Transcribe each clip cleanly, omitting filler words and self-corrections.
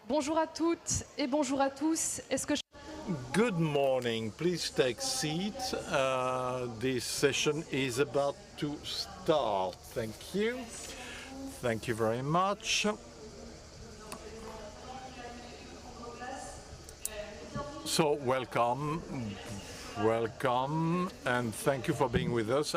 Bonjour à toutes et bonjour à tous. Est-ce que Good morning. Please take seat. This session is about to start. Thank you. Thank you very much. So welcome, and thank you for being with us.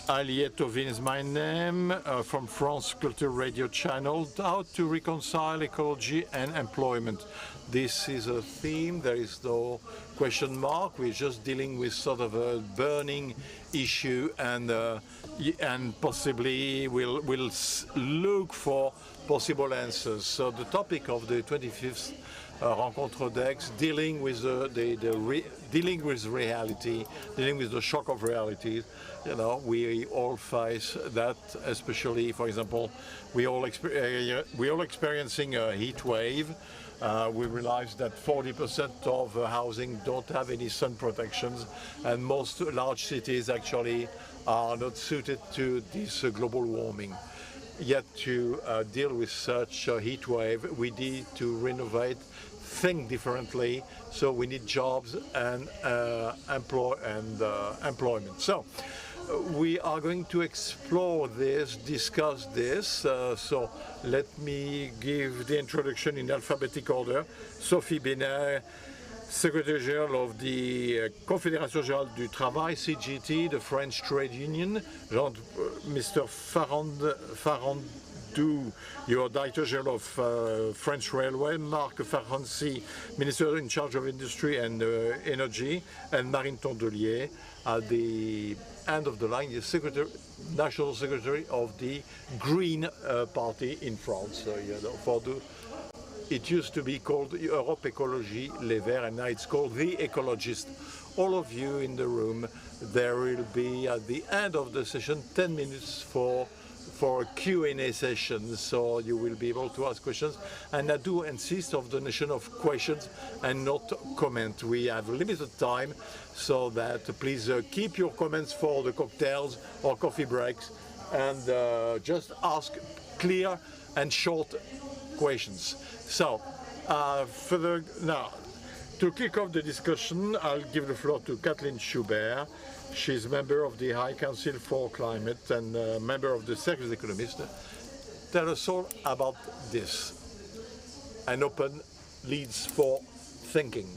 Aliette Ovin is my name, from France Culture Radio Channel, How to Reconcile Ecology and Employment. This is a theme, there is no question mark, we're just dealing with sort of a burning issue, and possibly we'll look for possible answers. So the topic of the 25th Rencontre d'Aix, dealing with dealing with reality, dealing with the shock of reality. You know, we all face that, especially, for example, we all experiencing a heat wave. We realize that 40% of housing don't have any sun protections, and most large cities actually are not suited to this global warming. Yet to deal with such a heat wave, we need to renovate, think differently. So we need jobs and employment. So we are going to explore this, discuss this. So let me give the introduction in alphabetic order. Sophie Bénin, Secretary General of the Confédération Générale du Travail, CGT, the French trade union. Mr. Farandou, your Director General of French Railway. Marc Farhansi, Minister in charge of Industry and Energy. And Marine Tondelier, at the end of the line, the National Secretary of the Green Party in France. It used to be called Europe Écologie Les Verts, and now it's called The Ecologist. All of you in the room, there will be at the end of the session 10 minutes for a Q&A session, so you will be able to ask questions. And I do insist on the notion of questions and not comment. We have limited time, so that please keep your comments for the cocktails or coffee breaks, and just ask clear and short questions. So, further now, to kick off the discussion, I'll give the floor to Kathleen Schubert. She's member of the High Council for Climate and member of the Cercle des Économistes. Tell us all about this. An open leads for thinking.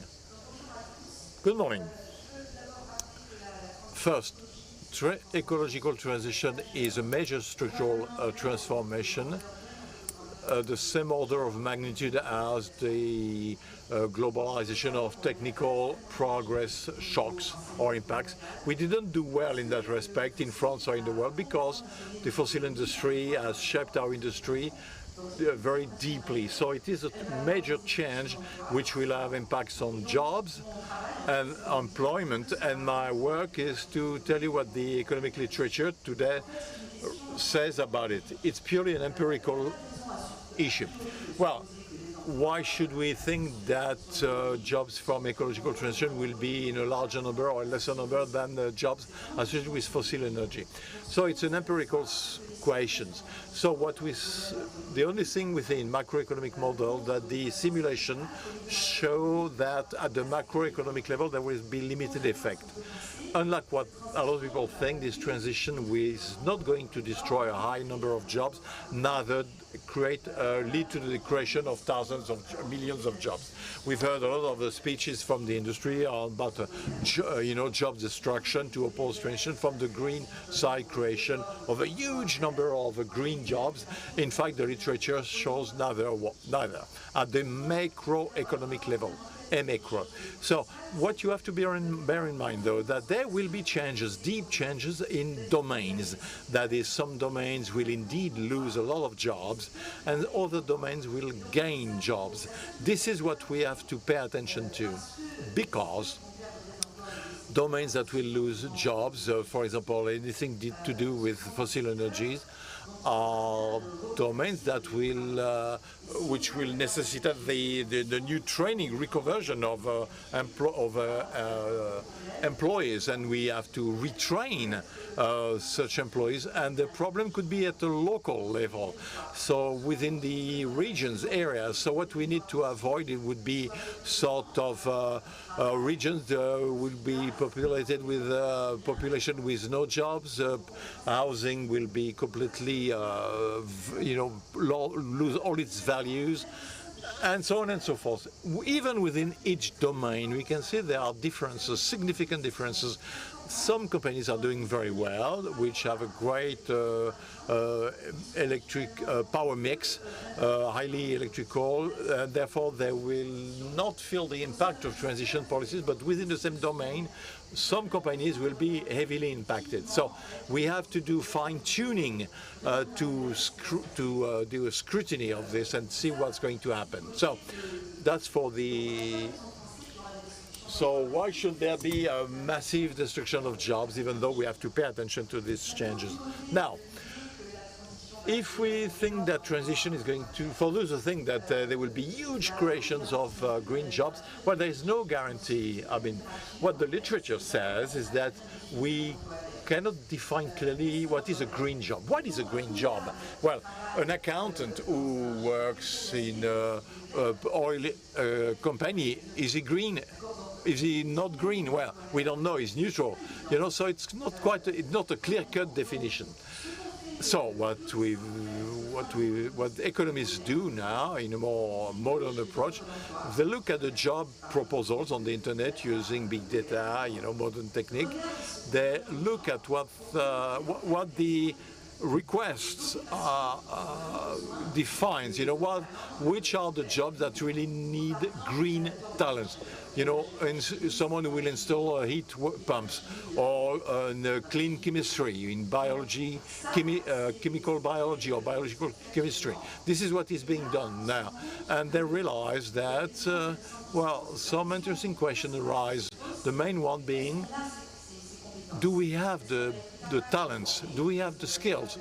Good morning. First, ecological transition is a major structural transformation. The same order of magnitude as the globalization of technical progress shocks or impacts. We didn't do well in that respect in France or in the world, because the fossil industry has shaped our industry very deeply. So it is a major change which will have impacts on jobs and employment, and my work is to tell you what the economic literature today says about it. It's purely an empirical issue. Well, why should we think that jobs from ecological transition will be in a larger number or a lesser number than jobs associated with fossil energy? So it's an empirical question. So the only thing within macroeconomic model that the simulation show that at the macroeconomic level there will be limited effect. Unlike what a lot of people think, this transition is not going to destroy a high number of jobs, neither lead to the creation of thousands of millions of jobs. We've heard a lot of the speeches from the industry about job destruction to oppose transition. From the green side, creation of a huge number of green jobs. In fact, the literature shows neither at the macroeconomic level. Macro. So what you have to bear in mind, though, that there will be changes, deep changes in domains. That is, some domains will indeed lose a lot of jobs, and other domains will gain jobs. This is what we have to pay attention to, because domains that will lose jobs, for example, anything to do with fossil energies, are domains that will, which will necessitate the new training, reconversion of employees, and we have to retrain such employees. And the problem could be at the local level, so within the regions, areas. So what we need to avoid, it would be sort of regions will be populated with population with no jobs. Housing will be completely, lose all its values, and so on and so forth. Even within each domain, we can see there are differences, significant differences. Some companies are doing very well, which have a great electric power mix, highly electrical, therefore they will not feel the impact of transition policies, but within the same domain, some companies will be heavily impacted. So we have to do fine-tuning to do a scrutiny of this and see what's going to happen. So that's for the... So why should there be a massive destruction of jobs, even though we have to pay attention to these changes? Now, if we think that transition is going to, for those who think that there will be huge creations of green jobs, well, there is no guarantee. I mean, what the literature says is that we cannot define clearly what is a green job. What is a green job? Well, an accountant who works in an oil company, is he green? Is he not green? Well, we don't know. He's neutral, so it's not quite. It's not a clear-cut definition. So what economists do now, in a more modern approach, they look at the job proposals on the internet using big data, modern technique. They look at what the requests defines, which are the jobs that really need green talents. And someone who will install heat pumps, or clean chemistry in biology, chemical biology or biological chemistry. This is what is being done now. And they realize that, some interesting questions arise. The main one being, do we have the talents? Do we have the skills?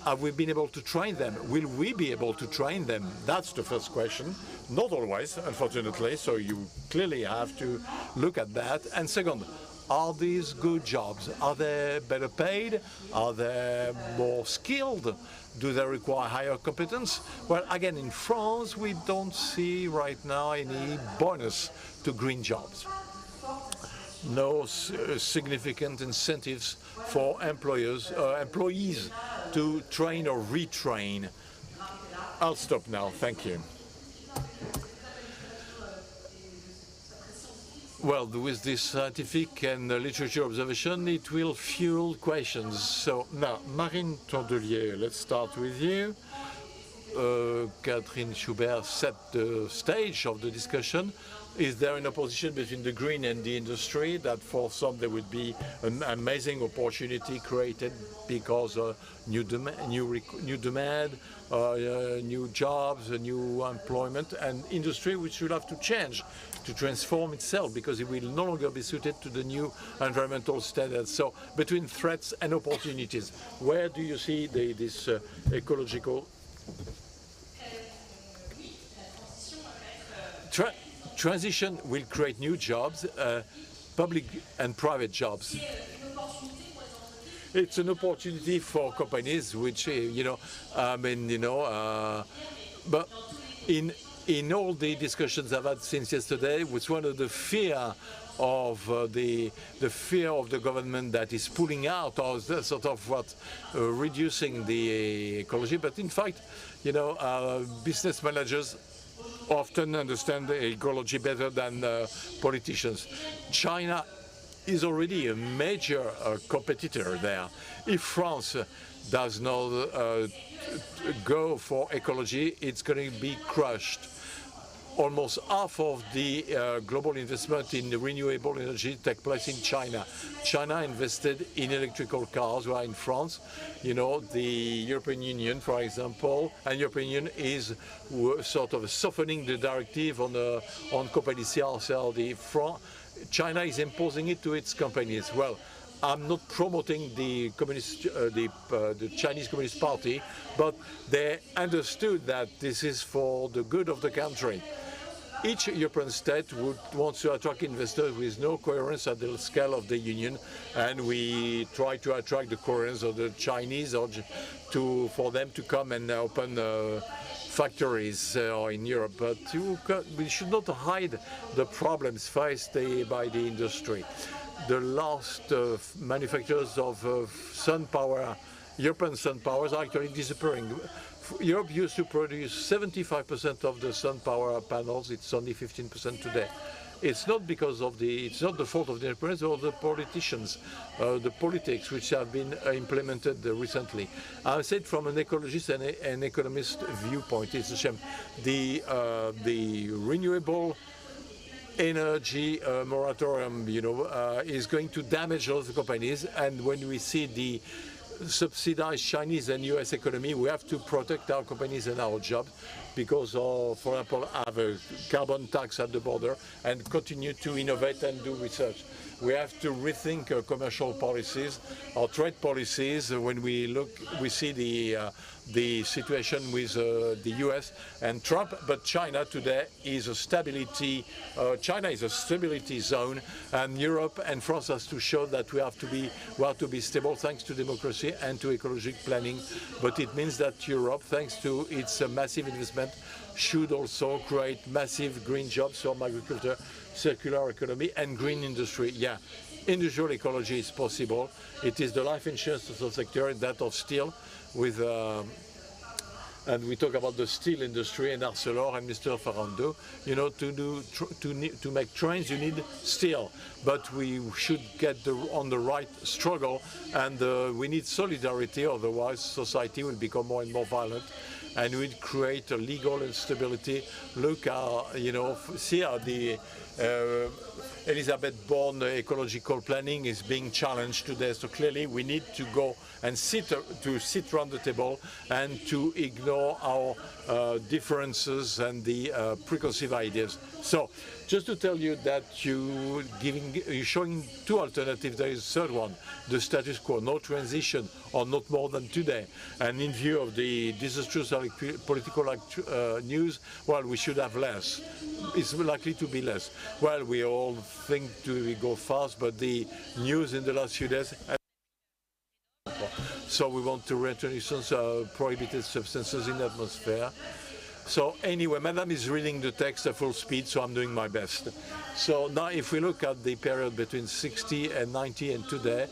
Have we been able to train them? Will we be able to train them? That's the first question. Not always, unfortunately, so you clearly have to look at that. And second, are these good jobs? Are they better paid? Are they more skilled? Do they require higher competence? Well, again, in France, we don't see right now any bonus to green jobs. No significant incentives for employees to train or retrain. I'll stop now. Thank you. Well, with this scientific and literature observation, it will fuel questions. So now, Marine Tondelier, let's start with you. Catherine Schubert set the stage of the discussion. Is there an opposition between the green and the industry, that for some there would be an amazing opportunity created because new demand, new jobs, new employment, and industry which will have to change to transform itself because it will no longer be suited to the new environmental standards. So between threats and opportunities, where do you see this ecological transition will create new jobs, public and private jobs. It's an opportunity for companies which, but in all the discussions I've had since yesterday, it's one of the fear of the fear of the government that is pulling out, or sort of reducing the ecology. But in fact, business managers often understand the ecology better than politicians. China is already a major competitor there. If France does not go for ecology, it's going to be crushed. Almost half of the global investment in renewable energy takes place in China. China invested in electrical cars, while in France, the European Union, for example, and European Union is sort of softening the directive on companies CRCLD. China is imposing it to its companies. Well, I'm not promoting the the Chinese Communist Party, but they understood that this is for the good of the country. Each European state would want to attract investors with no coherence at the scale of the Union, and we try to attract the Koreans or the Chinese or for them to come and open factories in Europe. But we should not hide the problems faced by the industry. The last manufacturers of sun power, European sun powers, are actually disappearing. Europe used to produce 75% of the sun power panels. It's only 15% today. It's not because of it's not the fault of the entrepreneurs or the politicians, the politics which have been implemented recently. I said from an ecologist and an economist viewpoint, it's a shame. The renewable energy moratorium, is going to damage a lot of companies, and when we see the subsidized Chinese and US economy, we have to protect our companies and our jobs because of, for example, have a carbon tax at the border and continue to innovate and do research. We have to rethink commercial policies or trade policies. When we see the situation with the US and Trump, but China today is a stability. China is a stability zone, and Europe and France has to show that we have to be stable thanks to democracy and to ecological planning. But it means that Europe, thanks to its massive investment, should also create massive green jobs from agriculture, circular economy, and green industry. Yeah, industrial ecology is possible. It is the life insurance of the sector, that of steel, with and we talk about the steel industry and Arcelor and Mr. Ferrando. To make trains, you need steel, but we should get on the right struggle, and we need solidarity. Otherwise, society will become more and more violent, and we'd create a legal instability. Look at, see how the Elizabeth-born ecological planning is being challenged today. So clearly we need to go and sit around the table and to ignore our differences and the preconceived ideas. So just to tell you that you're showing two alternatives. There is a third one, the status quo, no transition or not more than today. And in view of the disastrous political news, well, we should have less. It's likely to be less. Well, we all think we go fast, but the news in the last few days. So we want to reintroduce prohibited substances in the atmosphere. So anyway, Madame is reading the text at full speed, so I'm doing my best. So now if we look at the period between 60 and 90 and today,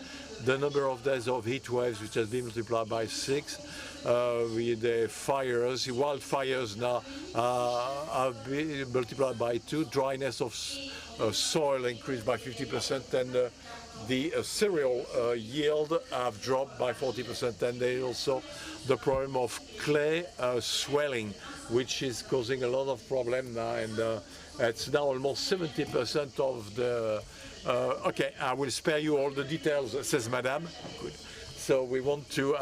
the number of days of heat waves, which has been multiplied by 6, with the fires, wildfires now have been multiplied by 2, dryness of soil increased by 50%, and the cereal yield have dropped by 40%, and there is also the problem of clay swelling, which is causing a lot of problem now, and it's now almost 70% of the. Okay, I will spare you all the details, says Madame. Good. So we want to.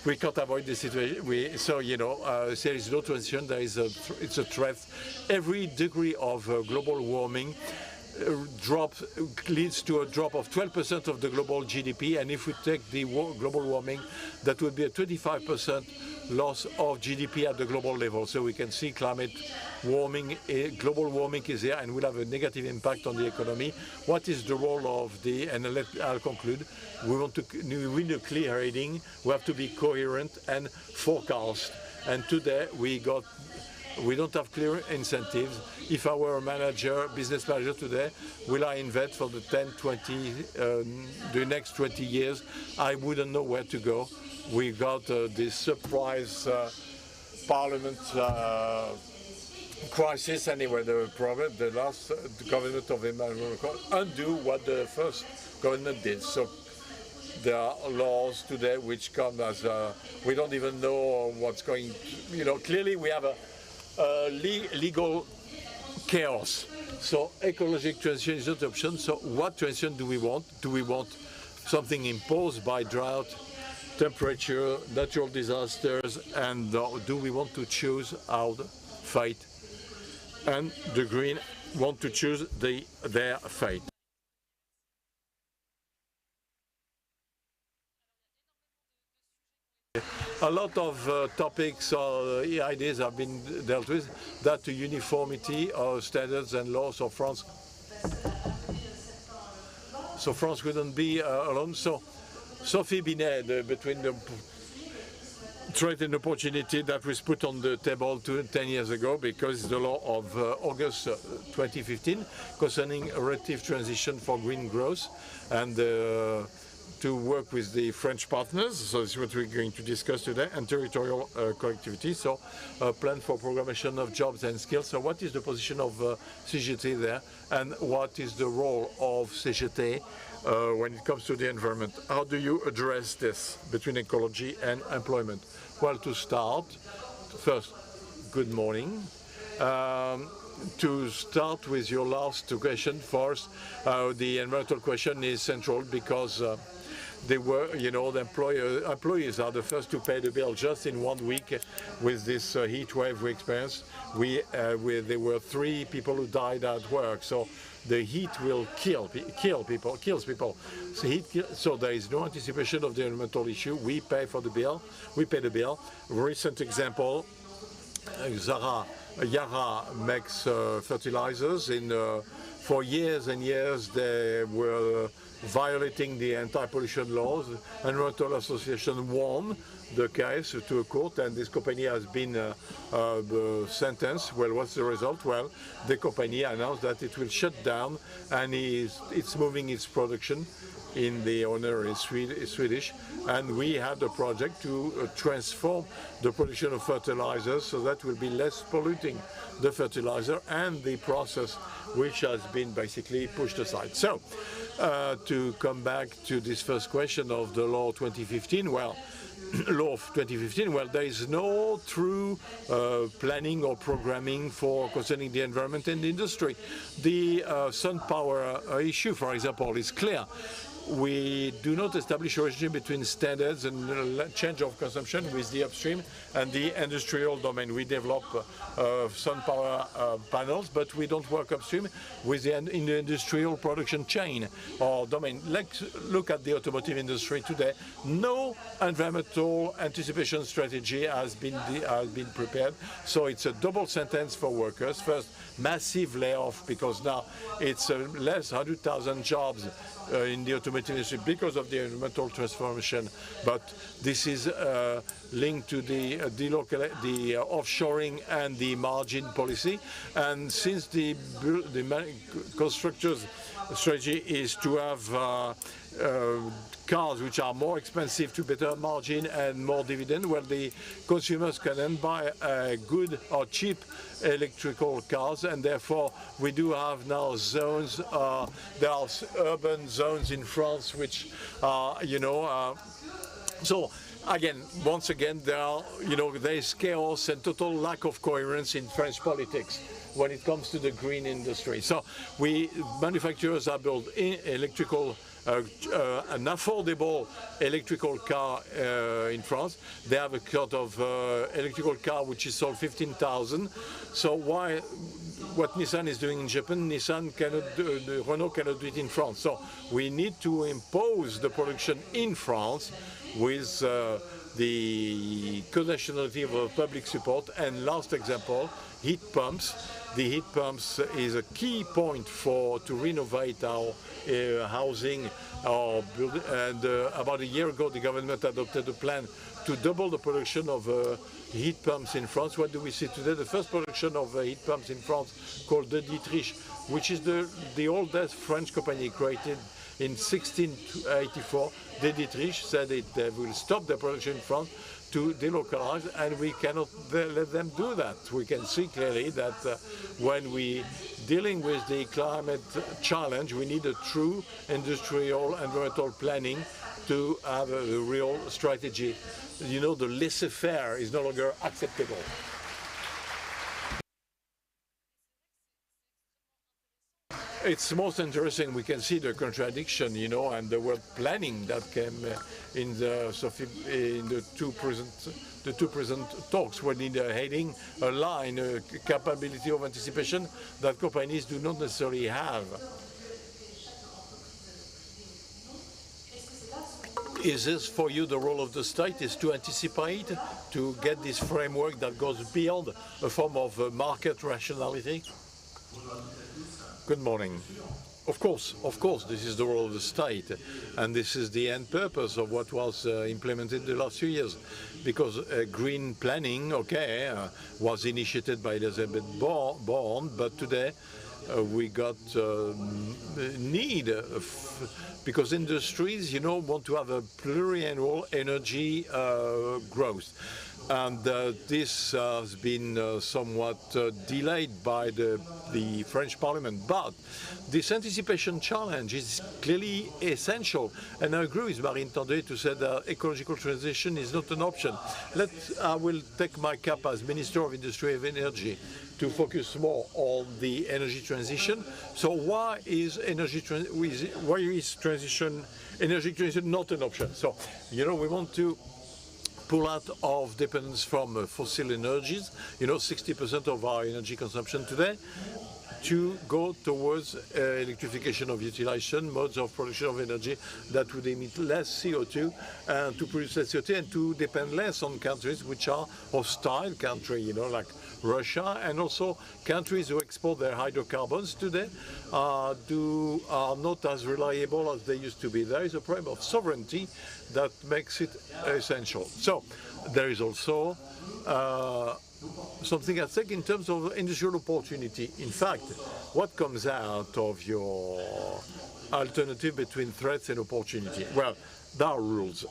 We can't avoid this situation. There is no transition. It's a threat. Every degree of global warming leads to a drop of 12% of the global GDP, and if we take the global warming, that would be a 25% loss of GDP at the global level. So we can see climate warming, global warming is here, and will have a negative impact on the economy. What is the role of and I'll conclude. We need a clear heading. We have to be coherent and forecast. And today we don't have clear incentives. If I were a business manager today, will I invest for the 10, 20, the next 20 years? I wouldn't know where to go. We got this surprise parliament crisis anyway. The last government of Emmanuel Macron undo what the first government did. So there are laws today which come as we don't even know what's going. Clearly we have a legal chaos. So ecological transition is not the option. So what transition do we want? Do we want something imposed by drought, temperature, natural disasters, and do we want to choose our fate? And the Green want to choose their fate. a lot of topics or ideas have been dealt with, that to uniformity of standards and laws of France. So France wouldn't be alone. So Sophie Binet, between the trade and opportunity that was put on the table 10 years ago, because the law of August 2015 concerning a relative transition for green growth, and to work with the French partners. So this is what we're going to discuss today, and territorial connectivity. So a plan for programmation of jobs and skills. So what is the position of CGT there, and what is the role of CGT when it comes to the environment? How do you address this between ecology and employment? Well, to start, first, good morning. To start with your last question first, the environmental question is central, because they were, you know, the employees are the first to pay the bill. Just in 1 week with this heat wave we experienced, there were 3 people who died at work. So the heat will kills people. So there is no anticipation of the environmental issue. We pay for the bill. We pay the bill. Recent example, Yara makes fertilizers. For years and years they were violating the anti-pollution laws. Environmental Association won the case to a court, and this company has been sentenced. Well, what's the result? Well, the company announced that it will shut down, and it's moving its production. The owner is Swedish, and we have the project to transform the production of fertilizers, so that will be less polluting, the fertilizer and the process, which has been basically pushed aside. So to come back to this first question of the law 2015, well, law of 2015, well, there is no true planning or programming for concerning the environment and the industry. The sun power issue, for example, is clear. We do not establish a relationship between standards and change of consumption with the upstream and the industrial domain. We develop sun power panels, but we don't work upstream with in the industrial production chain or domain. Let's look at the automotive industry today. No environmental anticipation strategy has been prepared. So it's a double sentence for workers. First, massive layoff, because now it's less 100,000 jobs in the automotive industry because of the environmental transformation, but this is linked to the offshoring and the margin policy. And since the constructors' strategy is to have cars which are more expensive to better margin and more dividend, well, the consumers can then buy good or cheap electrical cars, and therefore we do have now zones. There are urban zones in France which are, so again, once again, there is chaos and total lack of coherence in French politics when it comes to the green industry. So manufacturers are building electrical an affordable electrical car in France. They have a sort of electrical car which is sold 15,000. So what Nissan is doing in Japan, Renault cannot do it in France. So we need to impose the production in France with the conditionality of public support. And last example, heat pumps. The heat pumps is a key point to renovate our housing, our building. And about a year ago, the government adopted a plan to double the production of heat pumps in France. What do we see today? The first production of heat pumps in France, called the Dietrich, which is the oldest French company, created in 1684. The Dietrich said they will stop their production in France to delocalize, and we cannot let them do that. We can see clearly that when we dealing with the climate challenge, we need a true industrial environmental planning to have a real strategy. The laissez-faire is no longer acceptable. It's most interesting. We can see the contradiction, and the word planning that came in the two present talks, when in the heading a line, a capability of anticipation that companies do not necessarily have. Is this for you the role of the state, is to anticipate, to get this framework that goes beyond a form of market rationality? Good morning. Of course, this is the role of the state, and this is the end purpose of what was implemented the last few years, because green planning, was initiated by Elizabeth Born, but today we got need, because industries, want to have a pluriannual energy growth. And this has been somewhat delayed by the French Parliament. But this anticipation challenge is clearly essential. And I agree with Marine Tandé to say that ecological transition is not an option. I will take my cap as Minister of Industry and Energy to focus more on the energy transition. So why is energy transition not an option? So, we want to pull out of dependence from fossil energies, 60% of our energy consumption today, to go towards electrification of utilization, modes of production of energy that would emit less CO2, and to produce less CO2, and to depend less on countries which are hostile countries, like Russia, and also countries who export their hydrocarbons today are not as reliable as they used to be. There is a problem of sovereignty that makes it essential. So there is also something at stake in terms of industrial opportunity. In fact, what comes out of your alternative between threats and opportunity? Well, there are rules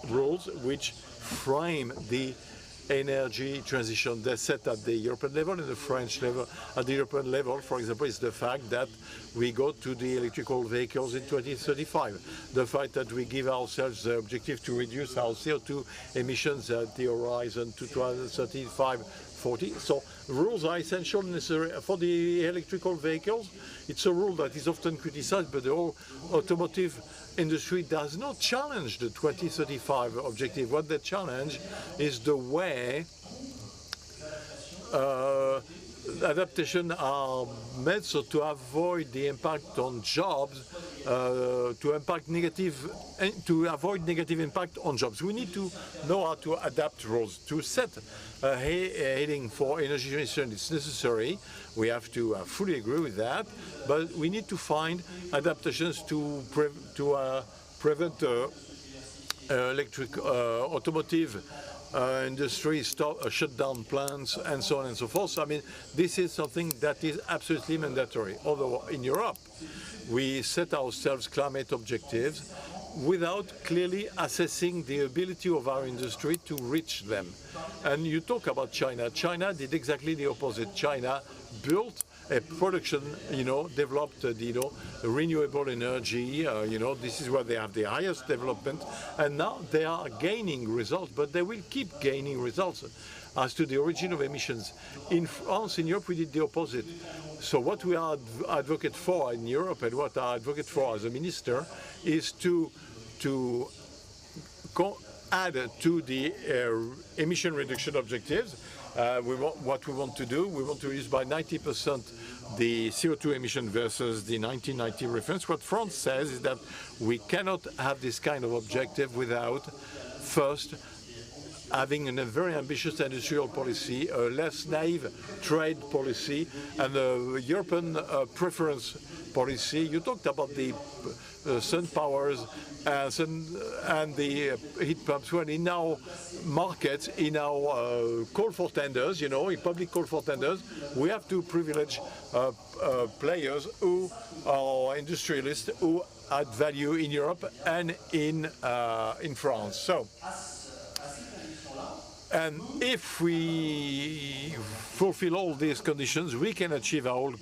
which frame the energy transition. They're set at the European level and the French level. At the European level, for example, is the fact that we go to the electrical vehicles in 2035. The fact that we give ourselves the objective to reduce our CO2 emissions at the horizon to 2035. 40. So rules are essential and necessary for the electrical vehicles. It's a rule that is often criticized, but the whole automotive industry does not challenge the 2035 objective. What they challenge is the way adaptation are made so to avoid the impact on jobs, to avoid negative impact on jobs. We need to know how to adapt rules. To set a heading for energy transition is necessary. We have to fully agree with that, but we need to find adaptations to prevent electric automotive industry shut down plants and so on and so forth. So, I mean, this is something that is absolutely mandatory. Although in Europe, we set ourselves climate objectives without clearly assessing the ability of our industry to reach them. And you talk about China. China did exactly the opposite. China built a production, developed, renewable energy, this is where they have the highest development, and now they are gaining results, but they will keep gaining results. As to the origin of emissions, in France, in Europe, we did the opposite. So what we are advocate for in Europe, and what I advocate for as a minister, is to add to the emission reduction objectives. What we want to do, we want to reduce by 90% the CO2 emission versus the 1990 reference. What France says is that we cannot have this kind of objective without first having a very ambitious industrial policy, a less naive trade policy, and a European preference policy. You talked about the sun powers and the heat pumps. Well, in our markets, in our call for tenders, in public call for tenders, we have to privilege players who are industrialists who add value in Europe and in France. So. And if we fulfill all these conditions, we can achieve our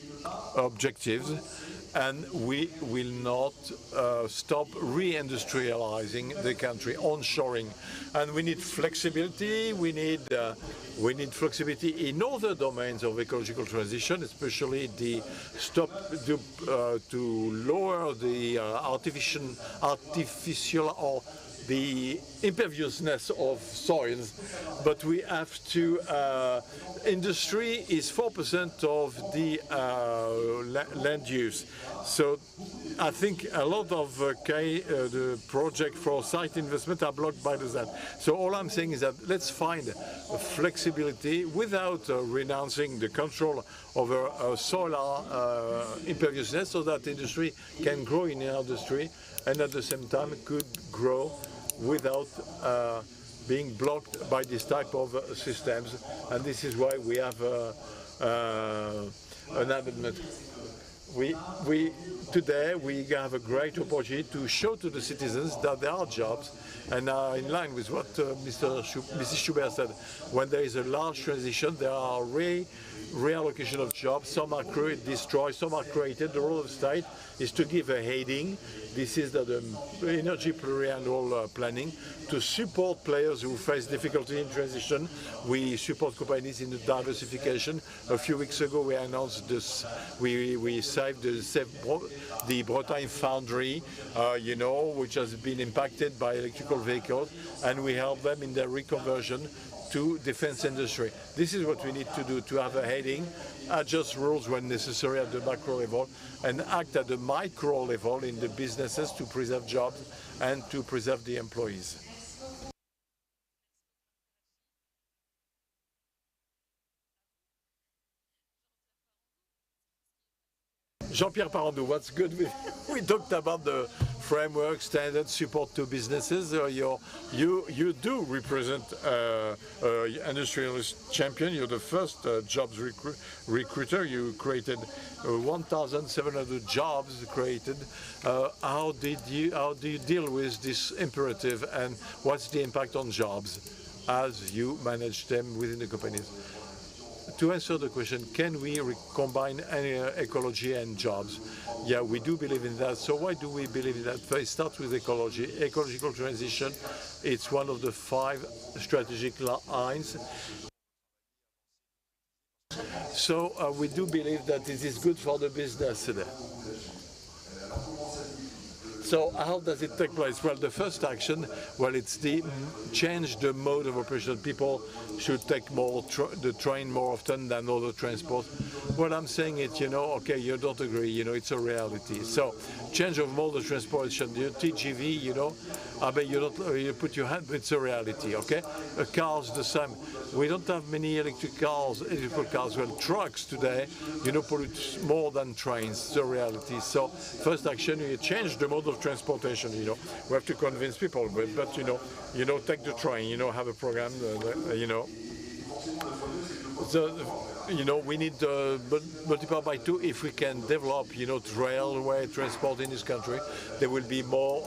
objectives, and we will not stop re-industrializing the country, onshoring. And we need flexibility. We need flexibility in other domains of ecological transition, especially to lower the artificial or the imperviousness of soils, but we have to, industry is 4% of the land use. So I think a lot of the project for site investment are blocked by that. So all I'm saying is that let's find flexibility without renouncing the control over solar imperviousness, so that industry can grow in the industry and at the same time could grow without being blocked by this type of systems. And this is why we have an amendment. Today we have a great opportunity to show to the citizens that there are jobs, and in line with what Mrs. Schubert said, when there is a large transition, there are reallocation of jobs. Some are destroyed, some are created. The role of the state is to give a heading. This is the energy pluriannual planning to support players who face difficulty in transition. We support companies in the diversification. A few weeks ago, we announced this. We saved the Bretagne foundry, which has been impacted by electrical vehicles, and we help them in their reconversion to defense industry. This is what we need to do, to have a heading, adjust rules when necessary at the macro level, and act at the micro level in the businesses to preserve jobs and to preserve the employees. Jean-Pierre Parandou, what's good? We talked about the framework, standard support to businesses. You do represent industrialist champion. You're the first jobs recruiter. You created 1,700 jobs created. How do you deal with this imperative, and what's the impact on jobs as you manage them within the companies? To answer the question, can we combine ecology and jobs? Yeah, we do believe in that. So why do we believe in that? First, start with ecology. Ecological transition, it's one of the 5 strategic lines. So we do believe that this is good for the business today. So how does it take place? Well, the first action, well, it's the change the mode of operation. People should take the train more often than other transport. Well, I'm saying it, okay, you don't agree, it's a reality. So change of mode of transportation, TGV, you put your hand, but it's a reality, okay? Cars, the same. We don't have many electrical cars. Well, trucks today, pollute more than trains. It's a reality. So first action, you change the mode of transportation. We have to convince people, but take the train. Have a program. We need multiply by 2 if we can develop, railway transport in this country. There will be more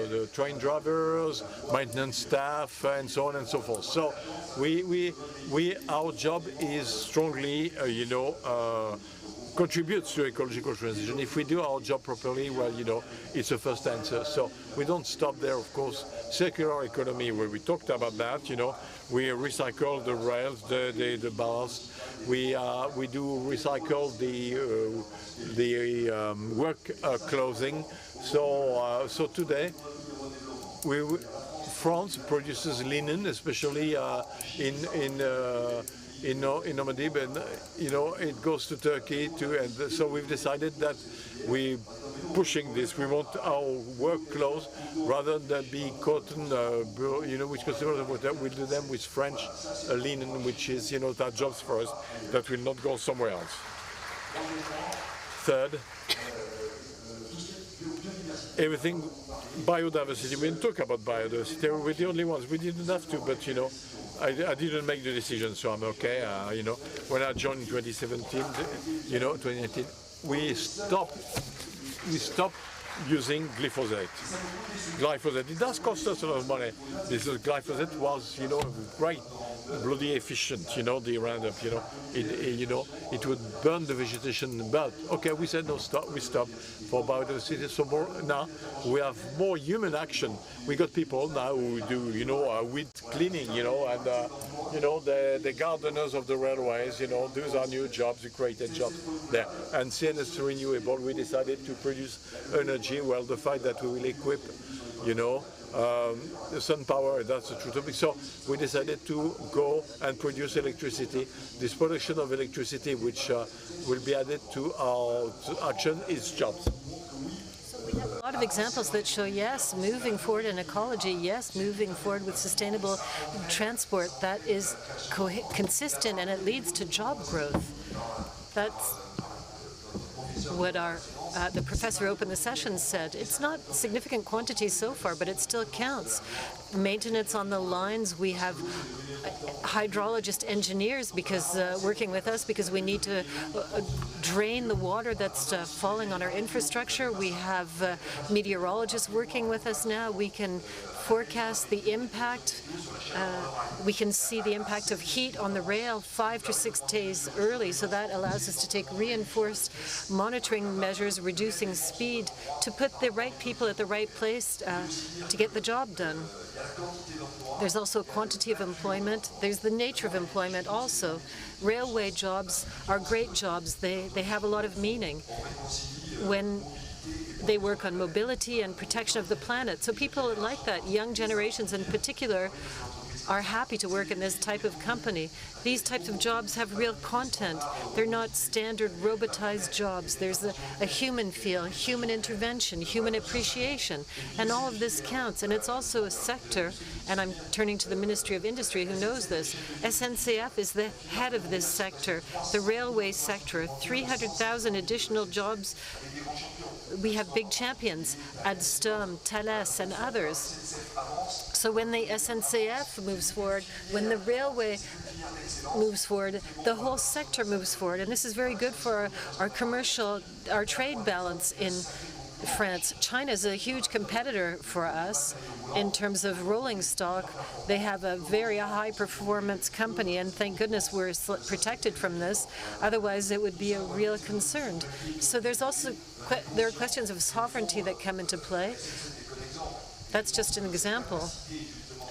the train drivers, maintenance staff, and so on and so forth. So our job is strongly, contributes to ecological transition. If we do our job properly, well, it's a first answer. So we don't stop there, of course. Circular economy, where we talked about that, we recycle the rails, the ballast. We do recycle the work clothing. So today, France produces linen, especially in Normandy, but it goes to Turkey too, and so we've decided that we're pushing this. We want our work clothes rather than be cotton, which customers we'll do them with French linen, which is that jobs for us that will not go somewhere else. Third, everything biodiversity. We didn't talk about biodiversity. We're the only ones. We didn't have to, but I didn't make the decision, so I'm okay. When I joined in 2017, 2019, we stopped using glyphosate. It does cost us a lot of money. Glyphosate was, great, bloody efficient. The Roundup. It would burn the vegetation. But okay, we said no, stop. We stopped for biodiversity. So now we have more human action. We got people now who do, weed cleaning, and the gardeners of the railways. Those are new jobs. We created jobs there. And CNS renewable. We decided to produce energy. Well, the fact that we will equip, sun power, that's a true topic. So we decided to go and produce electricity. This production of electricity, which will be added to our action, is jobs. We have a lot of examples that show, yes, moving forward in ecology, yes, moving forward with sustainable transport, that is consistent and it leads to job growth. That's what the professor who opened the session said. It's not significant quantities so far, but it still counts. Maintenance on the lines, we have hydrologist engineers working with us because we need to drain the water that's falling on our infrastructure. We have meteorologists working with us now. We can forecast the impact. We can see the impact of heat on the rail 5 to 6 days early, so that allows us to take reinforced monitoring measures, reducing speed, to put the right people at the right place to get the job done. There's also quantity of employment. There's the nature of employment also. Railway jobs are great jobs. They have a lot of meaning when they work on mobility and protection of the planet. So people like that, young generations in particular, are happy to work in this type of company. These types of jobs have real content. They're not standard robotized jobs. There's a human feel, human intervention, human appreciation, and all of this counts. And it's also a sector, and I'm turning to the Ministry of Industry who knows this. SNCF is the head of this sector, the railway sector, 300,000 additional jobs. We have big champions, Alstom, Thales, and others. So when the SNCF moves forward, when the railway moves forward, the whole sector moves forward. And this is very good for our trade balance in France. China is a huge competitor for us in terms of rolling stock. They have a very high performance company, and thank goodness we're protected from this. Otherwise, it would be a real concern. So there are questions of sovereignty that come into play. That's just an example.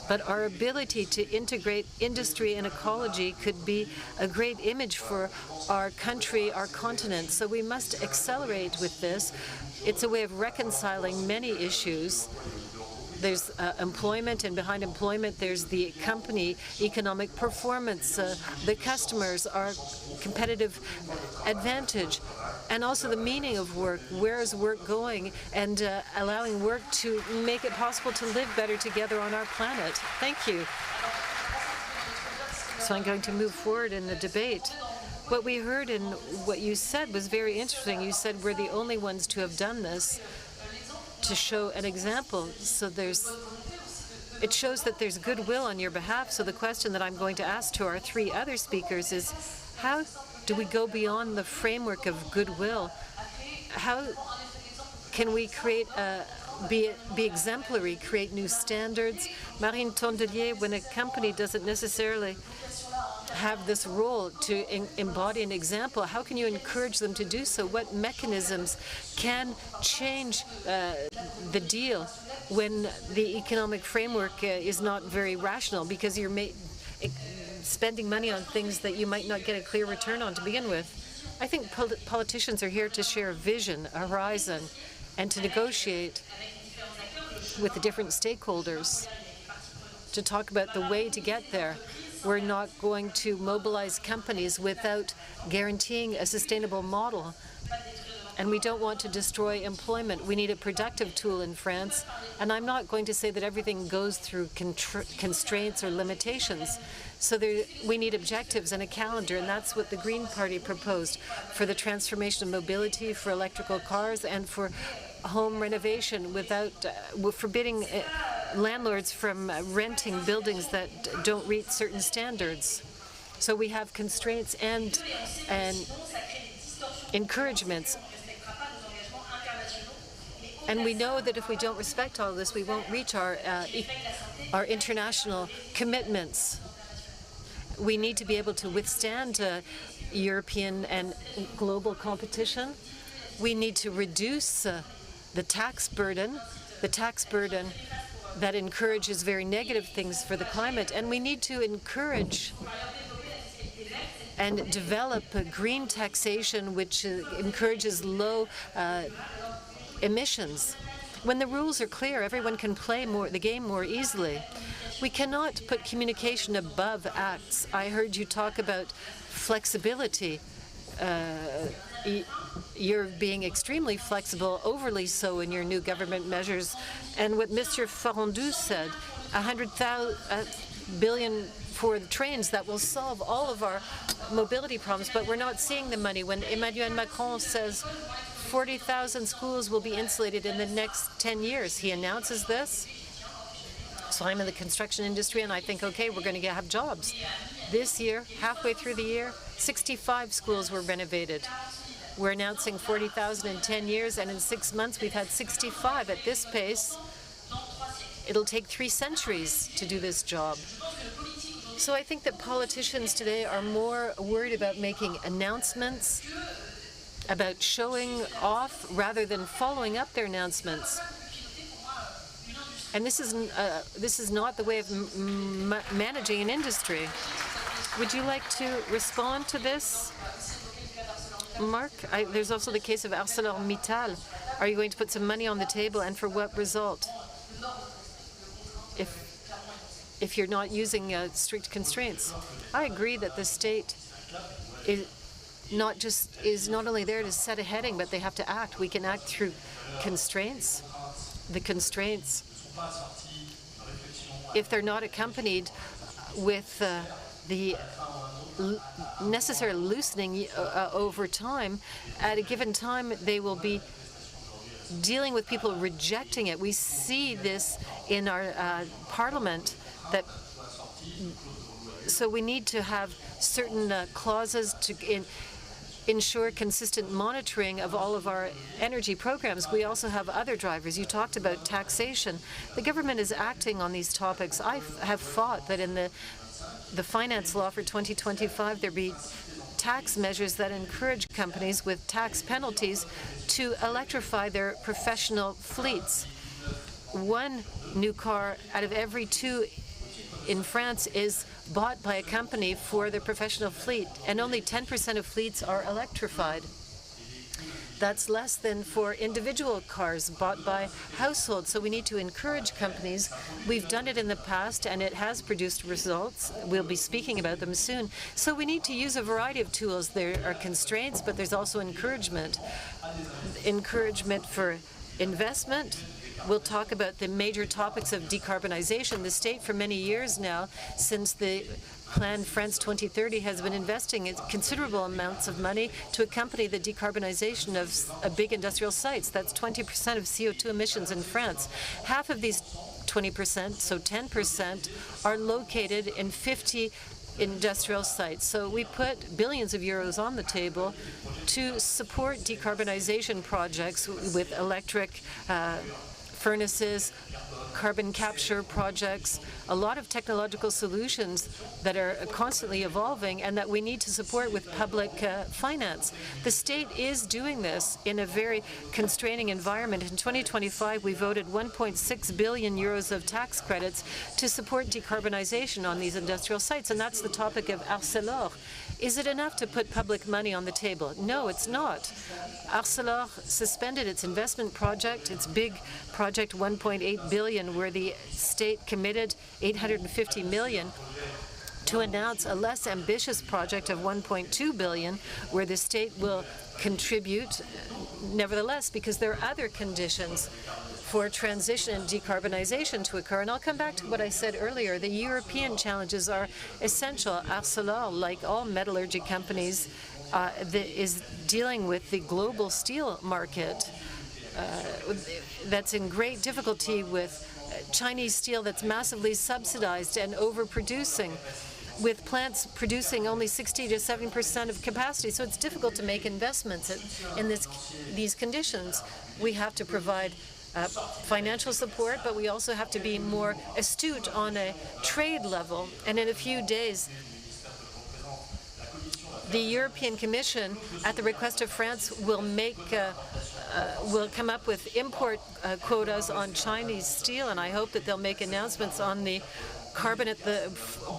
But our ability to integrate industry and ecology could be a great image for our country, our continent. So we must accelerate with this. It's a way of reconciling many issues. There's employment, and behind employment, there's the company economic performance, the customers, our competitive advantage, and also the meaning of work. Where is work going? And allowing work to make it possible to live better together on our planet. Thank you. So I'm going to move forward in the debate. What we heard and what you said was very interesting. You said we're the only ones to have done this, to show an example. So it shows that there's goodwill on your behalf. So the question that I'm going to ask to our three other speakers is, how do we go beyond the framework of goodwill? How can we be exemplary, create new standards? Marine Tondelier, when a company doesn't necessarily have this role to embody an example, how can you encourage them to do so? What mechanisms can change the deal when the economic framework is not very rational because you're spending money on things that you might not get a clear return on to begin with? I think politicians are here to share a vision, a horizon, and to negotiate with the different stakeholders to talk about the way to get there. We're not going to mobilize companies without guaranteeing a sustainable model. And we don't want to destroy employment. We need a productive tool in France. And I'm not going to say that everything goes through constraints or limitations. So we need objectives and a calendar, and that's what the Green Party proposed for the transformation of mobility, for electrical cars, and for home renovation without forbidding landlords from renting buildings that don't reach certain standards. So we have constraints and encouragements. And we know that if we don't respect all this, we won't reach our international commitments. We need to be able to withstand European and global competition. We need to reduce the tax burden that encourages very negative things for the climate. And we need to encourage and develop a green taxation which encourages low emissions. When the rules are clear, everyone can play the game more easily. We cannot put communication above acts. I heard you talk about flexibility. You're being extremely flexible, overly so in your new government measures. And what Mr. Farandu said, 100 billion for the trains, that will solve all of our mobility problems, but we're not seeing the money. When Emmanuel Macron says 40,000 schools will be insulated in the next 10 years, he announces this. So I'm in the construction industry, and I think, okay, we're going to have jobs. This year, halfway through the year, 65 schools were renovated. We're announcing 40,000 in 10 years, and in 6 months, we've had 65. At this pace, it'll take 3 centuries to do this job. So I think that politicians today are more worried about making announcements, about showing off, rather than following up their announcements. And this is not the way of managing an industry. Would you like to respond to this, Mark? There's also the case of ArcelorMittal. Are you going to put some money on the table, and for what result? If you're not using strict constraints. I agree that the state is not only there to set a heading, but they have to act. We can act through constraints. The constraints, if they're not accompanied with the necessary loosening over time, at a given time they will be dealing with people rejecting it. We see this in our parliament. So we need to have certain clauses to ensure consistent monitoring of all of our energy programs. We also have other drivers. You talked about taxation. The government is acting on these topics. I have fought that in the finance law for 2025 there be tax measures that encourage companies with tax penalties to electrify their professional fleets. 1 new car out of every 2 in France is bought by a company for their professional fleet, and only 10% of fleets are electrified. That's less than for individual cars bought by households. So we need to encourage companies. We've done it in the past, and it has produced results. We'll be speaking about them soon. So we need to use a variety of tools. There are constraints, but there's also encouragement. Encouragement for investment. We'll talk about the major topics of decarbonization. The state, for many years now, since the Plan France 2030, has been investing considerable amounts of money to accompany the decarbonization of big industrial sites. That's 20% of CO2 emissions in France. Half of these 20%, so 10%, are located in 50 industrial sites. So we put billions of euros on the table to support decarbonization projects with electric furnaces, carbon capture projects, a lot of technological solutions that are constantly evolving and that we need to support with public finance. The state is doing this in a very constraining environment. In 2025, we voted 1.6 billion euros of tax credits to support decarbonization on these industrial sites, and that's the topic of Arcelor. Is it enough to put public money on the table? No, it's not. Arcelor suspended its investment project, its big project, 1.8 billion, where the state committed 850 million, to announce a less ambitious project of 1.2 billion, where the state will contribute nevertheless, because there are other conditions for transition and decarbonization to occur. And I'll come back to what I said earlier. The European challenges are essential. Arcelor, like all metallurgy companies, is dealing with the global steel market that's in great difficulty with Chinese steel that's massively subsidized and overproducing, with plants producing only 60 to 70% of capacity. So it's difficult to make investments in these conditions. We have to provide financial support, but we also have to be more astute on a trade level. And in a few days, the European Commission, at the request of France, will come up with import quotas on Chinese steel, and I hope that they'll make announcements on the carbon at the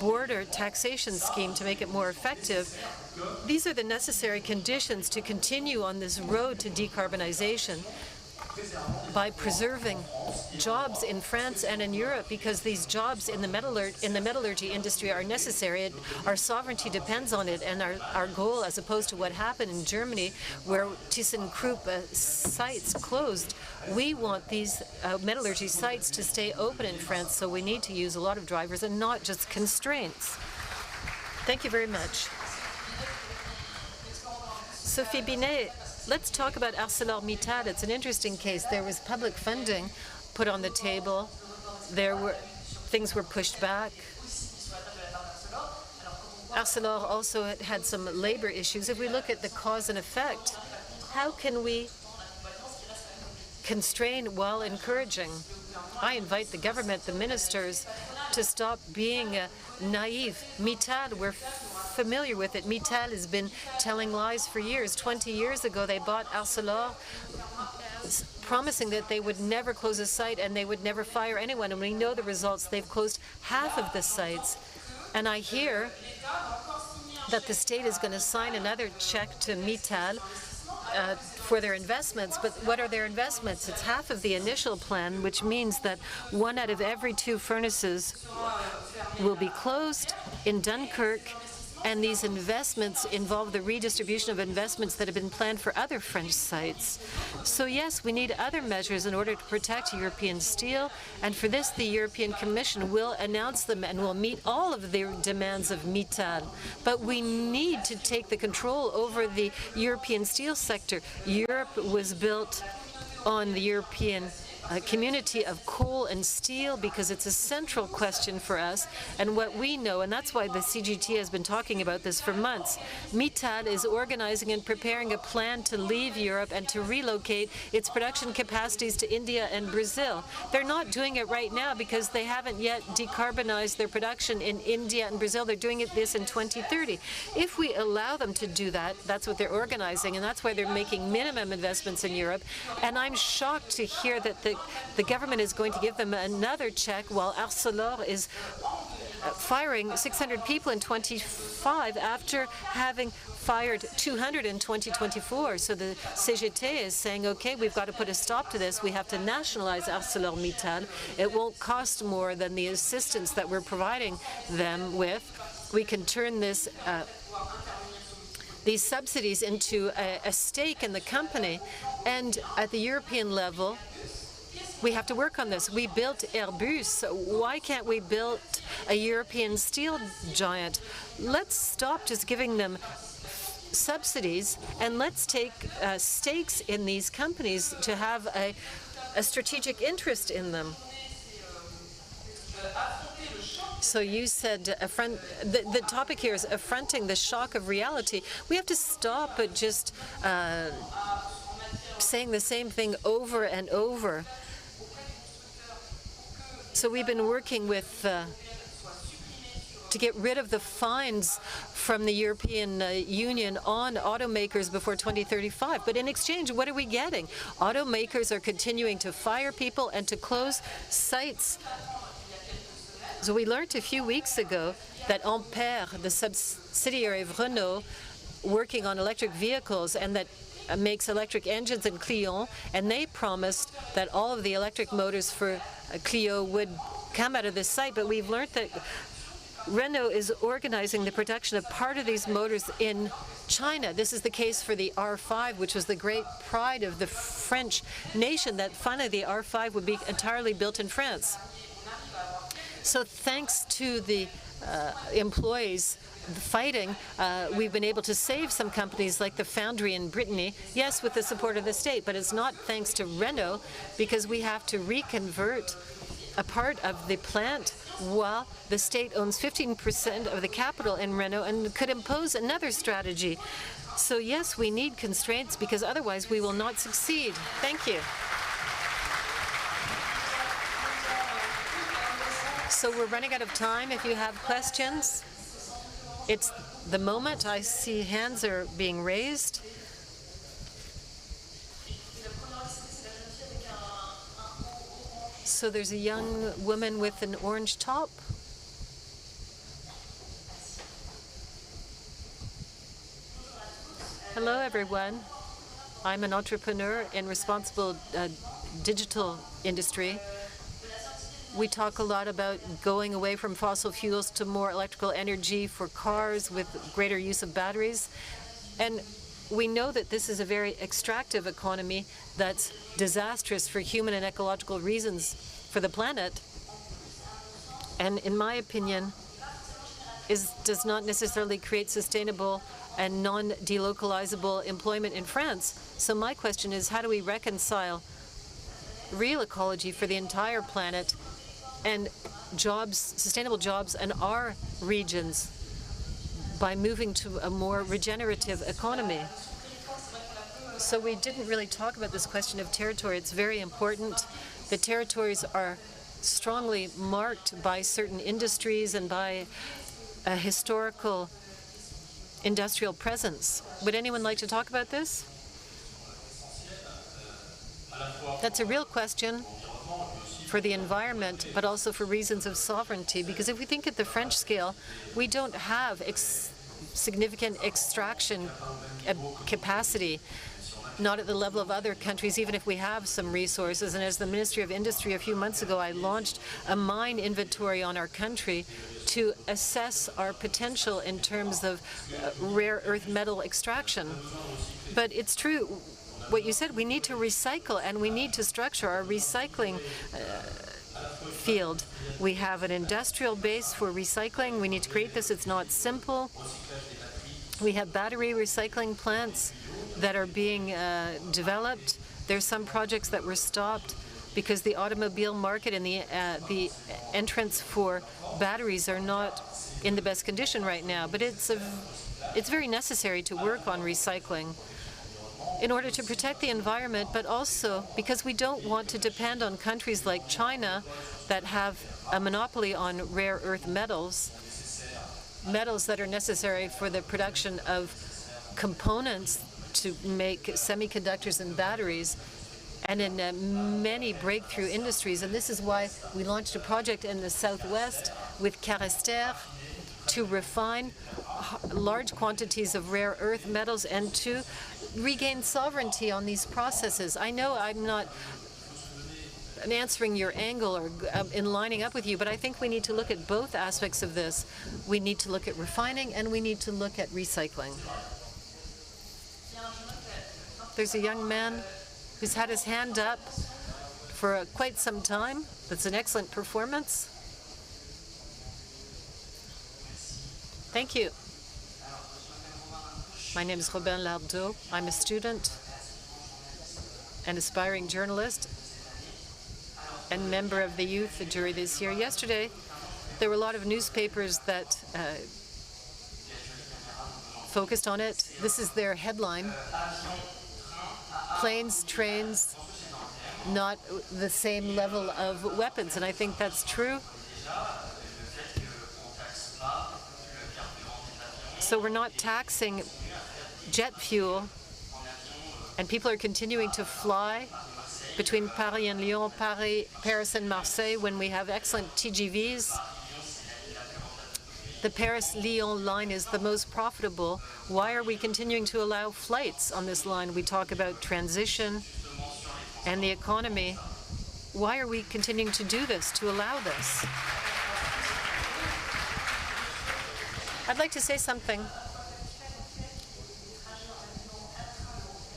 border taxation scheme to make it more effective. These are the necessary conditions to continue on this road to decarbonization. by preserving jobs in France and in Europe, because these jobs in the metallurgy industry are necessary. Our sovereignty depends on it, and our goal, as opposed to what happened in Germany, where ThyssenKrupp sites closed, we want these metallurgy sites to stay open in France, so we need to use a lot of drivers and not just constraints. Thank you very much. Sophie Binet, let's talk about ArcelorMittal. It's an interesting case. There was public funding put on the table. Things were pushed back. Arcelor also had some labor issues. If we look at the cause and effect, how can we constrain while encouraging? I invite the government, the ministers, to stop being naive. Mittal, we're familiar with it. Mittal has been telling lies for years. 20 years ago, they bought Arcelor, promising that they would never close a site and they would never fire anyone. And we know the results. They've closed half of the sites. And I hear that the state is going to sign another check to Mittal for their investments. But what are their investments? It's half of the initial plan, which means that 1 out of every 2 furnaces will be closed in Dunkirk. And these investments involve the redistribution of investments that have been planned for other French sites. So yes, we need other measures in order to protect European steel. And for this, the European Commission will announce them and will meet all of the demands of Mittal. But we need to take the control over the European steel sector. Europe was built on the European community of coal and steel because it's a central question for us. And what we know, and that's why the CGT has been talking about this for months, Mittal is organizing and preparing a plan to leave Europe and to relocate its production capacities to India and Brazil. They're not doing it right now because they haven't yet decarbonized their production in India and Brazil. They're doing this in 2030. If we allow them to do that, that's what they're organizing, and that's why they're making minimum investments in Europe. And I'm shocked to hear that the government is going to give them another check while Arcelor is firing 600 people in 25 after having fired 200 in 2024. So the CGT is saying, okay, we've got to put a stop to this. We have to nationalize ArcelorMittal. It won't cost more than the assistance that we're providing them with. We can turn this these subsidies into a stake in the company. And at the European level, we have to work on this. We built Airbus. Why can't we build a European steel giant? Let's stop just giving them subsidies and let's take stakes in these companies to have a strategic interest in them. So you said the topic here is affronting the shock of reality. We have to stop at just saying the same thing over and over. So we've been working with to get rid of the fines from the European Union on automakers before 2035. But in exchange, what are we getting? Automakers are continuing to fire people and to close sites. So we learned a few weeks ago that Amphi, the subsidiary of Renault, working on electric vehicles and that makes electric engines in Clion, and they promised that all of the electric motors for Clio would come out of this site. But we've learned that Renault is organizing the production of part of these motors in China. This is the case for the R5, which was the great pride of the French nation, that finally the R5 would be entirely built in France. So thanks to the employees fighting, we've been able to save some companies like the foundry in Brittany, yes, with the support of the state, but it's not thanks to Renault, because we have to reconvert a part of the plant while the state owns 15% of the capital in Renault and could impose another strategy. So yes, we need constraints because otherwise we will not succeed. Thank you. So we're running out of time. If you have questions, it's the moment. I see hands are being raised. So there's a young woman with an orange top. Hello, everyone. I'm an entrepreneur in responsible digital industry. We talk a lot about going away from fossil fuels to more electrical energy for cars with greater use of batteries. And we know that this is a very extractive economy that's disastrous for human and ecological reasons for the planet. And in my opinion, does not necessarily create sustainable and non-delocalizable employment in France. So my question is, how do we reconcile real ecology for the entire planet and jobs, sustainable jobs in our regions by moving to a more regenerative economy? So we didn't really talk about this question of territory. It's very important. The territories are strongly marked by certain industries and by a historical industrial presence. Would anyone like to talk about this? That's a real question for the environment, but also for reasons of sovereignty. Because if we think at the French scale, we don't have significant extraction capacity, not at the level of other countries, even if we have some resources. And as the Ministry of Industry a few months ago, I launched a mine inventory on our country to assess our potential in terms of rare earth metal extraction. But it's true what you said, we need to recycle and we need to structure our recycling field. We have an industrial base for recycling. We need to create this. It's not simple. We have battery recycling plants that are being developed. There's some projects that were stopped because the automobile market and the entrance for batteries are not in the best condition right now. But it's very necessary to work on recycling in order to protect the environment, but also because we don't want to depend on countries like China that have a monopoly on rare earth metals that are necessary for the production of components to make semiconductors and batteries, and in many breakthrough industries. And this is why we launched a project in the southwest with Carester to refine large quantities of rare earth metals and to regain sovereignty on these processes. I know I'm not answering your angle or in lining up with you, but I think we need to look at both aspects of this. We need to look at refining and we need to look at recycling. There's a young man who's had his hand up for quite some time. That's an excellent performance. Thank you. My name is Robin Lardot. I'm a student, an aspiring journalist, and member of the youth jury this year. Yesterday, there were a lot of newspapers that focused on it. This is their headline: planes, trains, not the same level of weapons. And I think that's true. So we're not taxing jet fuel, and people are continuing to fly between Paris and Lyon, Paris and Marseille, when we have excellent TGVs. The Paris-Lyon line is the most profitable. Why are we continuing to allow flights on this line? We talk about transition and the economy. Why are we continuing to do this, to allow this? I'd like to say something.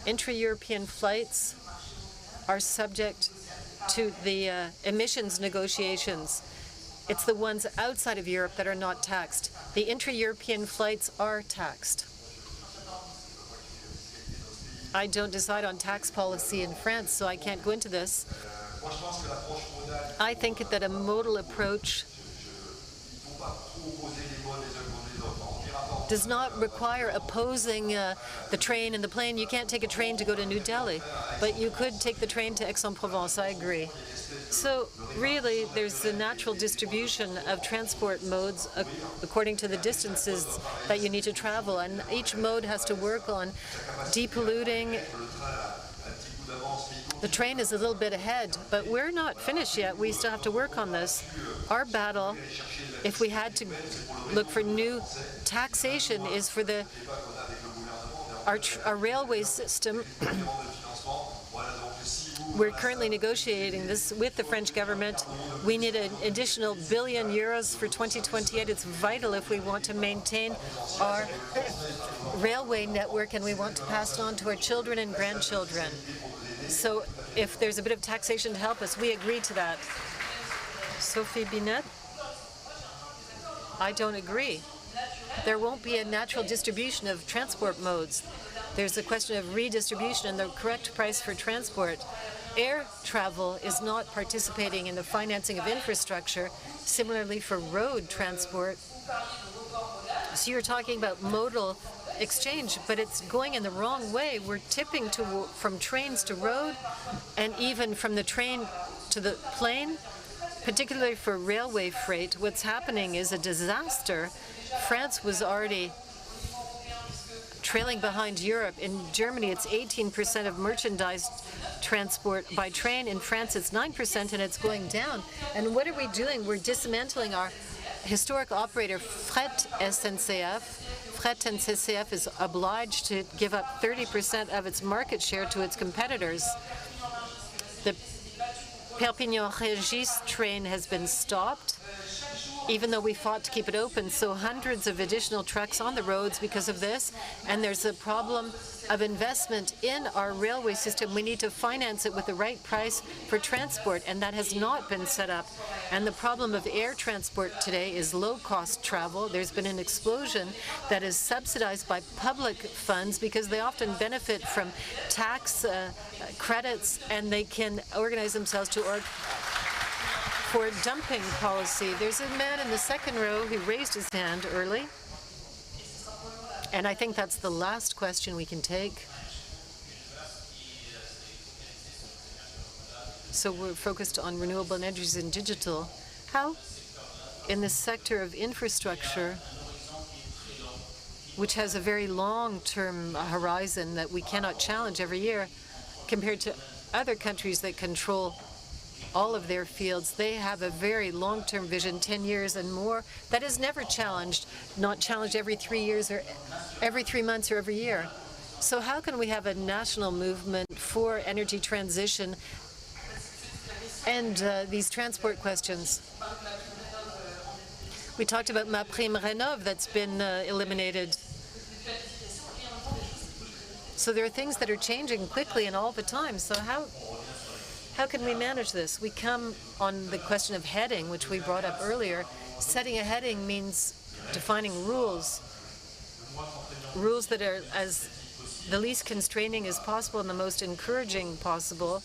Intra-European flights are subject to the emissions negotiations. It's the ones outside of Europe that are not taxed. The intra-European flights are taxed. I don't decide on tax policy in France, so I can't go into this. I think that a modal approach does not require opposing the train and the plane. You can't take a train to go to New Delhi, but you could take the train to Aix-en-Provence. I agree. So really, there's a natural distribution of transport modes according to the distances that you need to travel, and each mode has to work on depolluting. The train is a little bit ahead, but we're not finished yet. We still have to work on this. Our battle, if we had to look for new taxation, is for the our railway system, we're currently negotiating this with the French government. We need an additional €1 billion for 2028. It's vital if we want to maintain our railway network and we want to pass it on to our children and grandchildren. So if there's a bit of taxation to help us, we agree to that. Sophie Binet? I don't agree. There won't be a natural distribution of transport modes. There's a question of redistribution and the correct price for transport. Air travel is not participating in the financing of infrastructure, similarly for road transport. So you're talking about modal exchange, but it's going in the wrong way. We're tipping from trains to road and even from the train to the plane, particularly for railway freight. What's happening is a disaster. France was already trailing behind Europe. In Germany, it's 18% of merchandise transport by train. In France, it's 9%, and it's going down. And what are we doing? We're dismantling our historic operator, Fret SNCF. Fret SNCF is obliged to give up 30% of its market share to its competitors. The Perpignan-Régis train has been stopped, even though we fought to keep it open. So hundreds of additional trucks on the roads because of this. And there's a problem of investment in our railway system. We need to finance it with the right price for transport, and that has not been set up. And the problem of air transport today is low-cost travel. There's been an explosion that is subsidized by public funds because they often benefit from tax credits, and they can organize themselves for dumping policy. There's a man in the second row who raised his hand early. And I think that's the last question we can take. So we're focused on renewable energies and digital. How, in the sector of infrastructure, which has a very long-term horizon that we cannot challenge every year, compared to other countries that control all of their fields, they have a very long-term vision, 10 years and more, that is never challenged, not challenged every 3 years or every 3 months or every year. So how can we have a national movement for energy transition and these transport questions? We talked about MaPrimeRénov' that's been eliminated. So there are things that are changing quickly and all the time. So how can we manage this? We come on the question of heading, which we brought up earlier. Setting a heading means defining rules that are as the least constraining as possible and the most encouraging possible.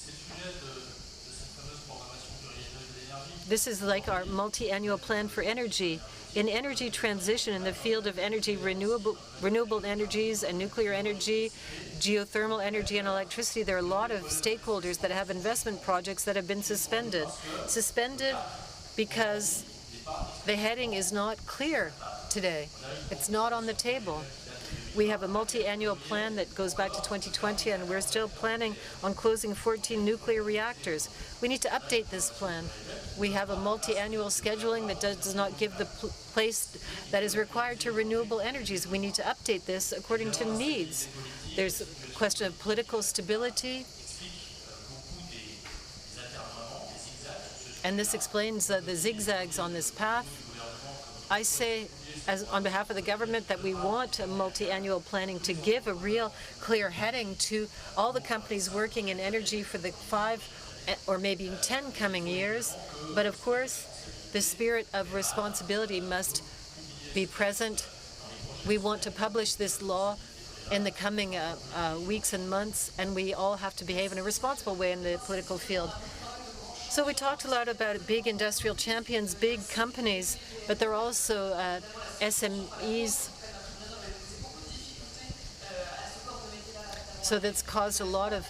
This is like our multi-annual plan for energy. In energy transition, in the field of energy, renewable energies and nuclear energy, geothermal energy and electricity, there are a lot of stakeholders that have investment projects that have been suspended. Suspended because the heading is not clear today. It's not on the table. We have a multi-annual plan that goes back to 2020, and we're still planning on closing 14 nuclear reactors. We need to update this plan. We have a multi-annual scheduling that does not give the place that is required to renewable energies. We need to update this according to needs. There's a question of political stability, and this explains the zigzags on this path. I say, on behalf of the government, that we want a multi-annual planning to give a real clear heading to all the companies working in energy for the 5 or maybe 10 coming years. But of course, the spirit of responsibility must be present. We want to publish this law in the coming weeks and months, and we all have to behave in a responsible way in the political field. So we talked a lot about big industrial champions, big companies, but there are also SMEs. So that's caused a lot of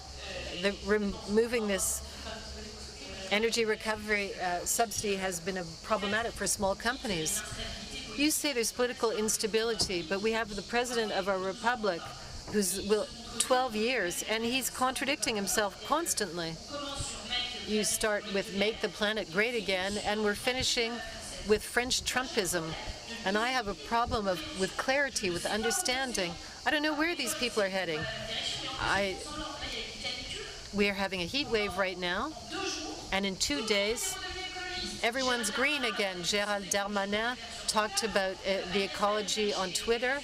removing this energy recovery subsidy has been problematic for small companies. You say there's political instability, but we have the president of our republic who's 12 years, and he's contradicting himself constantly. You start with Make the Planet Great Again, and we're finishing with French Trumpism. And I have a problem with clarity, with understanding. I don't know where these people are heading. We are having a heat wave right now, and in 2 days, everyone's green again. Gérald Darmanin talked about the ecology on Twitter.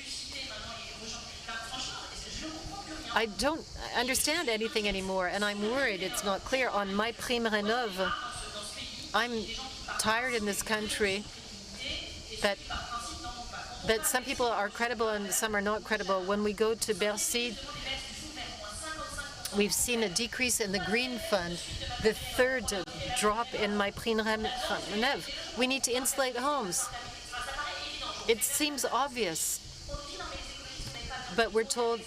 I don't understand anything anymore, and I'm worried it's not clear. On My Prime Rénov', I'm tired in this country that some people are credible and some are not credible. When we go to Bercy, we've seen a decrease in the Green Fund, the third drop in My Prime Rénov'. We need to insulate homes. It seems obvious. But we're told,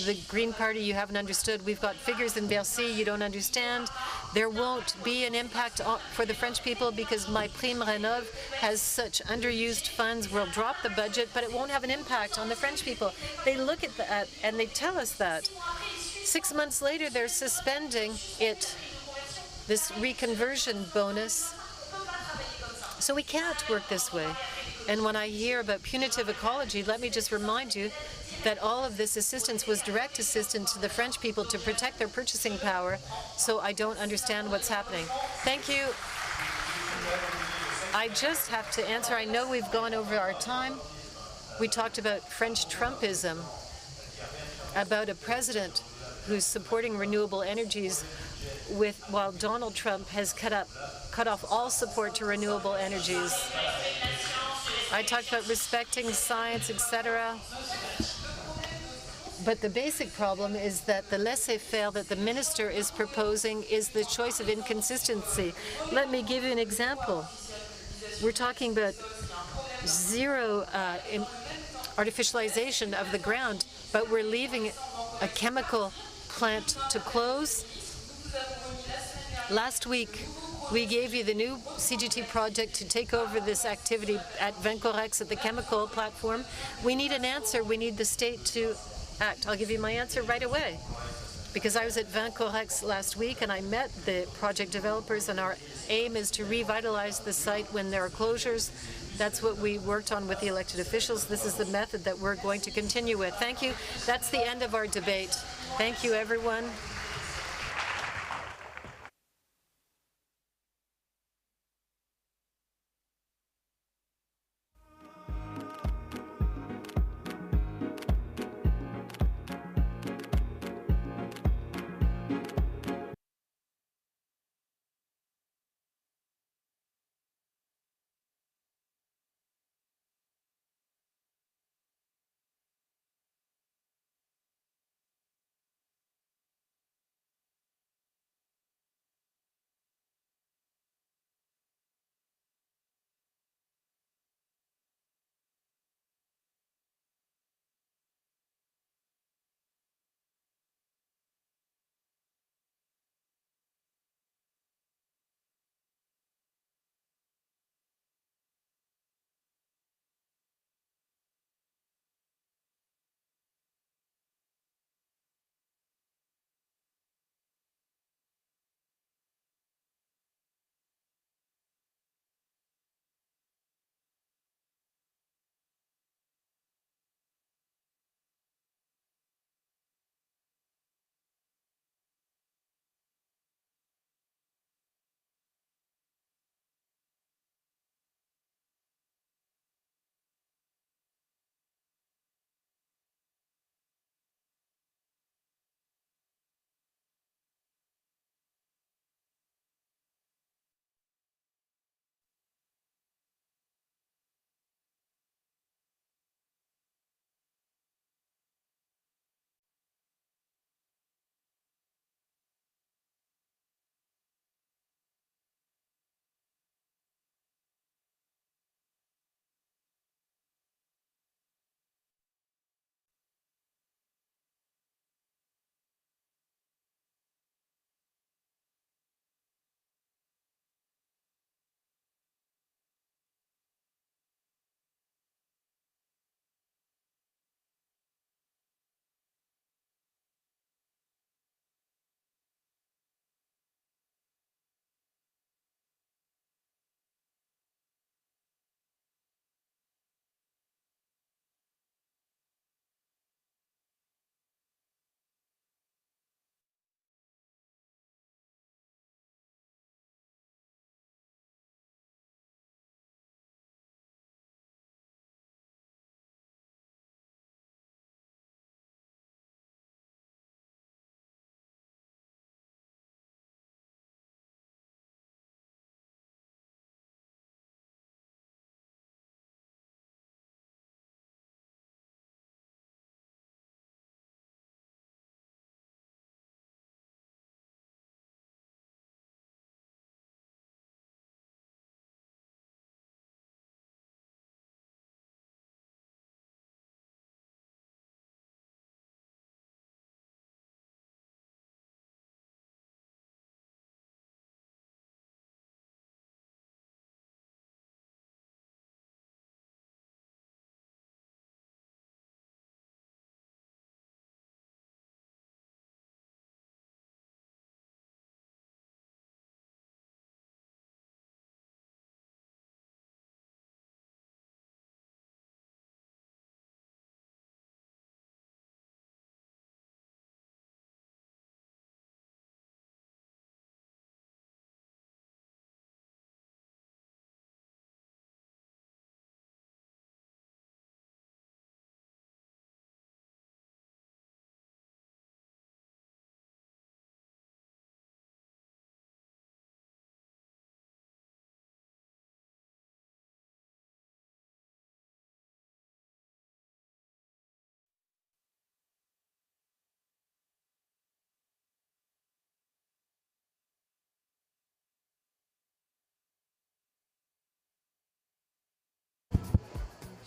the Green Party, you haven't understood. We've got figures in Bercy, you don't understand. There won't be an impact for the French people because My Prime Rénov' has such underused funds. We'll drop the budget, but it won't have an impact on the French people. They look at that and they tell us that. 6 months later, they're suspending it, this reconversion bonus. So we can't work this way. And when I hear about punitive ecology, let me just remind you that all of this assistance was direct assistance to the French people to protect their purchasing power, so I don't understand what's happening. Thank you. I just have to answer. I know we've gone over our time. We talked about French Trumpism, about a president who's supporting renewable energies while Donald Trump has cut off all support to renewable energies. I talked about respecting science, etc. But the basic problem is that the laissez-faire that the minister is proposing is the choice of inconsistency. Let me give you an example. We're talking about zero artificialization of the ground, but we're leaving a chemical plant to close. Last week, we gave you the new CGT project to take over this activity at Vancorex at the chemical platform. We need an answer. We need the state to act. I'll give you my answer right away. Because I was at Vancorex last week and I met the project developers, and our aim is to revitalize the site when there are closures. That's what we worked on with the elected officials. This is the method that we're going to continue with. Thank you. That's the end of our debate. Thank you, everyone.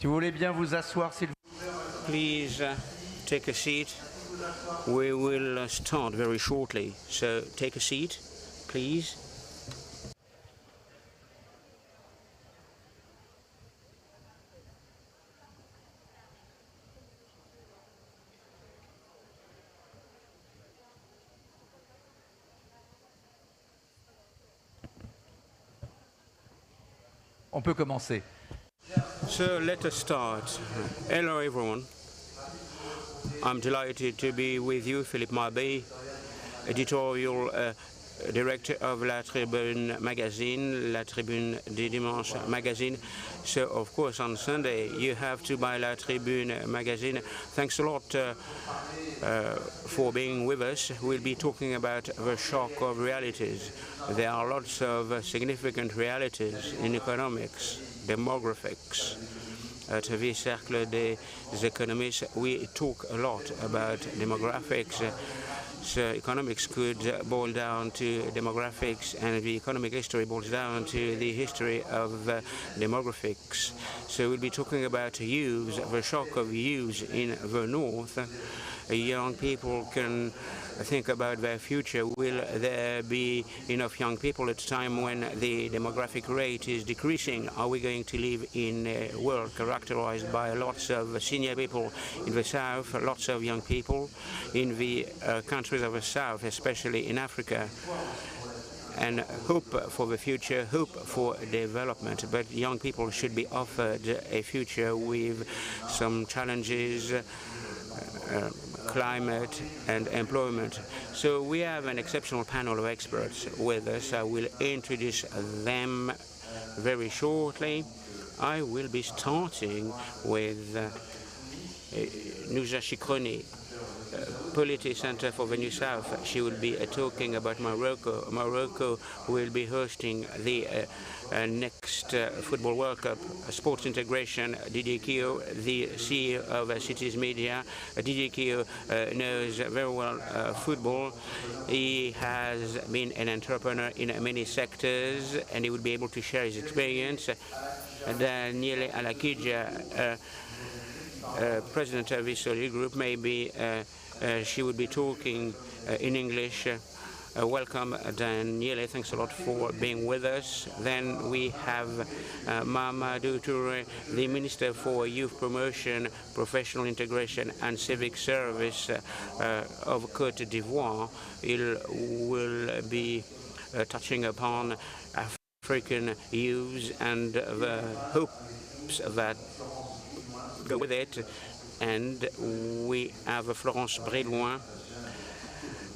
Si vous voulez bien vous asseoir, s'il vous plaît. Please take a seat. We will start very shortly. So take a seat, please. On peut commencer. So let us start. Hello everyone. I'm delighted to be with you, Philippe Marbet, editorial director of La Tribune magazine, La Tribune du Dimanche magazine. So of course on Sunday you have to buy La Tribune magazine. Thanks a lot for being with us. We'll be talking about the shock of realities. There are lots of significant realities in economics, demographics. At the Cercle des Economistes, we talk a lot about demographics. So economics could boil down to demographics, and the economic history boils down to the history of demographics. So we'll be talking about youth, the shock of youth in the north. Young people can think about their future. Will there be enough young people at a time when the demographic rate is decreasing? Are we going to live in a world characterized by lots of senior people in the south, lots of young people in the countries of the south, especially in Africa? And hope for the future, hope for development. But young people should be offered a future with some challenges, climate and employment. So we have an exceptional panel of experts with us. I will introduce them very shortly. I will be starting with Nouja Chikroni, Polity Center for the New South. She will be talking about Morocco. Morocco will be hosting the next Football World Cup. Sports integration. Didier Kio, the CEO of Cities Media. Didier Kio knows very well football. He has been an entrepreneur in many sectors, and he will be able to share his experience. Daniele Alakidja, president of the Soli Group, maybe she would be talking in English. Welcome, Daniele. Thanks a lot for being with us. Then we have Mamadou Touré, the Minister for Youth Promotion, Professional Integration and Civic Service of Côte d'Ivoire. He will be touching upon African youth and the hopes that go with it. And we have Florence Bréloin,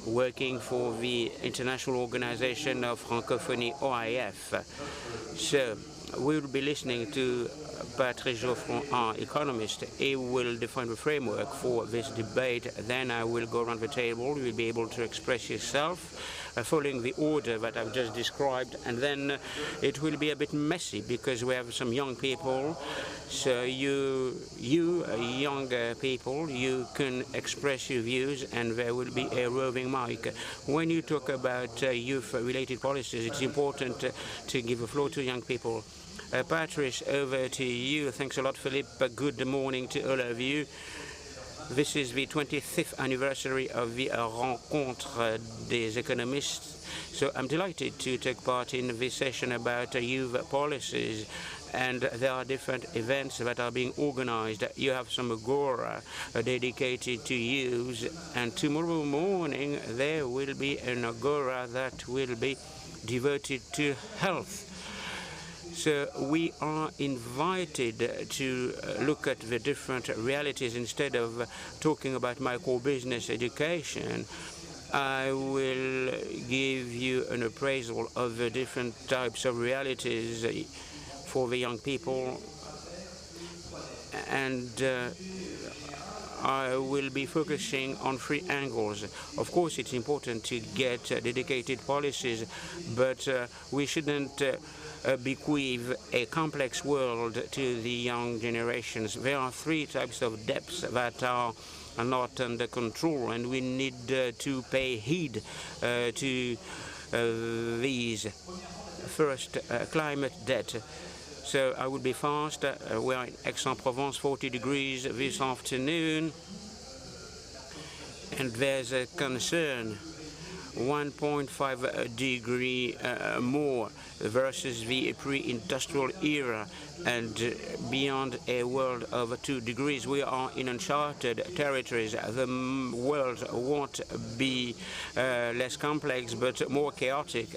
working for the International Organization of Francophonie, OIF. So we will be listening to Patrice Geoffroy, our economist. He will define the framework for this debate. Then I will go around the table. You will be able to express yourself following the order that I've just described. And then it will be a bit messy because we have some young people. So you younger people, you can express your views, and there will be a roving mic. When you talk about youth-related policies, it's important to give the floor to young people. Patrice, over to you. Thanks a lot, Philippe. Good morning to all of you. This is the 25th anniversary of the Rencontre des Economistes. So I'm delighted to take part in this session about youth policies. And there are different events that are being organized. You have some agora dedicated to youth, and tomorrow morning there will be an agora that will be devoted to health. So we are invited to look at the different realities. Instead of talking about micro-business education, I will give you an appraisal of the different types of realities for the young people, and I will be focusing on three angles. Of course, it's important to get dedicated policies, but we shouldn't bequeath a complex world to the young generations. There are three types of debts that are not under control, and we need to pay heed to these. First, climate debt. So I will be fast. We are in Aix-en-Provence, 40 degrees this afternoon. And there's a concern, 1.5 degree more versus the pre-industrial era, and beyond a world of 2 degrees. We are in uncharted territories. The world won't be less complex, but more chaotic.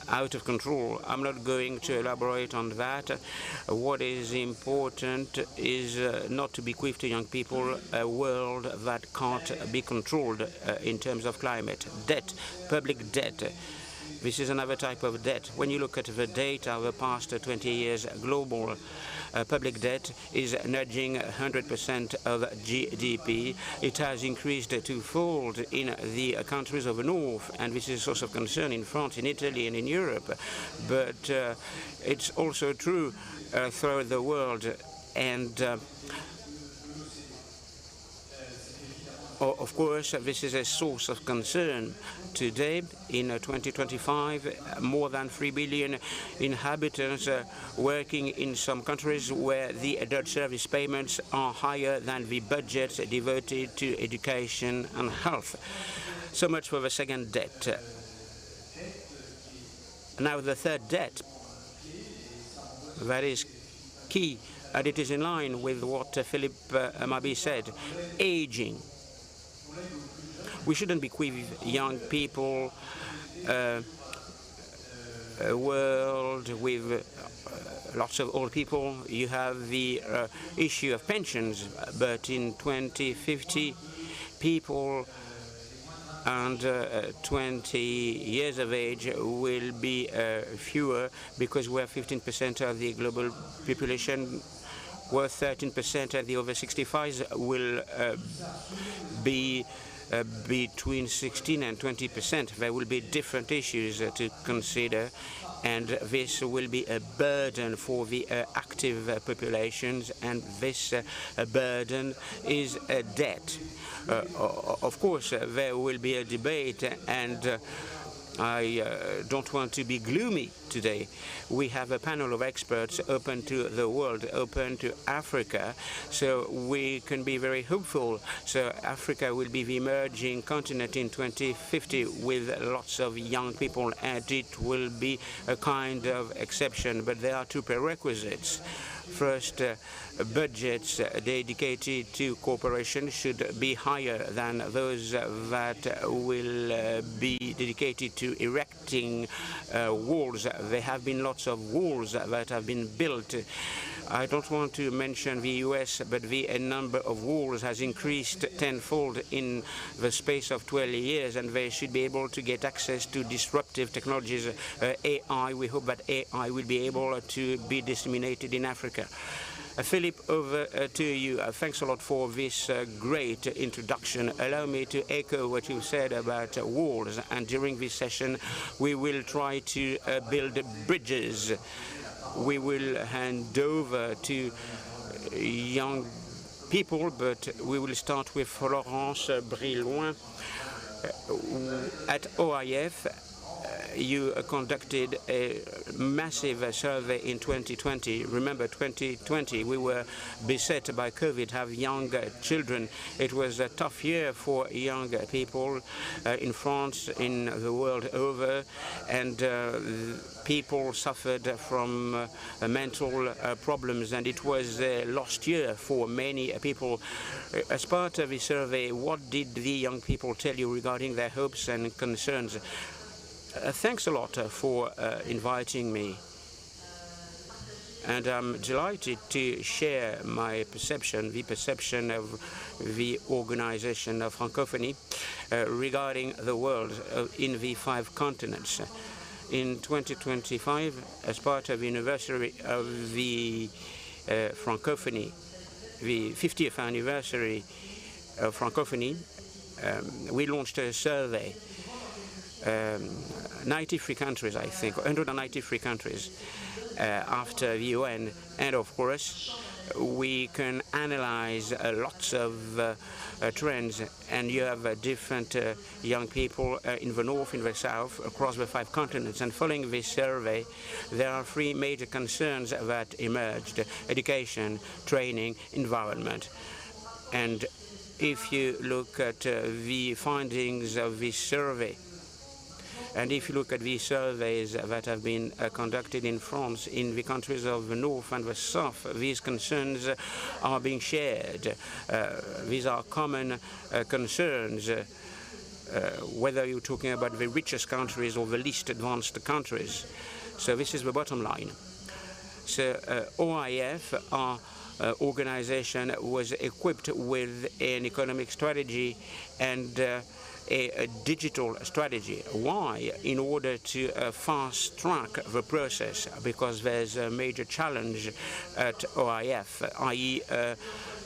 Out of control. I'm not going to elaborate on that. What is important is not to bequeath to young people a world that can't be controlled in terms of climate. Debt, public debt. This is another type of debt. When you look at the data of the past 20 years, global public debt is nudging 100% of GDP. It has increased twofold in the countries of the North, and this is a source of concern in France, in Italy, and in Europe. But it's also true throughout the world. And of course, this is a source of concern. Today, in 2025, more than 3 billion inhabitants working in some countries where the debt service payments are higher than the budgets devoted to education and health. So much for the second debt. Now the third debt, that is key, and it is in line with what Philippe Mabi said, aging. We shouldn't bequeath young people a world with lots of old people. You have the issue of pensions, but in 2050, people under 20 years of age will be fewer, because we're 15% of the global population, where 13% of the over 65s will be between 16 and 20%. There will be different issues to consider, and this will be a burden for the active populations, and this burden is a debt. Of course, there will be a debate, and I don't want to be gloomy today. We have a panel of experts open to the world, open to Africa, so we can be very hopeful. So Africa will be the emerging continent in 2050 with lots of young people, and it will be a kind of exception, but there are two prerequisites. First, budgets dedicated to cooperation should be higher than those that will be dedicated to erecting walls. There have been lots of walls that have been built. I don't want to mention the US, but the number of walls has increased tenfold in the space of 12 years, and they should be able to get access to disruptive technologies. AI, we hope that AI will be able to be disseminated in Africa. Philippe, over to you. Thanks a lot for this great introduction. Allow me to echo what you said about walls, and during this session we will try to build bridges. We will hand over to young people, but we will start with Florence Brillouin. At OIF, you conducted a massive survey in 2020. Remember, 2020, we were beset by COVID, have young children. It was a tough year for young people in France, in the world over, and people suffered from mental problems, and it was a lost year for many people. As part of the survey, what did the young people tell you regarding their hopes and concerns? Thanks a lot for inviting me, and I'm delighted to share my perception, the perception of the organization of Francophonie regarding the world in the 5 continents. In 2025, as part of the anniversary of the Francophonie, the 50th anniversary of Francophonie, we launched a survey. 93 countries, I think, 193 countries. after the UN. And of course, we can analyze lots of trends, and you have different young people in the north, in the south, across the 5 continents. And following this survey, there are 3 major concerns that emerged: education, training, environment. And if you look at the findings of this survey, and if you look at the surveys that have been conducted in France, in the countries of the north and the south, these concerns are being shared. These are common concerns, whether you're talking about the richest countries or the least advanced countries. So this is the bottom line. So OIF, our organization, was equipped with an economic strategy and a digital strategy. Why? In order to fast-track the process, because there's a major challenge at OIF, i.e.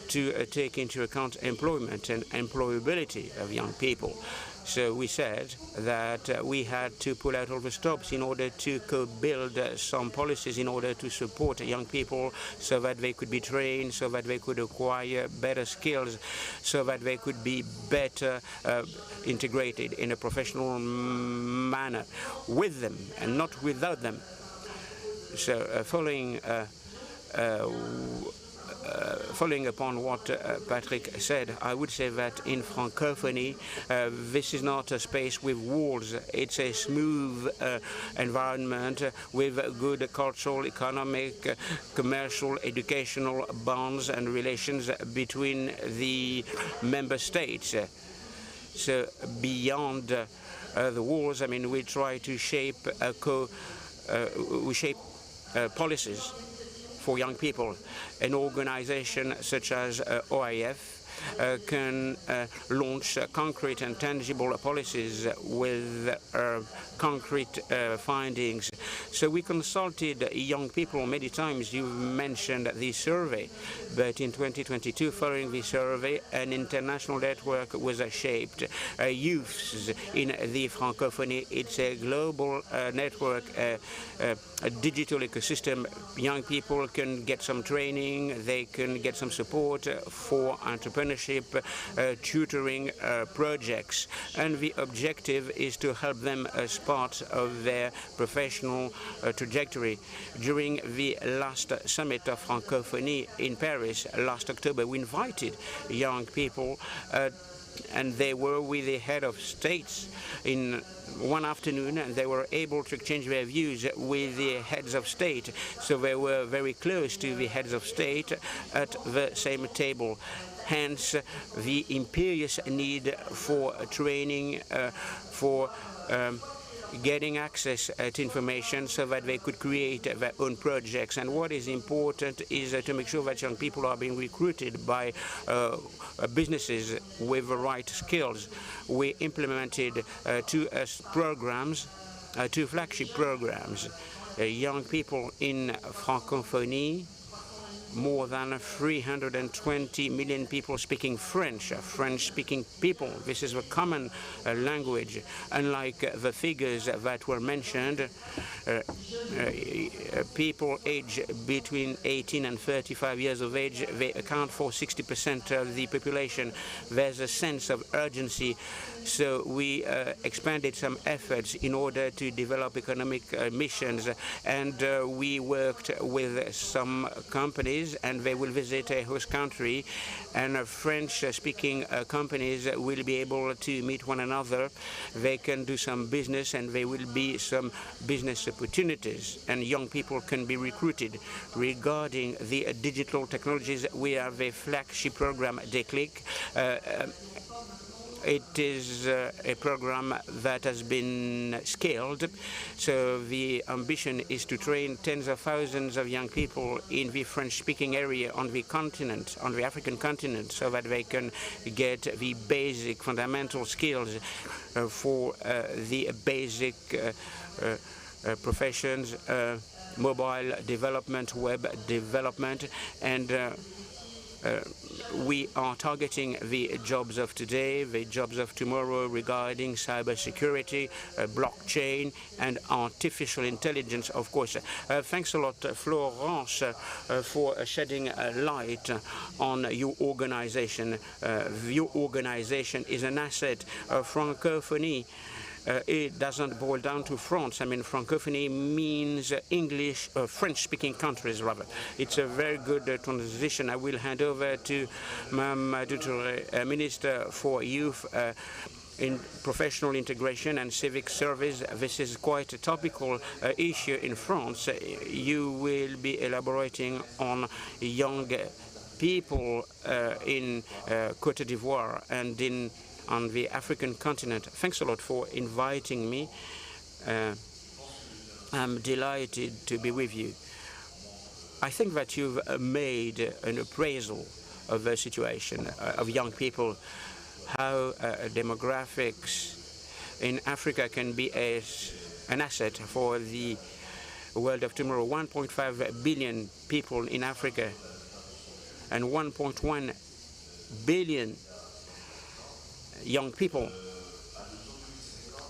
to take into account employment and employability of young people. So we said that we had to pull out all the stops in order to co-build some policies in order to support young people so that they could be trained, so that they could acquire better skills, so that they could be better integrated in a professional manner with them and not without them. So following upon what Patrick said, I would say that in Francophonie, this is not a space with walls. It's a smooth environment with good cultural, economic, commercial, educational bonds and relations between the member states. So beyond the walls, I mean, we try to shape policies for young people. An organization such as OIF can launch concrete and tangible policies with concrete findings. So we consulted young people many times. You mentioned the survey, but in 2022, following the survey, an international network was shaped. Youths in the Francophonie, it's a global network, a digital ecosystem. Young people can get some training, they can get some support for entrepreneurship, tutoring projects, and the objective is to help them as part of their professional trajectory. During the last summit of Francophonie in Paris last October, we invited young people and they were with the head of states in one afternoon, and they were able to exchange their views with the heads of state. So they were very close to the heads of state at the same table. Hence, the imperious need for training, for getting access to information so that they could create their own projects. And what is important is to make sure that young people are being recruited by businesses with the right skills. We implemented two flagship programs. Young people in Francophonie, more than 320 million people speaking French, French-speaking people. This is a common language. Unlike the figures that were mentioned, people aged between 18 and 35 years of age, they account for 60% of the population. There's a sense of urgency. So we expanded some efforts in order to develop economic missions, and we worked with some companies, and they will visit a host country, and French-speaking companies will be able to meet one another. They can do some business, and there will be some business opportunities, and young people can be recruited. Regarding the digital technologies, we have a flagship program, Déclic. It is a program that has been scaled. So the ambition is to train tens of thousands of young people in the French-speaking area on the continent, on the African continent, so that they can get the basic fundamental skills for the basic professions, mobile development, web development, and we are targeting the jobs of today, the jobs of tomorrow regarding cybersecurity, blockchain, and artificial intelligence, of course. Thanks a lot, Florence, for shedding a light on your organization. Your organization is an asset of francophonie. It doesn't boil down to France. I mean, francophonie means English, French-speaking countries, rather. It's a very good transition. I will hand over to Mme Dutouré, Minister for Youth, in professional integration and civic service. This is quite a topical issue in France. You will be elaborating on young people in Côte d'Ivoire and on the African continent. Thanks a lot for inviting me. I'm delighted to be with you. I think that you've made an appraisal of the situation of young people, how demographics in Africa can be an asset for the world of tomorrow. 1.5 billion people in Africa and 1.1 billion young people.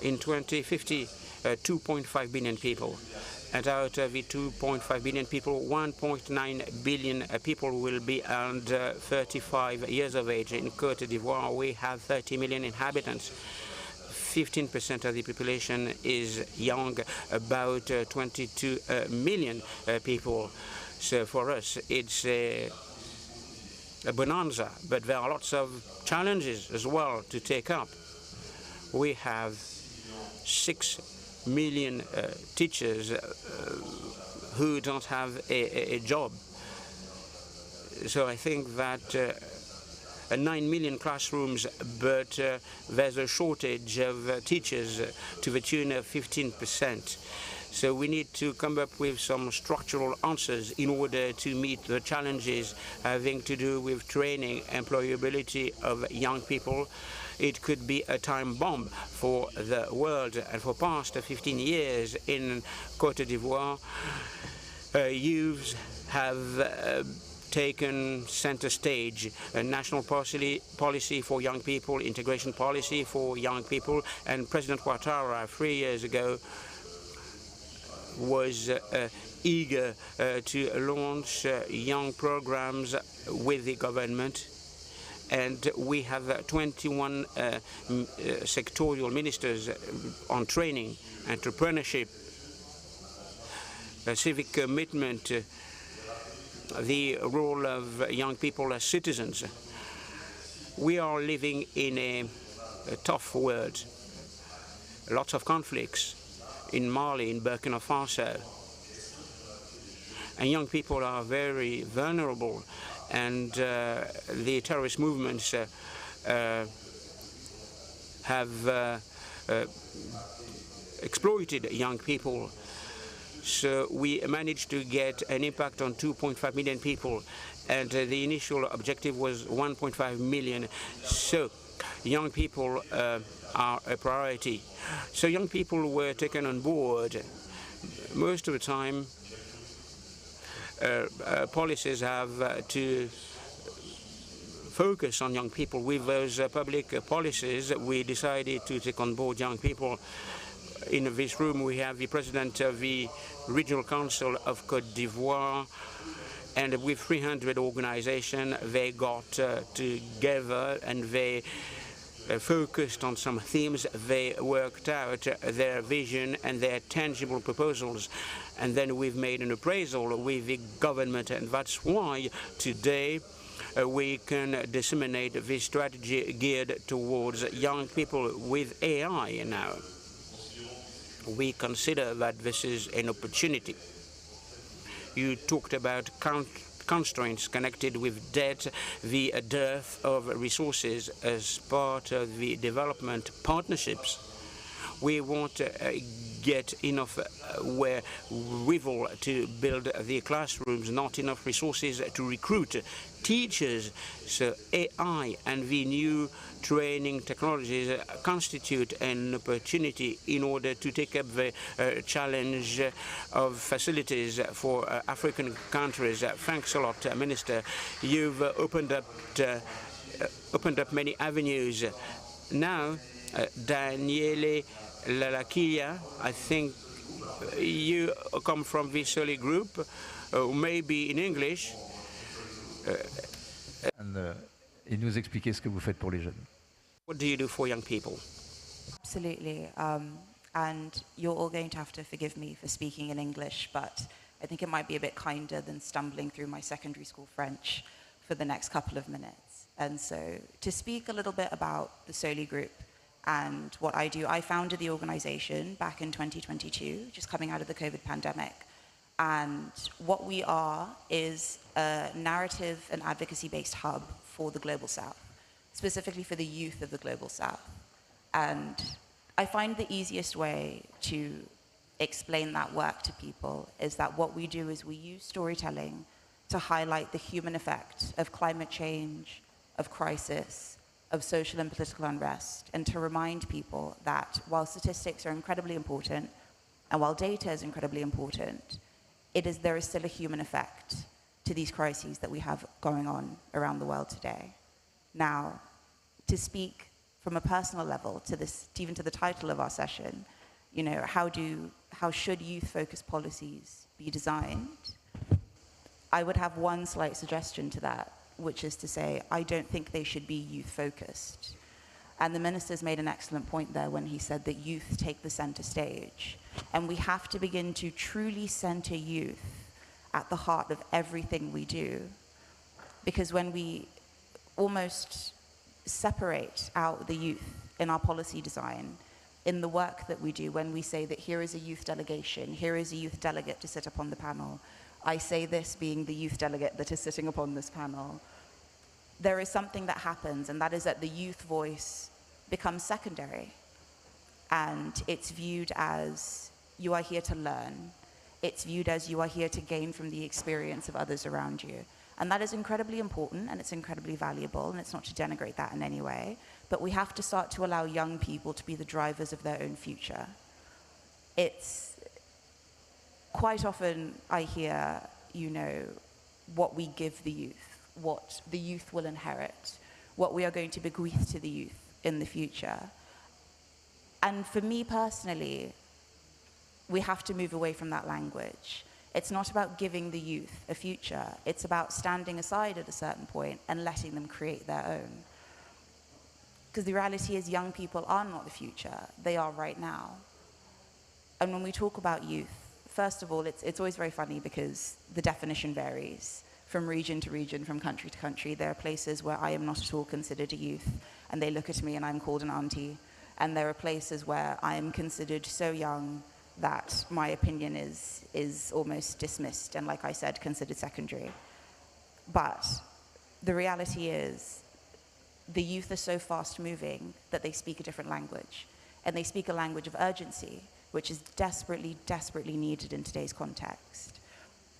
In 2050, 2.5 billion people. And out of the 2.5 billion people, 1.9 billion people will be under 35 years of age. In Côte d'Ivoire, we have 30 million inhabitants. 15% of the population is young, about 22 million people. So for us, it's a bonanza, but there are lots of challenges as well to take up. We have 6 million teachers who don't have a job. So I think that 9 million classrooms, but there's a shortage of teachers to the tune of 15%. So we need to come up with some structural answers in order to meet the challenges having to do with training, employability of young people. It could be a time bomb for the world. And for past 15 years in Côte d'Ivoire, youths have taken center stage, a national policy for young people, integration policy for young people, and President Ouattara 3 years ago was eager to launch young programs with the government. And we have 21 sectorial ministers on training, entrepreneurship, civic commitment, the role of young people as citizens. We are living in a tough world, lots of conflicts in Mali, in Burkina Faso. And young people are very vulnerable, and the terrorist movements have exploited young people. So we managed to get an impact on 2.5 million people, and the initial objective was 1.5 million. So young people are a priority. So young people were taken on board. Most of the time, policies have to focus on young people. With those public policies, we decided to take on board young people. In this room, we have the president of the Regional Council of Côte d'Ivoire, and with 300 organizations, they got together and they focused on some themes. They worked out their vision and their tangible proposals. And then we've made an appraisal with the government, and that's why today we can disseminate this strategy geared towards young people with AI now. We consider that this is an opportunity. You talked about constraints connected with debt, the dearth of resources as part of the development partnerships. We want to get enough wherewithal to build the classrooms, not enough resources to recruit teachers. So AI and the new training technologies constitute an opportunity in order to take up the challenge of facilities for African countries. Thanks a lot, Minister. You've opened up many avenues. Now, Daniele Lalakia, I think you come from the Soli group, maybe in English. Et nous expliquer ce que vous faites pour les jeunes. What do you do for young people? Absolutely. And you're all going to have to forgive me for speaking in English, but I think it might be a bit kinder than stumbling through my secondary school French for the next couple of minutes. And so to speak a little bit about the Soli Group and what I do, I founded the organization back in 2022, just coming out of the COVID pandemic. And what we are is a narrative and advocacy-based hub for the Global South, specifically for the youth of the Global South. And I find the easiest way to explain that work to people is that what we do is we use storytelling to highlight the human effect of climate change, of crisis, of social and political unrest, and to remind people that while statistics are incredibly important, and while data is incredibly important, there is still a human effect to these crises that we have going on around the world today. Now, to speak from a personal level to this, even to the title of our session, you know, how should youth-focused policies be designed? I would have one slight suggestion to that, which is to say, I don't think they should be youth-focused. And the minister's made an excellent point there when he said that youth take the center stage. And we have to begin to truly center youth at the heart of everything we do. Because when we almost separate out the youth in our policy design, in the work that we do, when we say that here is a youth delegation, here is a youth delegate to sit upon the panel, I say this being the youth delegate that is sitting upon this panel, there is something that happens, and that is that the youth voice becomes secondary. And it's viewed as you are here to learn. It's viewed as you are here to gain from the experience of others around you. And that is incredibly important, and it's incredibly valuable, and it's not to denigrate that in any way, but we have to start to allow young people to be the drivers of their own future. It's quite often I hear, you know, what we give the youth, what the youth will inherit, what we are going to bequeath to the youth in the future. And for me personally, we have to move away from that language. It's not about giving the youth a future. It's about standing aside at a certain point and letting them create their own. Because the reality is young people are not the future. They are right now. And when we talk about youth, first of all, it's always very funny because the definition varies from region to region, from country to country. There are places where I am not at all considered a youth, and they look at me and I'm called an auntie. And there are places where I am considered so young that my opinion is almost dismissed and, like I said, considered secondary. But the reality is the youth are so fast moving that they speak a different language, and they speak a language of urgency, which is desperately, desperately needed in today's context.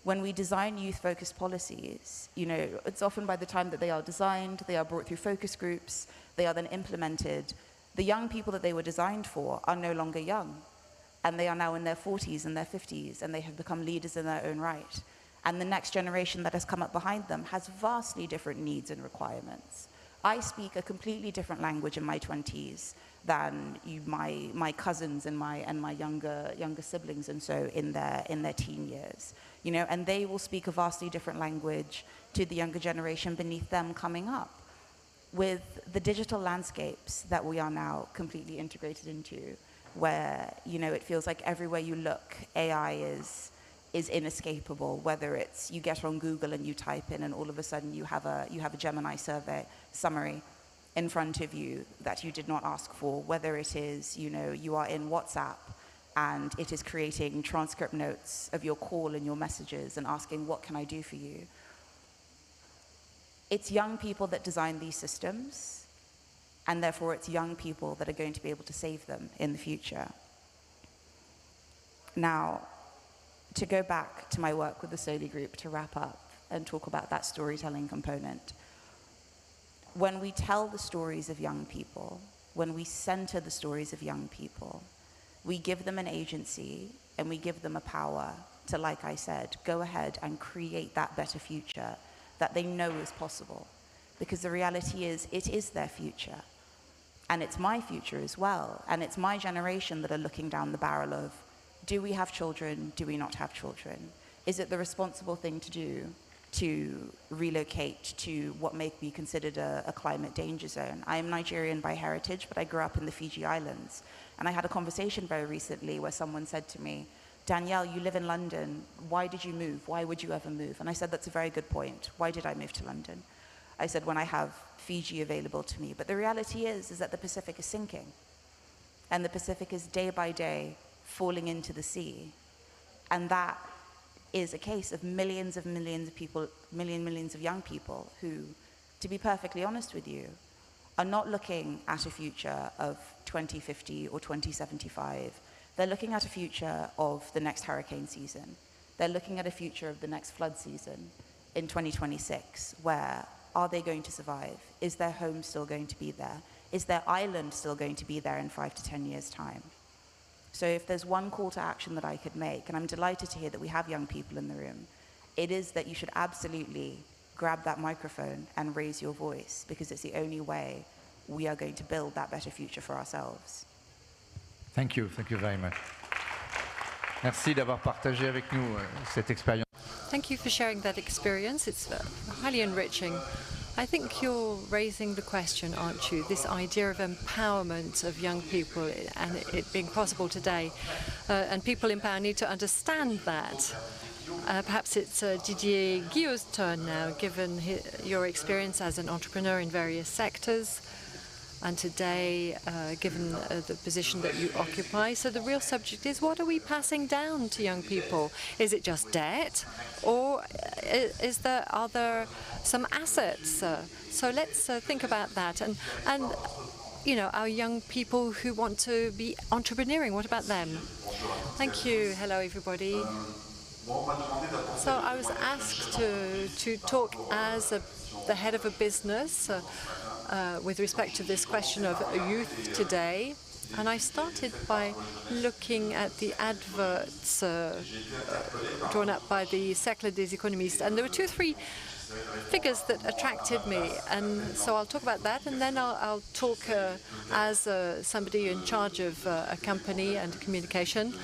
When we design youth-focused policies, you know, it's often by the time that they are designed, they are brought through focus groups, they are then implemented. The young people that they were designed for are no longer young, and they are now in their 40s and their 50s, and they have become leaders in their own right. And the next generation that has come up behind them has vastly different needs and requirements. I speak a completely different language in my 20s than my cousins and my younger siblings, and so in their teen years, you know, and they will speak a vastly different language to the younger generation beneath them coming up. With the digital landscapes that we are now completely integrated into, where, you know, it feels like everywhere you look, AI is inescapable. Whether it's you get on Google and you type in, and all of a sudden you have a Gemini survey summary in front of you that you did not ask for. Whether it is, you know, you are in WhatsApp and it is creating transcript notes of your call and your messages and asking, what can I do for you? It's young people that design these systems, and therefore it's young people that are going to be able to save them in the future. Now, to go back to my work with the Soli Group to wrap up and talk about that storytelling component, when we tell the stories of young people, when we center the stories of young people, we give them an agency and we give them a power to, like I said, go ahead and create that better future that they know is possible. Because the reality is, it is their future. And it's my future as well. And it's my generation that are looking down the barrel of, do we have children? Do we not have children? Is it the responsible thing to do to relocate to what may be considered a climate danger zone? I am Nigerian by heritage, but I grew up in the Fiji Islands. And I had a conversation very recently where someone said to me, Danielle, you live in London. Why did you move? Why would you ever move? And I said, that's a very good point. Why did I move to London? I said, when I have Fiji available to me. But the reality is that the Pacific is sinking. And the Pacific is day by day falling into the sea. And that is a case of millions of people, millions of young people who, to be perfectly honest with you, are not looking at a future of 2050 or 2075. They're looking at a future of the next hurricane season. They're looking at a future of the next flood season in 2026, where are they going to survive? Is their home still going to be there? Is their island still going to be there in 5 to 10 years' time? So if there's one call to action that I could make, and I'm delighted to hear that we have young people in the room, it is that you should absolutely grab that microphone and raise your voice, because it's the only way we are going to build that better future for ourselves. Thank you very much. Merci d'avoir partagé avec nous cette expérience. Thank you for sharing that experience. It's highly enriching. I think you're raising the question, aren't you? This idea of empowerment of young people and it being possible today. And people in power need to understand that. Perhaps it's Didier Guillau's turn now, given your experience as an entrepreneur in various sectors. And today, given the position that you occupy, so the real subject is, what are we passing down to young people? Is it just debt, or are there some assets? So let's think about that. And you know, our young people who want to be entrepreneuring, what about them? Thank you. Hello, everybody. So I was asked to talk as the head of a business. With respect to this question of youth today. And I started by looking at the adverts drawn up by the Cercle des Économistes. And there were 2 or 3 figures that attracted me. And so I'll talk about that. And then I'll talk as somebody in charge of a company and communication.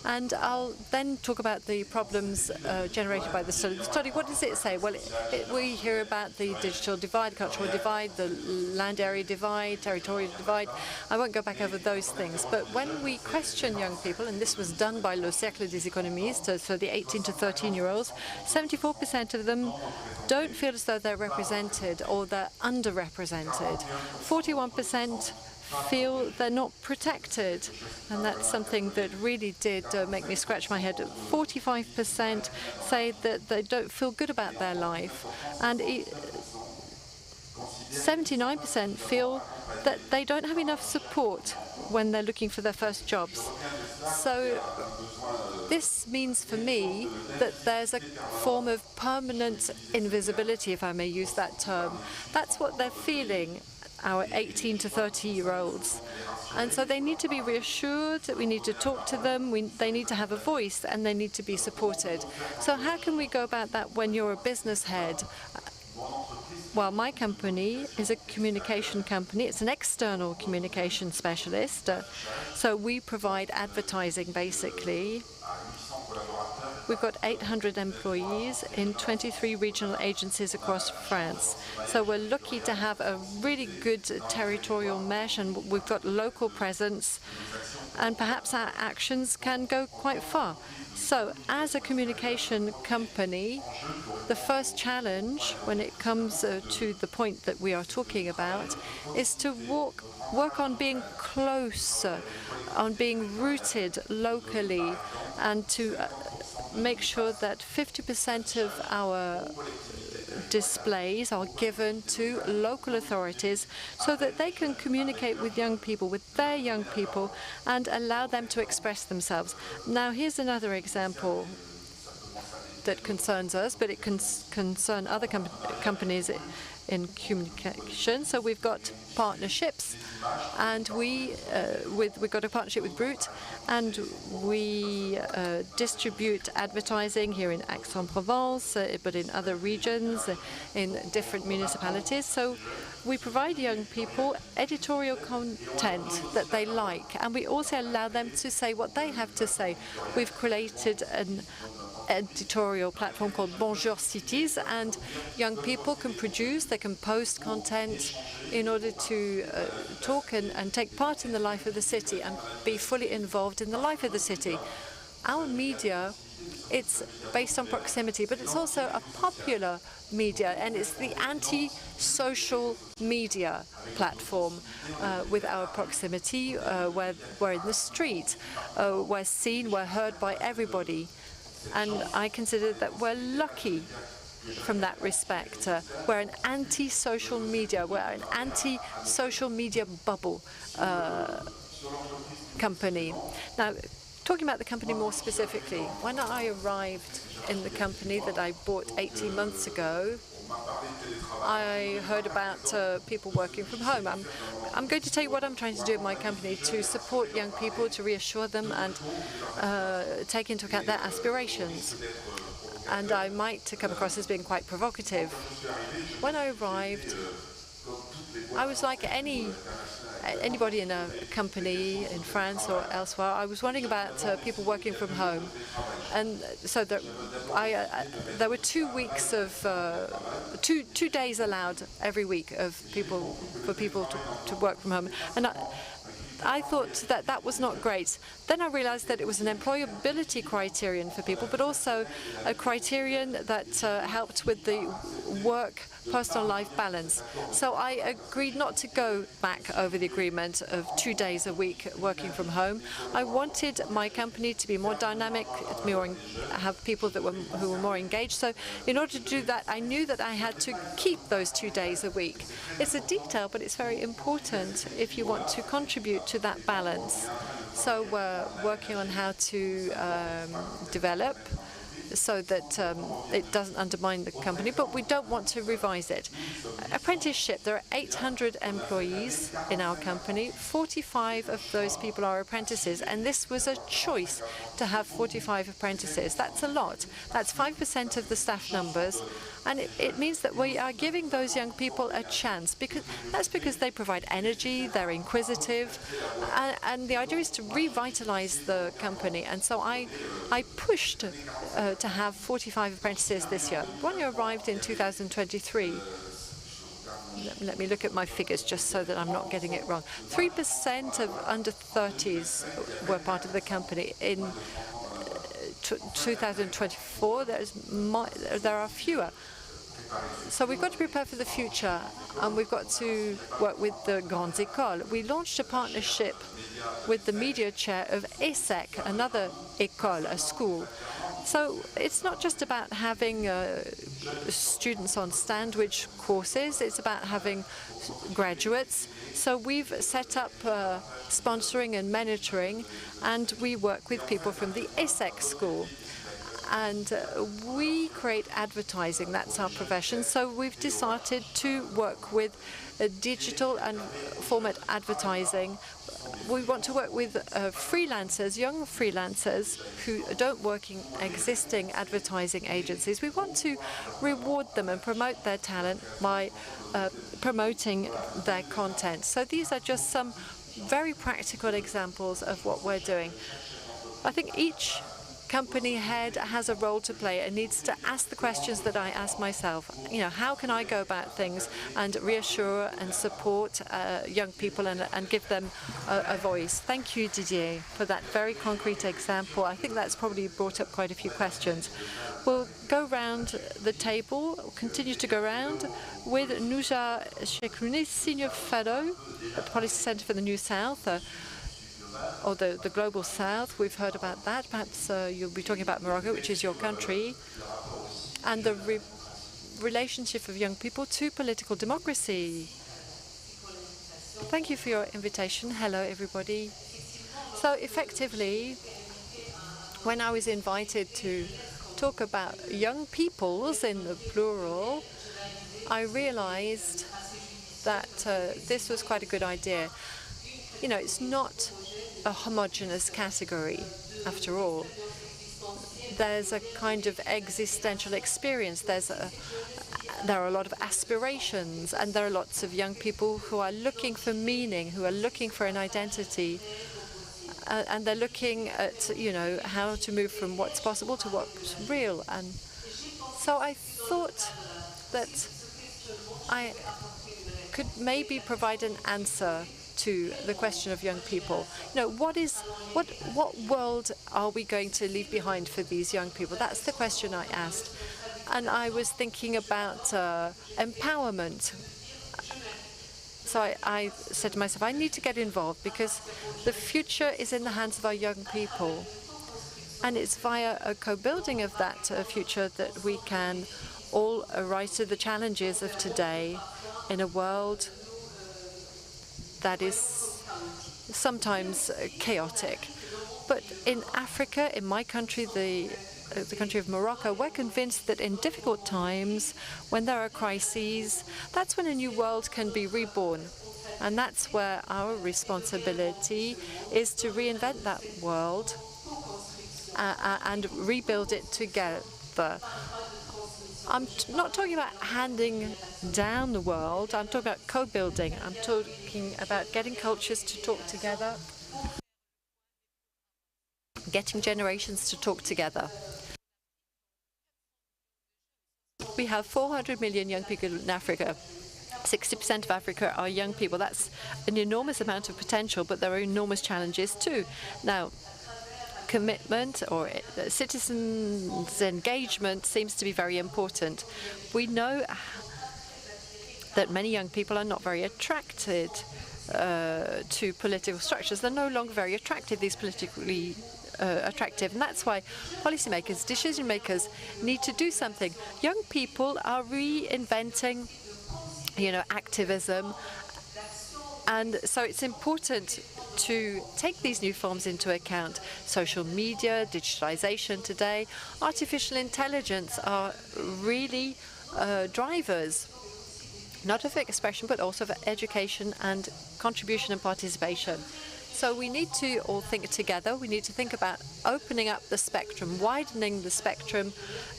And I'll then talk about the problems generated by the study. The study, what does it say? Well, we hear about the digital divide, cultural divide, the land area divide, territorial divide. I won't go back over those things. But when we question young people, and this was done by Le Cercle des Économistes, so the 18 to 13-year-olds, 74% of them don't feel as though they're represented or they're underrepresented. 41% feel they're not protected, and that's something that really did make me scratch my head. 45% say that they don't feel good about their life, and 79% feel that they don't have enough support when they're looking for their first jobs. So this means for me that there's a form of permanent invisibility, if I may use that term. That's what they're feeling, our 18 to 30-year-olds. And so they need to be reassured that we need to talk to them, they need to have a voice, and they need to be supported. So how can we go about that when you're a business head? Well, my company is a communication company. It's an external communication specialist. So we provide advertising, basically. We've got 800 employees in 23 regional agencies across France. So we're lucky to have a really good territorial mesh, and we've got local presence, and perhaps our actions can go quite far. So as a communication company, the first challenge when it comes to the point that we are talking about is to work on being close, on being rooted locally, and to make sure that 50% of our displays are given to local authorities so that they can communicate with young people, with their young people, and allow them to express themselves. Now, here's another example that concerns us, but it concern other companies in communication. So we've got partnerships, and we've got a partnership with Brut, and we distribute advertising here in Aix-en-Provence, but in other regions, in different municipalities. So we provide young people editorial content that they like, and we also allow them to say what they have to say. We've created an editorial platform called Bonjour Cities, and young people can produce, they can post content in order to talk and take part in the life of the city and be fully involved in the life of the city. Our media, it's based on proximity, but it's also a popular media, and it's the anti-social media platform with our proximity. Where we're in the street, we're seen, we're heard by everybody. And I consider that we're lucky from that respect. We're an anti-social media, we're an anti-social media bubble company. Now, talking about the company more specifically, when I arrived in the company that I bought 18 months ago, I heard about people working from home. I'm going to tell you what I'm trying to do in my company to support young people, to reassure them and take into account their aspirations. And I might come across as being quite provocative. When I arrived, I was like anybody in a company in France or elsewhere. I was wondering about people working from home, and so there were 2 weeks of 2 days allowed every week for people to work from home, and I thought that was not great. Then I realized that it was an employability criterion for people, but also a criterion that helped with the work-personal life balance. So I agreed not to go back over the agreement of 2 days a week working from home. I wanted my company to be more dynamic, have people who were more engaged. So in order to do that, I knew that I had to keep those 2 days a week. It's a detail, but it's very important if you want to contribute to that balance. So we're working on how to develop so that it doesn't undermine the company, but we don't want to revise it. Apprenticeship, there are 800 employees in our company. 45 of those people are apprentices, and this was a choice to have 45 apprentices. That's a lot. That's 5% of the staff numbers, and it means that we are giving those young people a chance, because they provide energy, they're inquisitive, and the idea is to revitalize the company. And so I pushed to have 45 apprentices this year. When you arrived in 2023, let me look at my figures just so that I'm not getting it wrong. 3% of under 30s were part of the company. In 2024, there are fewer. So we've got to prepare for the future, and we've got to work with the Grandes Écoles. We launched a partnership with the media chair of ESSEC, another école, a school. So it's not just about having students on sandwich courses, it's about having graduates. So we've set up sponsoring and mentoring, and we work with people from the ESSEC school. And we create advertising, that's our profession. So we've decided to work with digital and format advertising. We want to work with freelancers, young freelancers who don't work in existing advertising agencies. We want to reward them and promote their talent by promoting their content. So these are just some very practical examples of what we're doing. I think each company head has a role to play and needs to ask the questions that I ask myself. How can I go about things and reassure and support young people and give them a voice? Thank you, Didier, for that very concrete example. I think that's probably brought up quite a few questions. We'll go round the table, continue to go round with Nuja Shekrouni, Senior Fellow at the Policy Centre for the New South, or the Global South. We've heard about that. Perhaps you'll be talking about Morocco, which is your country. And the relationship of young people to political democracy. Thank you for your invitation. Hello, everybody. So effectively, when I was invited to talk about young peoples in the plural, I realized that this was quite a good idea. You know, it's not a homogeneous category, after all. There's a kind of existential experience. There are a lot of aspirations, and there are lots of young people who are looking for meaning, who are looking for an identity, and they're looking at, you know, how to move from what's possible to what's real. And so I thought that I could maybe provide an answer to the question of young people. You know, what world are we going to leave behind for these young people? That's the question I asked. And I was thinking about empowerment. So I said to myself, I need to get involved because the future is in the hands of our young people. And it's via a co-building of that future that we can all rise to the challenges of today in a world that is sometimes chaotic. But in Africa, in my country, the country of Morocco, we're convinced that in difficult times, when there are crises, that's when a new world can be reborn. And that's where our responsibility is to reinvent that world and rebuild it together. I'm not talking about handing down the world. I'm talking about co-building. I'm talking about getting cultures to talk together, getting generations to talk together. We have 400 million young people in Africa. 60% of Africa are young people. That's an enormous amount of potential, but there are enormous challenges too. Now, commitment or citizens' engagement seems to be very important. We know that many young people are not very attracted to political structures. They're no longer very attractive, these politically attractive. And that's why policymakers, decision makers need to do something. Young people are reinventing, you know, activism. And so it's important to take these new forms into account. Social media, digitalization today, artificial intelligence are really drivers, not of expression, but also of education and contribution and participation. So we need to all think together. We need to think about opening up the spectrum, widening the spectrum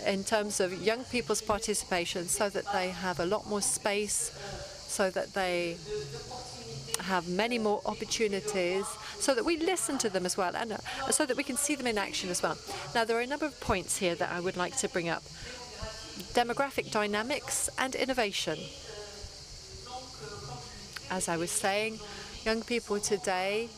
in terms of young people's participation so that they have a lot more space, so that they have many more opportunities, so that we listen to them as well, and so that we can see them in action as well. Now, there are a number of points here that I would like to bring up. Demographic dynamics and innovation. As I was saying, young people today,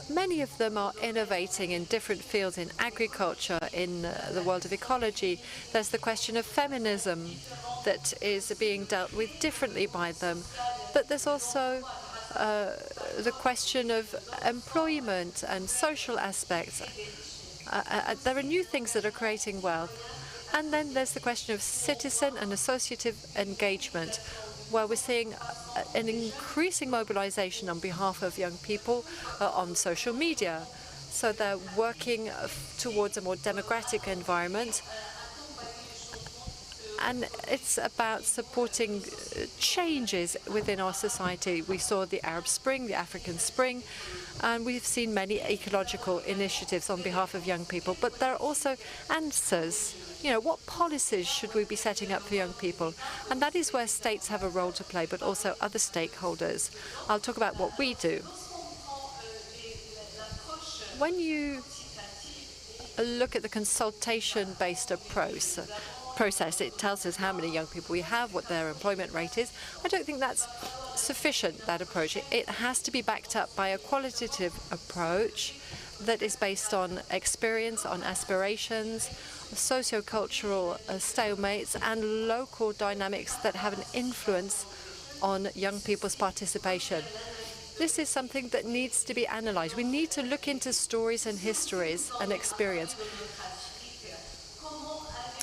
many of them are innovating in different fields, in agriculture, in the world of ecology. There's the question of feminism that is being dealt with differently by them. But there's also the question of employment and social aspects. There are new things that are creating wealth. And then there's the question of citizen and associative engagement, where we're seeing an increasing mobilization on behalf of young people on social media. So they're working towards a more democratic environment. And it's about supporting changes within our society. We saw the Arab Spring, the African Spring, and we've seen many ecological initiatives on behalf of young people. But there are also answers. You know, what policies should we be setting up for young people? And that is where states have a role to play, but also other stakeholders. I'll talk about what we do. When you look at the consultation-based process, it tells us how many young people we have, what their employment rate is. I don't think that's sufficient, that approach. It has to be backed up by a qualitative approach that is based on experience, on aspirations, socio-cultural stalemates, and local dynamics that have an influence on young people's participation. This is something that needs to be analyzed. We need to look into stories and histories and experience.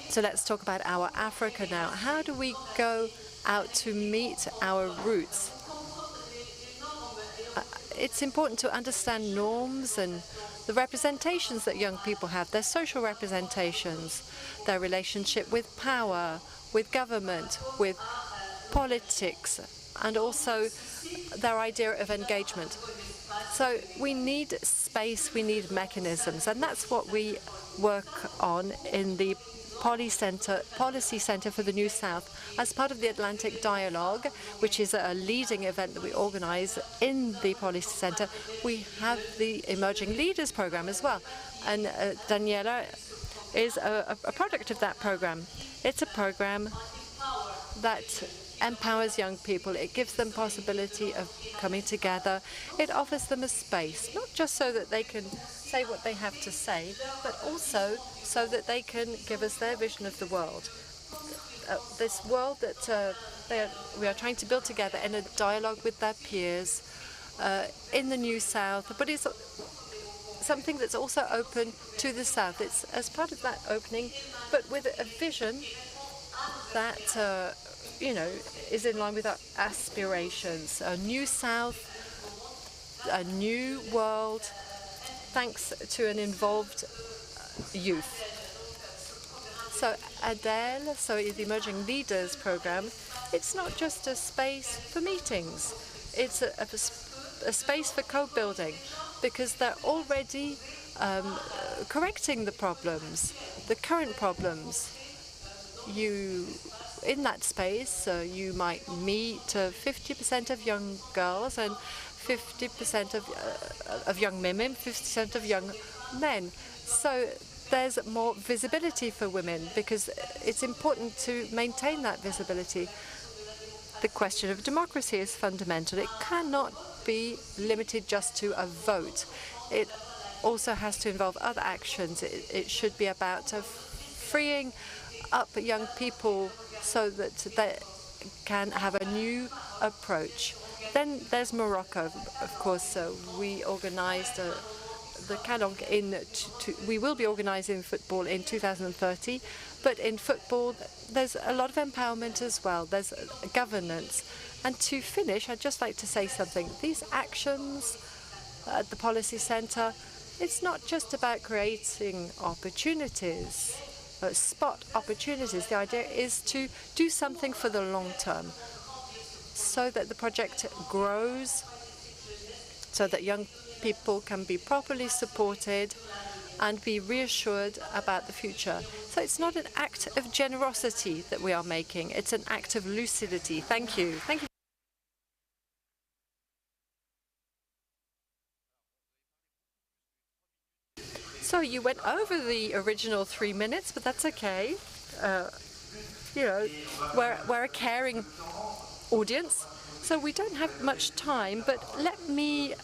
So let's talk about our Africa now. How do we go out to meet our roots? It's important to understand norms and the representations that young people have, their social representations, their relationship with power, with government, with politics, and also their idea of engagement. So we need space, we need mechanisms, and that's what we work on in the Policy Center for the New South. As part of the Atlantic Dialogue, which is a leading event that we organize in the Policy Center, we have the Emerging Leaders program as well. And Daniela is a product of that program. It's a program that empowers young people. It gives them possibility of coming together. It offers them a space, not just so that they can say what they have to say, but also so that they can give us their vision of the world. This world that we are trying to build together in a dialogue with their peers in the New South, but it's something that's also open to the South. It's as part of that opening, but with a vision that is in line with our aspirations. A new South, a new world, thanks to an involved youth. So Adele, the Emerging Leaders program, it's not just a space for meetings. It's a space for co-building, because they're already correcting the problems, the current problems. In that space, you might meet 50% of young girls and 50% of young women, 50% of young men. So there's more visibility for women, because it's important to maintain that visibility. The question of democracy is fundamental. It cannot be limited just to a vote. It also has to involve other actions. It should be about freeing up young people so that they can have a new approach. Then there's Morocco, of course. We organized the Calonge we will be organizing football in 2030, but in football there's a lot of empowerment as well. There's governance. And to finish, I'd just like to say something. These actions at the Policy Center, it's not just about creating opportunities, spot opportunities. The idea is to do something for the long term, so that the project grows, so that young people can be properly supported and be reassured about the future. So it's not an act of generosity that we are making, it's an act of lucidity. Thank you. Thank you. So you went over the original 3 minutes, but that's okay. We're a caring audience, so we don't have much time, but let me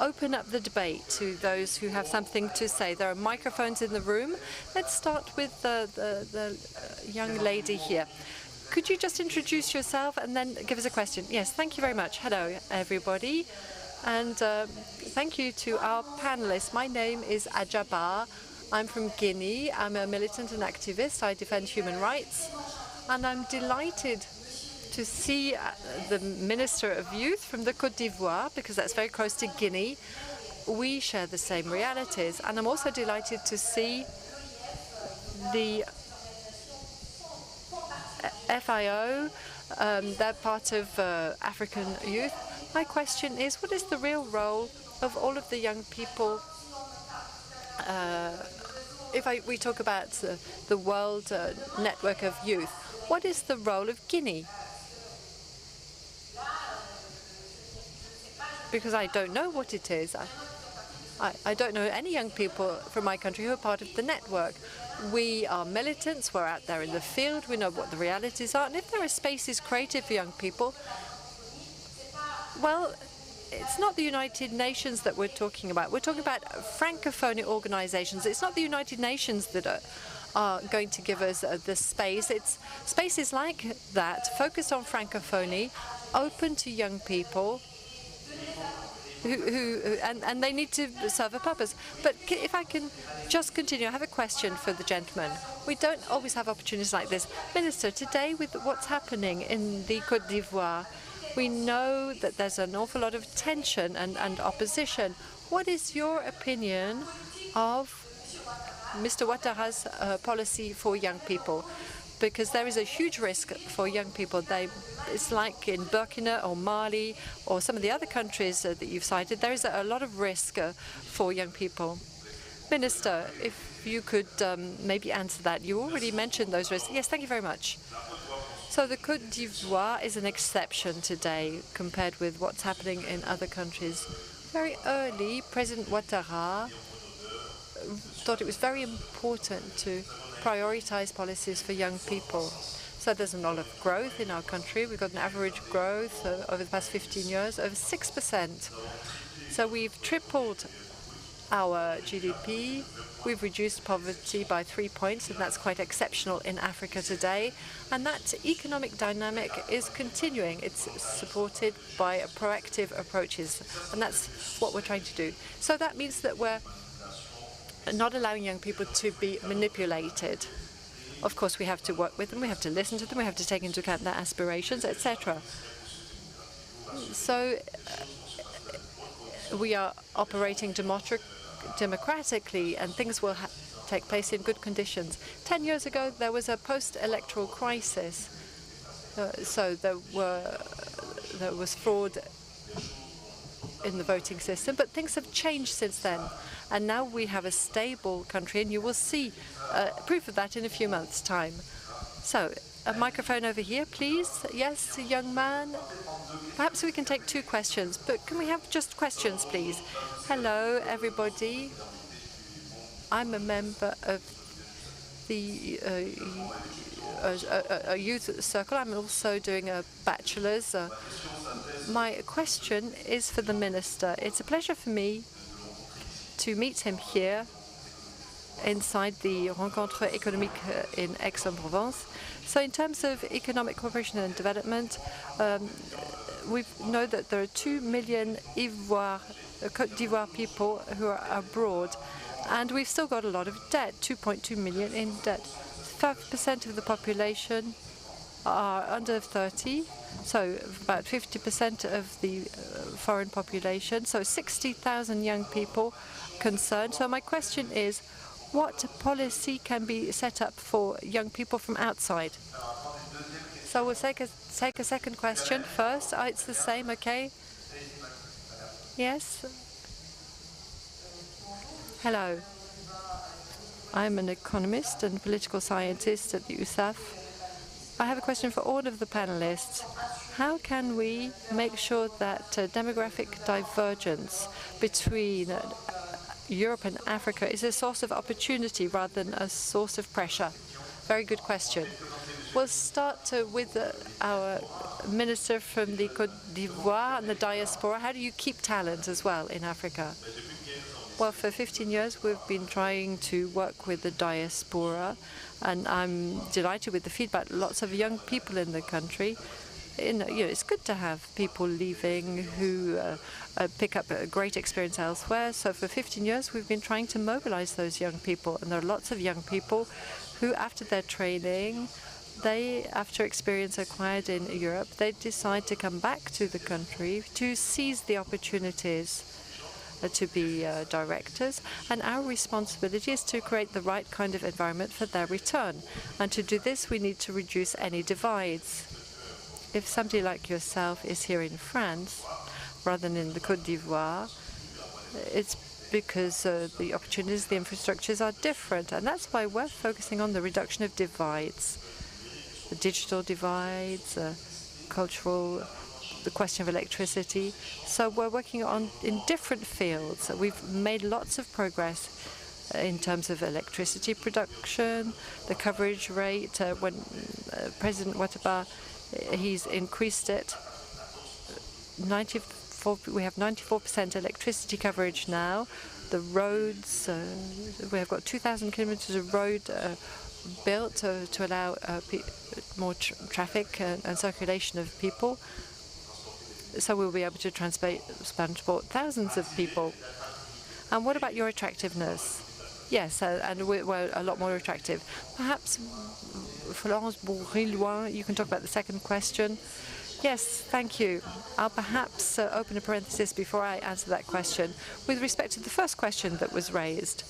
open up the debate to those who have something to say. There are microphones in the room. Let's start with the young lady here. Could you just introduce yourself and then give us a question? Yes, thank you very much. Hello, everybody. And thank you to our panelists. My name is Ajaba. I'm from Guinea. I'm a militant and activist. I defend human rights. And I'm delighted to see the Minister of Youth from the Côte d'Ivoire, because that's very close to Guinea. We share the same realities. And I'm also delighted to see the FIO. They're part of African youth. My question is, what is the real role of all of the young people? We talk about the World Network of Youth, what is the role of Guinea? Because I don't know what it is. I don't know any young people from my country who are part of the network. We are militants, we're out there in the field, we know what the realities are, and if there are spaces created for young people, well, it's not the United Nations that we're talking about. We're talking about Francophone organizations. It's not the United Nations that are going to give us the space. It's spaces like that, focused on Francophonie, open to young people, and they need to serve a purpose. But if I can just continue, I have a question for the gentleman. We don't always have opportunities like this. Minister, today with what's happening in the Côte d'Ivoire, we know that there's an awful lot of tension and opposition. What is your opinion of Mr. Ouattara's policy for young people? Because there is a huge risk for young people. It's like in Burkina or Mali or some of the other countries that you've cited, there is a lot of risk for young people. Minister, if you could maybe answer that. You already mentioned those risks. Yes, thank you very much. So the Côte d'Ivoire is an exception today compared with what's happening in other countries. Very early, President Ouattara thought it was very important to prioritize policies for young people. So there's a lot of growth in our country. We've got an average growth over the past 15 years, over 6%. So we've tripled our GDP. We've reduced poverty by 3 points, and that's quite exceptional in Africa today. And that economic dynamic is continuing. It's supported by proactive approaches, and that's what we're trying to do. So that means that we're not allowing young people to be manipulated. Of course, we have to work with them, we have to listen to them, we have to take into account their aspirations, etc. So we are operating democratically, and things will take place in good conditions. 10 years ago, there was a post-electoral crisis. So there was fraud in the voting system, but things have changed since then. And now we have a stable country, and you will see proof of that in a few months' time. So, a microphone over here, please. Yes, young man. Perhaps we can take 2 questions, but can we have just questions, please? Hello, everybody. I'm a member of the a youth circle. I'm also doing a bachelor's. My question is for the minister. It's a pleasure for me to meet him here inside the Rencontre économique in Aix-en-Provence. So in terms of economic cooperation and development, we know that there are 2 million Côte d'Ivoire people who are abroad, and we've still got a lot of debt, 2.2 million in debt. 5% of the population are under 30, so about 50% of the foreign population, so 60,000 young people concerned. So my question is, what policy can be set up for young people from outside? So we'll take a second question first. It's the same, okay? Yes? Hello. I'm an economist and political scientist at the USAF. I have a question for all of the panelists. How can we make sure that demographic divergence between Europe and Africa is a source of opportunity rather than a source of pressure? Very good question. We'll start with our minister from the Côte d'Ivoire and the diaspora. How do you keep talent as well in Africa? Well, for 15 years, we've been trying to work with the diaspora, and I'm delighted with the feedback. Lots of young people in the country. It's good to have people leaving who pick up a great experience elsewhere. So for 15 years, we've been trying to mobilize those young people. And there are lots of young people who, after their training, after experience acquired in Europe, they decide to come back to the country to seize the opportunities to be directors, and our responsibility is to create the right kind of environment for their return. And to do this, we need to reduce any divides. If somebody like yourself is here in France, rather than in the Côte d'Ivoire, it's because the opportunities, the infrastructures are different, and that's why we're focusing on the reduction of divides, the digital divides, cultural, the question of electricity. So we're working in different fields. We've made lots of progress in terms of electricity production, the coverage rate. When President Ouattara, he's increased it. We have 94% electricity coverage now. The roads, we have got 2,000 kilometers of road built to allow more traffic and circulation of people. so we'll be able to transport thousands of people. And what about your attractiveness? Yes, and we're a lot more attractive. Perhaps, Florence Bourrillois, you can talk about the second question. Yes, thank you. I'll perhaps open a parenthesis before I answer that question. With respect to the first question that was raised,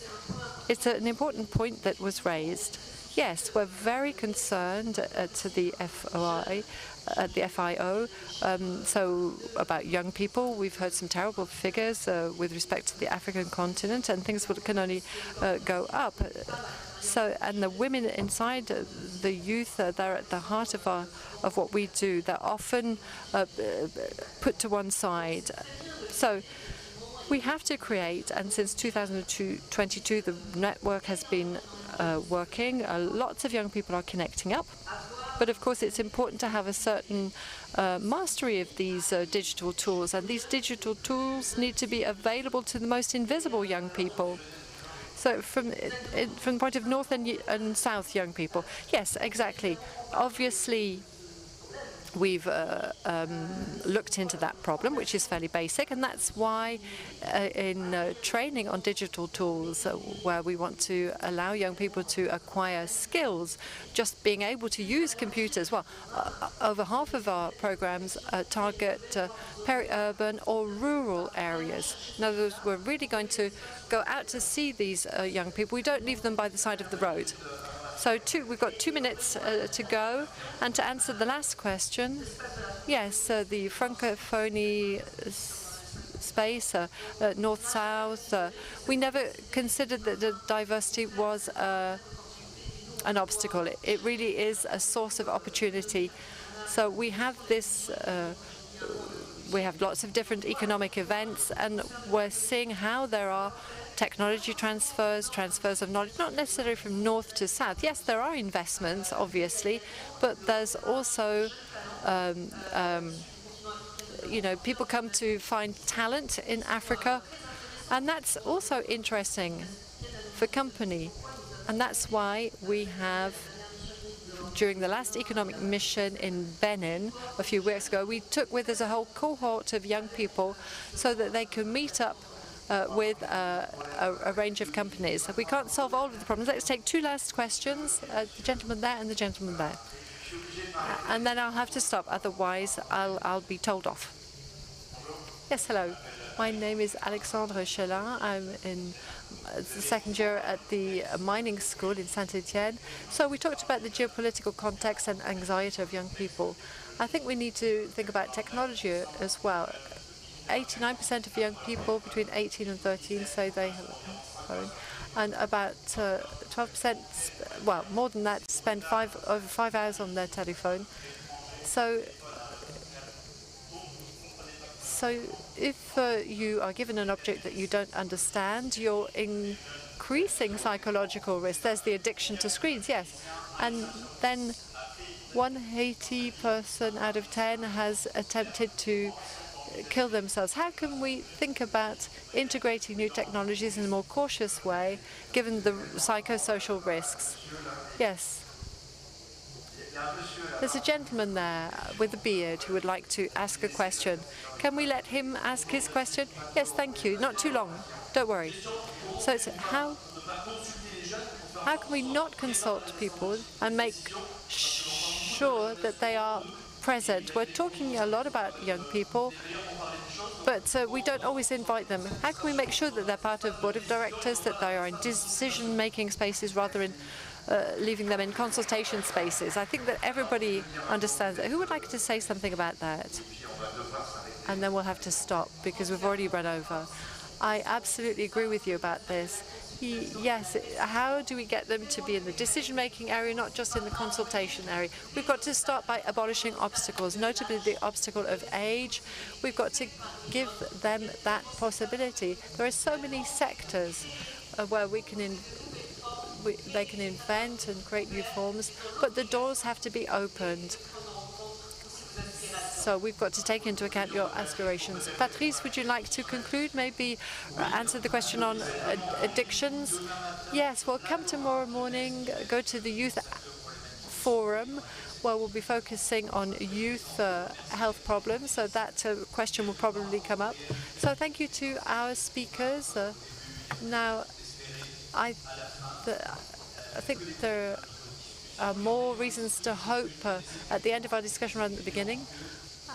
it's an important point that was raised. Yes, we're very concerned to the FOI, at the FIO. So about young people, we've heard some terrible figures with respect to the African continent, and things can only go up. So, and the women inside the youth, they're at the heart of what we do. They're often put to one side. So we have to create, and since 2022, the network has been working. Lots of young people are connecting up. But of course, it's important to have a certain mastery of these digital tools. And these digital tools need to be available to the most invisible young people. So from the point of North and South young people, yes, exactly. Obviously, we've looked into that problem, which is fairly basic, and that's why in training on digital tools, where we want to allow young people to acquire skills, just being able to use computers. Well, over half of our programs target peri-urban or rural areas. In other words, we're really going to go out to see these young people. We don't leave them by the side of the road. So we've got 2 minutes to go. And to answer the last question, yes, the Francophonie space, North-South, we never considered that the diversity was an obstacle. It really is a source of opportunity. So we have this, we have lots of different economic events, and we're seeing how there are technology transfers of knowledge, not necessarily from north to south. Yes, there are investments, obviously, but there's also, people come to find talent in Africa, and that's also interesting for company. And that's why we have, during the last economic mission in Benin a few weeks ago, we took with us a whole cohort of young people so that they could meet up with a range of companies. We can't solve all of the problems. Let's take 2 last questions, the gentleman there and the gentleman there. And then I'll have to stop, otherwise I'll be told off. Yes, hello. My name is Alexandre Chelin. I'm in the second year at the mining school in Saint-Etienne. So we talked about the geopolitical context and anxiety of young people. I think we need to think about technology as well. 89% of young people between 18 and 13 say they have a phone, and about 12%, well, more than that, spend over 5 hours on their telephone. So if you are given an object that you don't understand, you're increasing psychological risk. There's the addiction to screens, yes. And then 1 Haiti person out of 10 has attempted to kill themselves. How can we think about integrating new technologies in a more cautious way, given the psychosocial risks? Yes. There's a gentleman there with a beard who would like to ask a question. Can we let him ask his question? Yes, thank you. Not too long. Don't worry. So it's how can we not consult people and make sure that they are present? We're talking a lot about young people, but we don't always invite them. How can we make sure that they're part of board of directors, that they are in decision-making spaces rather than leaving them in consultation spaces? I think that everybody understands that. Who would like to say something about that? And then we'll have to stop because we've already run over. I absolutely agree with you about this. Yes, how do we get them to be in the decision-making area, not just in the consultation area? We've got to start by abolishing obstacles, notably the obstacle of age. We've got to give them that possibility. There are so many sectors where they can invent and create new forms, but the doors have to be opened. So we've got to take into account your aspirations. Patrice, would you like to conclude? Maybe answer the question on addictions? Yes, well, come tomorrow morning, go to the youth forum. where we'll be focusing on youth health problems. So that question will probably come up. So thank you to our speakers. Now, I think there are more reasons to hope at the end of our discussion rather than at the beginning.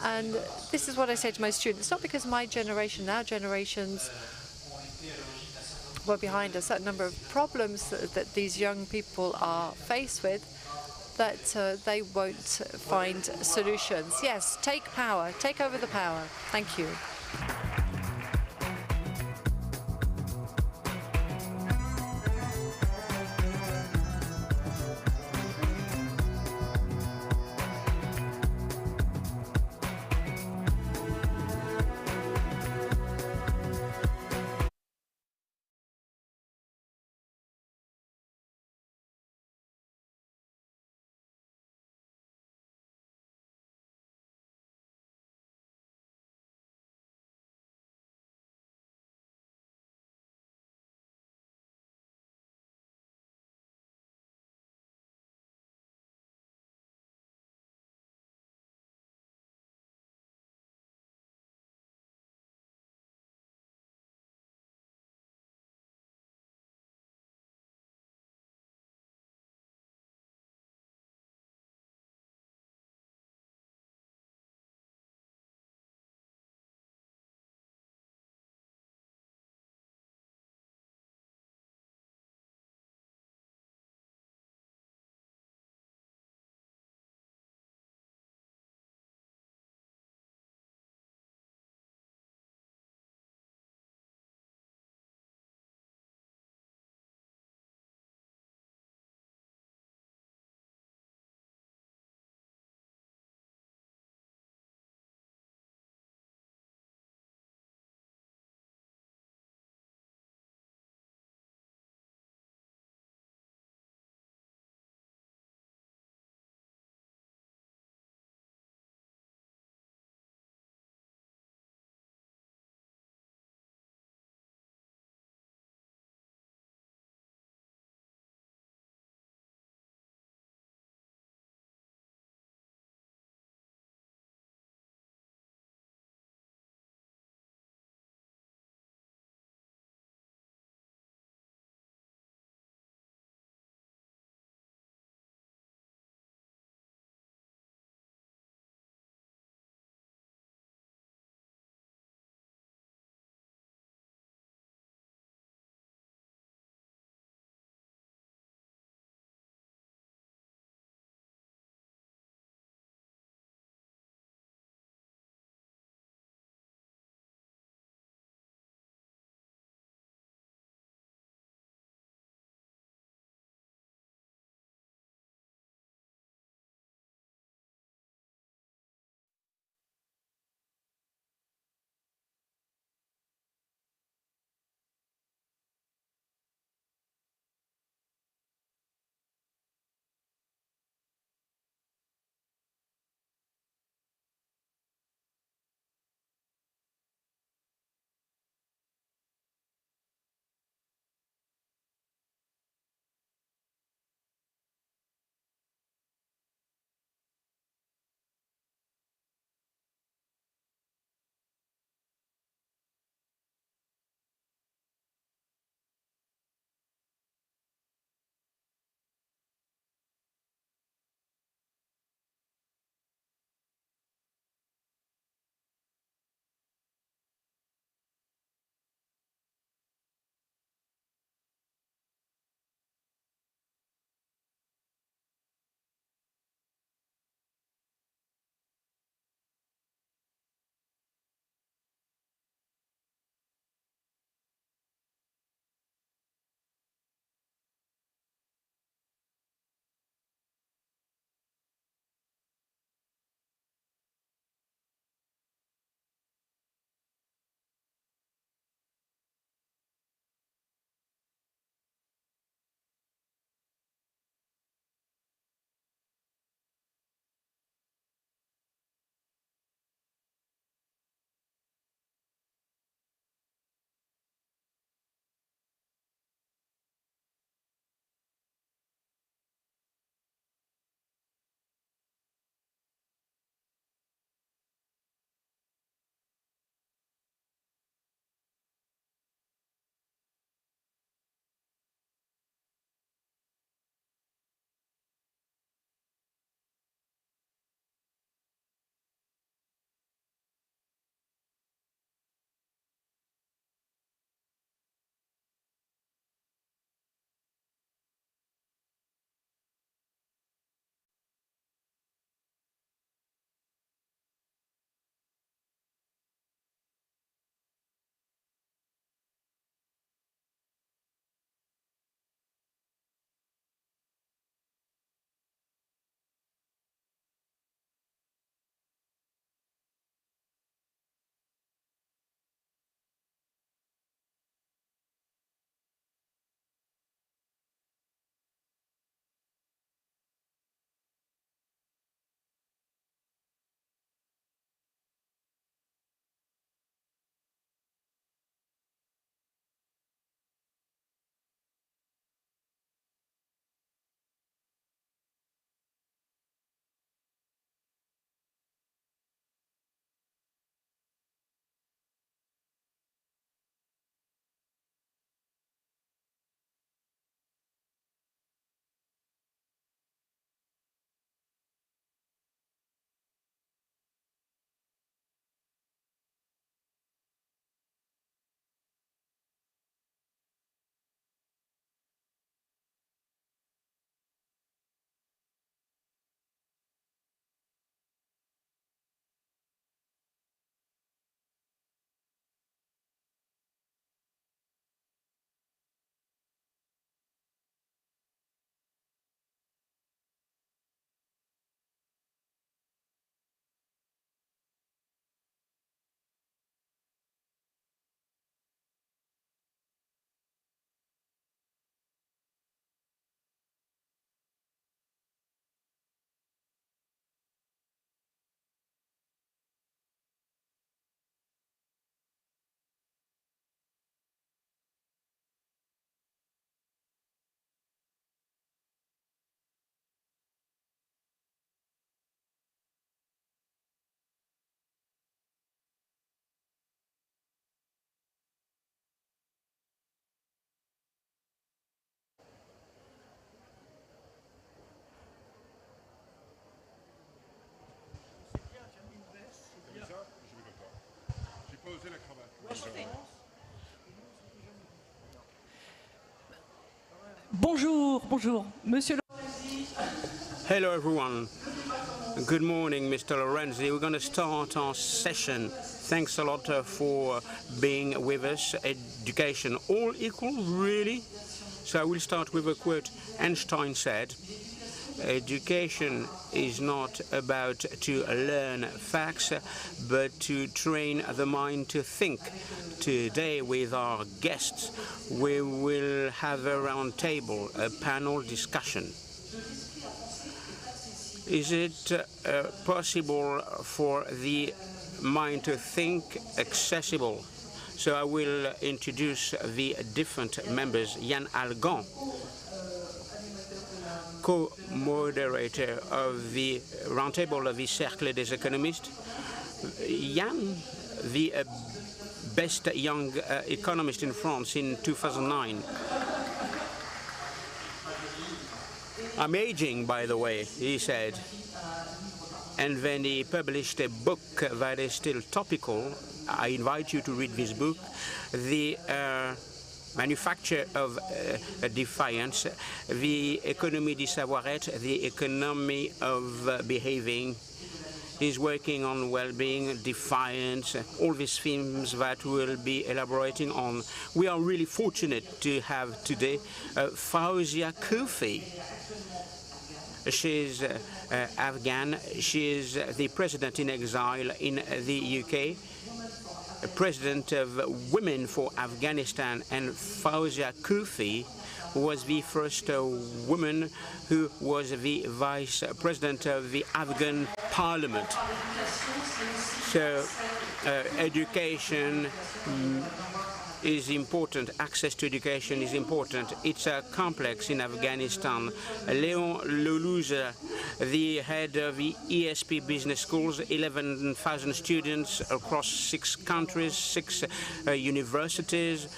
And this is what I say to my students, not because my generation, our generations, were behind a certain number of problems that these young people are faced with, that they won't find solutions. Yes, take power, take over the power. Thank you. Bonjour, bonjour. Monsieur Hello, everyone. Good morning, Mr. Lorenzi. We're going to start our session. Thanks a lot for being with us. Education, all equal, really? So I will start with a quote. Einstein said, education is not about to learn facts, but to train the mind to think. Today, with our guests, we will have a round table, a panel discussion. Is it possible for the mind to think accessible? So I will introduce the different members. Yann Algan, co-moderator of the roundtable of the Cercle des Économistes. Yann, the best young economist in France in 2009. I'm aging, by the way, he said. And then he published a book that is still topical. I invite you to read this book, The Manufacture of Defiance, the Économie du Savoir-être, the economy of behaving. He's working on well-being, defiance, all these themes that we'll be elaborating on. We are really fortunate to have today Fawzia Koufi. She's Afghan. She is the president in exile in the UK, president of Women for Afghanistan, and Fawzia Koufi was the first woman who was the vice president of the Afghan parliament. So education is important. Access to education is important. It's complex in Afghanistan. Léon Lelouze, the head of the ESP Business Schools, 11,000 students across 6 countries, 6 universities.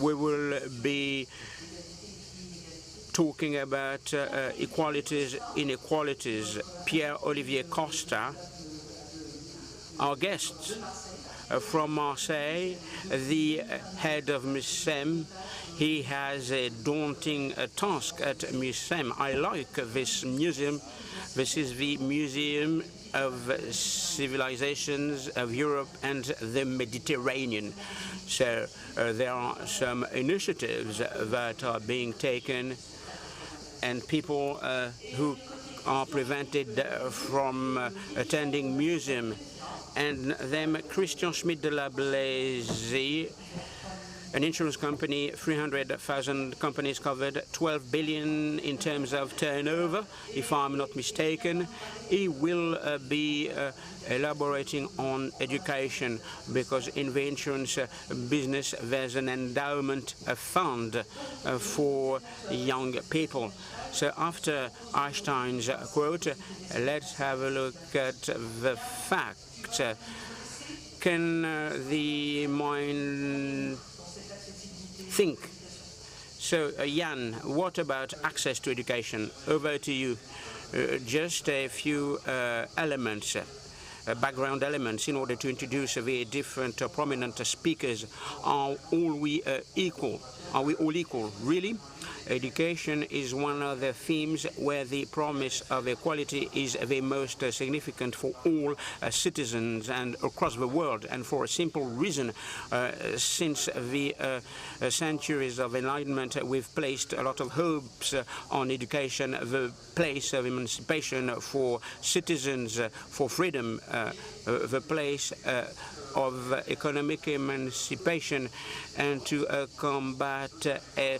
We will be talking about equalities, inequalities. Pierre-Olivier Costa, our guest from Marseille, the head of MUSEM. He has a daunting task at MUSEM. I like this museum. This is the Museum of Civilizations of Europe and the Mediterranean. So there are some initiatives that are being taken, and people who are prevented from attending museum. And then Christian Schmidt de la Blaise, an insurance company, 300,000 companies covered, 12 billion in terms of turnover, if I'm not mistaken. He will be elaborating on education, because in the insurance business there's an endowment fund for young people. So after Einstein's quote, let's have a look at the fact. Can the mind think? So, Yann, what about access to education? Over to you. Just a few elements, background elements, in order to introduce the different prominent speakers. Are all we equal? Are we all equal? Really? Education is one of the themes where the promise of equality is the most significant for all citizens and across the world, and for a simple reason. Since the centuries of enlightenment, we've placed a lot of hopes on education, the place of emancipation for citizens, for freedom, the place of economic emancipation, and to combat a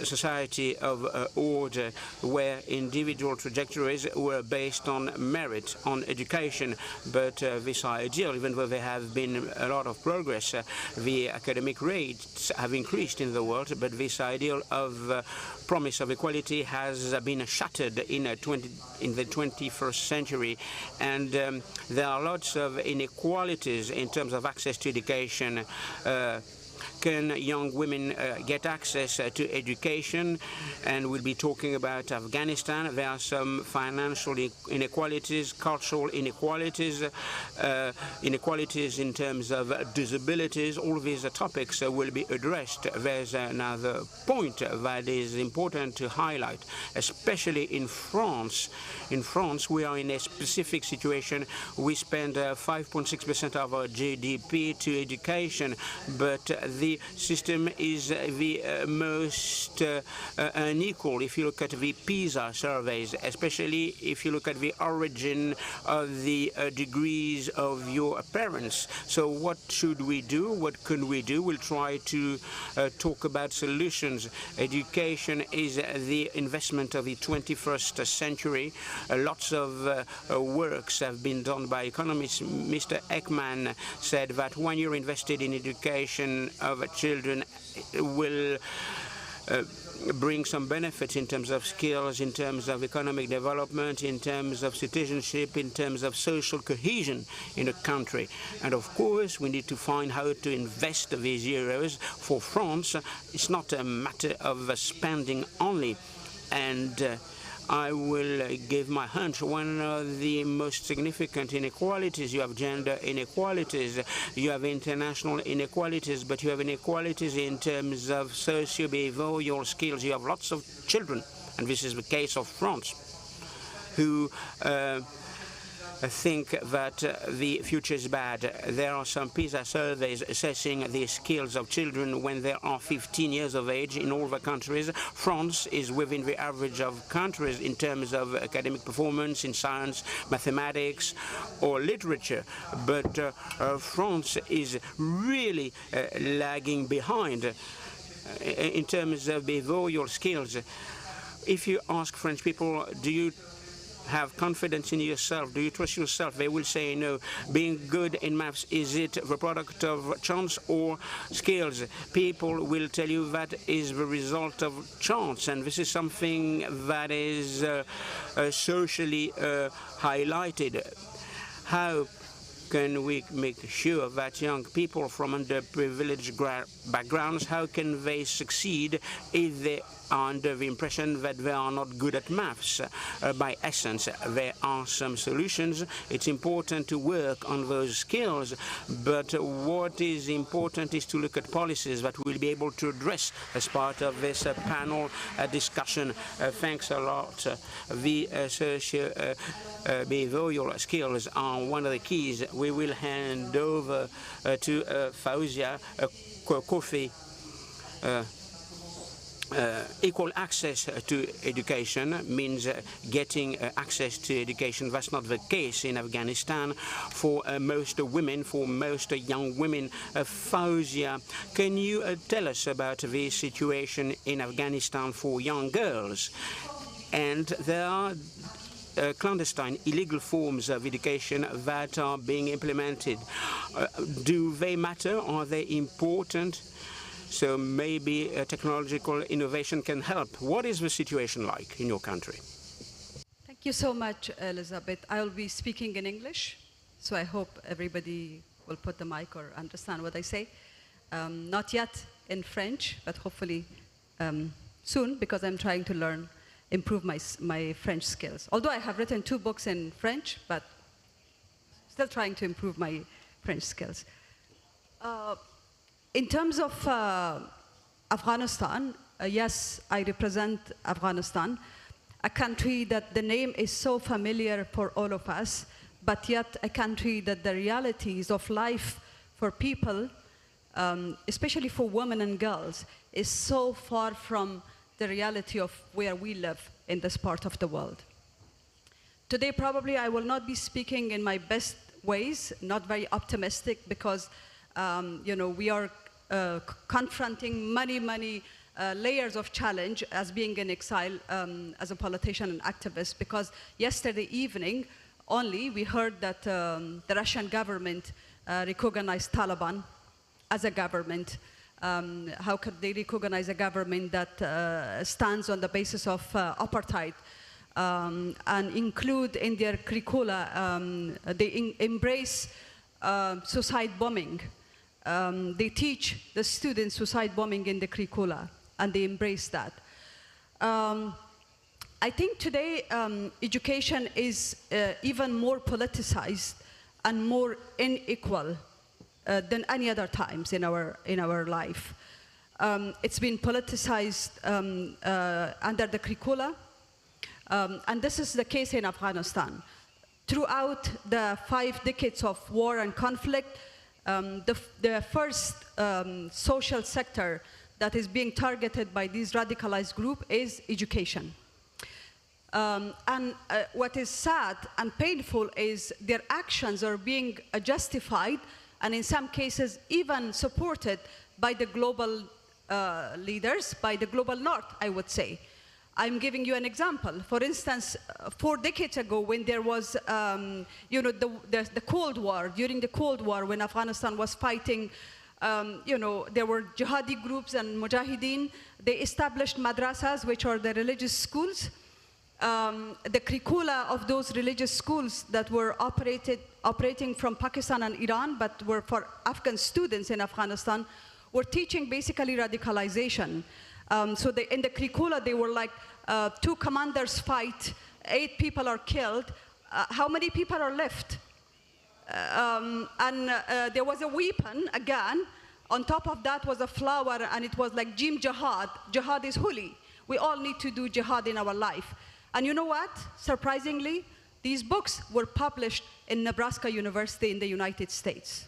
society of order where individual trajectories were based on merit, on education. But this ideal, even though there have been a lot of progress, the academic rates have increased in the world, but this ideal of promise of equality has been shattered in the 21st century, and there are lots of inequalities in terms of access to education. can young women get access to education? And we'll be talking about Afghanistan. There are some financial inequalities, cultural inequalities, inequalities in terms of disabilities. All of these topics will be addressed. There's another point that is important to highlight, especially in France. In France, we are in a specific situation. We spend 5.6% of our GDP to education, but the system is the most unequal if you look at the PISA surveys, especially if you look at the origin of the degrees of your parents. So what should we do? What can we do? We'll try to talk about solutions. Education is the investment of the 21st century. Lots of works have been done by economists. Mr. Ekman said that when you're invested in education of children, will bring some benefits in terms of skills, in terms of economic development, in terms of citizenship, in terms of social cohesion in a country. And of course, we need to find how to invest these euros. For France, it's not a matter of spending only. And I will give my hunch. One of the most significant inequalities, you have gender inequalities, you have international inequalities, but you have inequalities in terms of socio-behavioral skills. You have lots of children, and this is the case of France, who think that the future is bad. There are some PISA surveys assessing the skills of children when they are 15 years of age in all the countries. France is within the average of countries in terms of academic performance in science, mathematics, or literature. But France is really lagging behind in terms of behavioral skills. If you ask French people, do you have confidence in yourself? Do you trust yourself? They will say no. Being good in maths, is it the product of chance or skills? People will tell you that is the result of chance, and this is something that is socially highlighted. How can we make sure that young people from underprivileged backgrounds, how can they succeed if they are under the impression that they are not good at maths? By essence, there are some solutions. It's important to work on those skills, but what is important is to look at policies that we'll be able to address as part of this panel discussion. Thanks a lot. The behavioral skills are one of the keys. We will hand over to Fauzia Kofi. Equal access to education means getting access to education. That's not the case in Afghanistan for most women, for most young women. Fauzia, can you tell us about the situation in Afghanistan for young girls? And there are clandestine, illegal forms of education that are being implemented. Do they matter? Are they important? So maybe technological innovation can help. What is the situation like in your country? Thank you so much, Elizabeth. I will be speaking in English, so I hope everybody will put the mic or understand what I say. Not yet in French, but hopefully soon, because I'm trying to improve my French skills. Although I have written 2 books in French, but still trying to improve my French skills. In terms of Afghanistan, yes, I represent Afghanistan, a country that the name is so familiar for all of us, but yet a country that the realities of life for people, especially for women and girls, is so far from the reality of where we live in this part of the world. Today, probably I will not be speaking in my best ways, not very optimistic, because we are confronting many layers of challenge as being in exile as a politician and activist, because yesterday evening only we heard that the Russian government recognized Taliban as a government. How could they recognize a government that stands on the basis of apartheid and include in their curricula, they embrace suicide bombing, they teach the students suicide bombing in the curricula, and they embrace that. I think today education is even more politicized and more unequal than any other times in our life. It's been politicized under the curricula, and this is the case in Afghanistan. Throughout the 5 decades of war and conflict, the first social sector that is being targeted by these radicalized groups is education. What is sad and painful is their actions are being justified and in some cases even supported by the global leaders, by the global north, I would say. I'm giving you an example. For instance, 4 decades ago when there was the Cold War, during the Cold War when Afghanistan was fighting, there were jihadi groups and mujahideen. They established madrasas, which are the religious schools. The curricula of those religious schools that were operating from Pakistan and Iran, but were for Afghan students in Afghanistan, were teaching basically radicalization. So in the curricula, they were like, 2 commanders fight, 8 people are killed. How many people are left? There was a weapon, again. On top of that was a flower, and it was like Jim Jihad. Jihad is holy. We all need to do jihad in our life. And you know what? Surprisingly, these books were published in Nebraska University in the United States.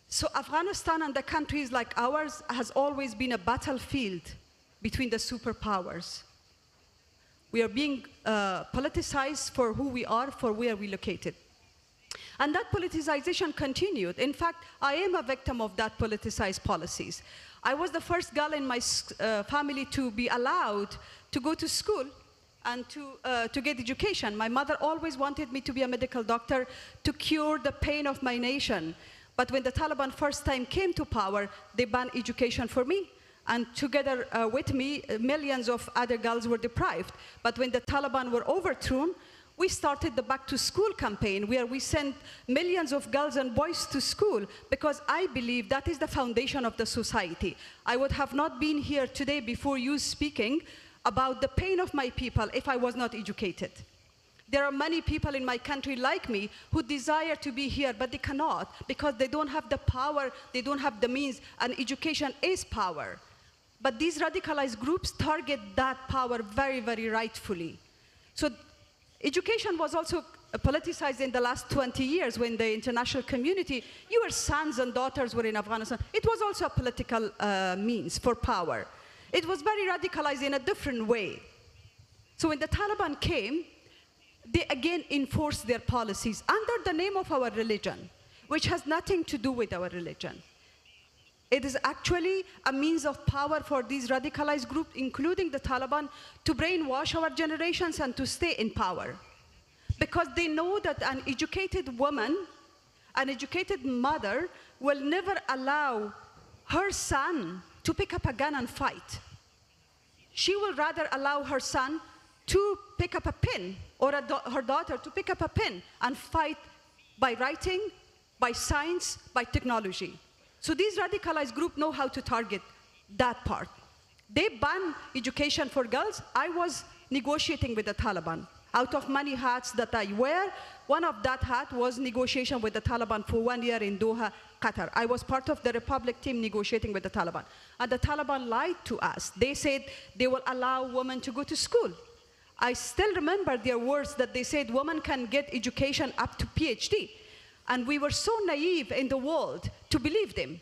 So Afghanistan and the countries like ours has always been a battlefield between the superpowers. We are being politicized for who we are, for where we're located. And that politicization continued. In fact, I am a victim of that politicized policies. I was the first girl in my family to be allowed to go to school and to get education. My mother always wanted me to be a medical doctor to cure the pain of my nation. But when the Taliban first time came to power, they banned education for me. And together with me, millions of other girls were deprived. But when the Taliban were overthrown, we started the Back to School campaign, where we sent millions of girls and boys to school, because I believe that is the foundation of the society. I would have not been here today before you speaking about the pain of my people if I was not educated. There are many people in my country like me who desire to be here, but they cannot because they don't have the power, they don't have the means, and education is power. But these radicalized groups target that power very, very rightfully. So education was also politicized in the last 20 years when the international community, your sons and daughters were in Afghanistan. It was also a political means for power. It was very radicalized in a different way. So when the Taliban came, they again enforced their policies under the name of our religion, which has nothing to do with our religion. It is actually a means of power for these radicalized groups, including the Taliban, to brainwash our generations and to stay in power. Because they know that an educated woman, an educated mother, will never allow her son to pick up a gun and fight. She will rather allow her son to pick up a pen, or her daughter to pick up a pen and fight by writing, by science, by technology. So these radicalized groups know how to target that part. They ban education for girls. I was negotiating with the Taliban. Out of many hats that I wear, one of that hat was negotiation with the Taliban for 1 year in Doha, Qatar. I was part of the Republic team negotiating with the Taliban. And the Taliban lied to us. They said they will allow women to go to school. I still remember their words that they said women can get education up to PhD. And we were so naive in the world to believe them.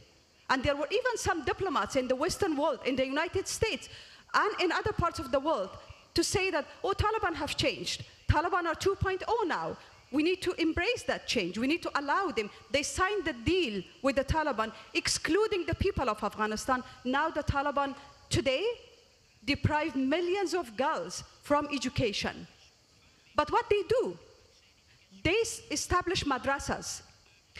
And there were even some diplomats in the Western world, in the United States, and in other parts of the world, to say that, oh, Taliban have changed. Taliban are 2.0 now. We need to embrace that change. We need to allow them. They signed the deal with the Taliban, excluding the people of Afghanistan. Now the Taliban today deprive millions of girls from education. But what they do, they establish madrasas.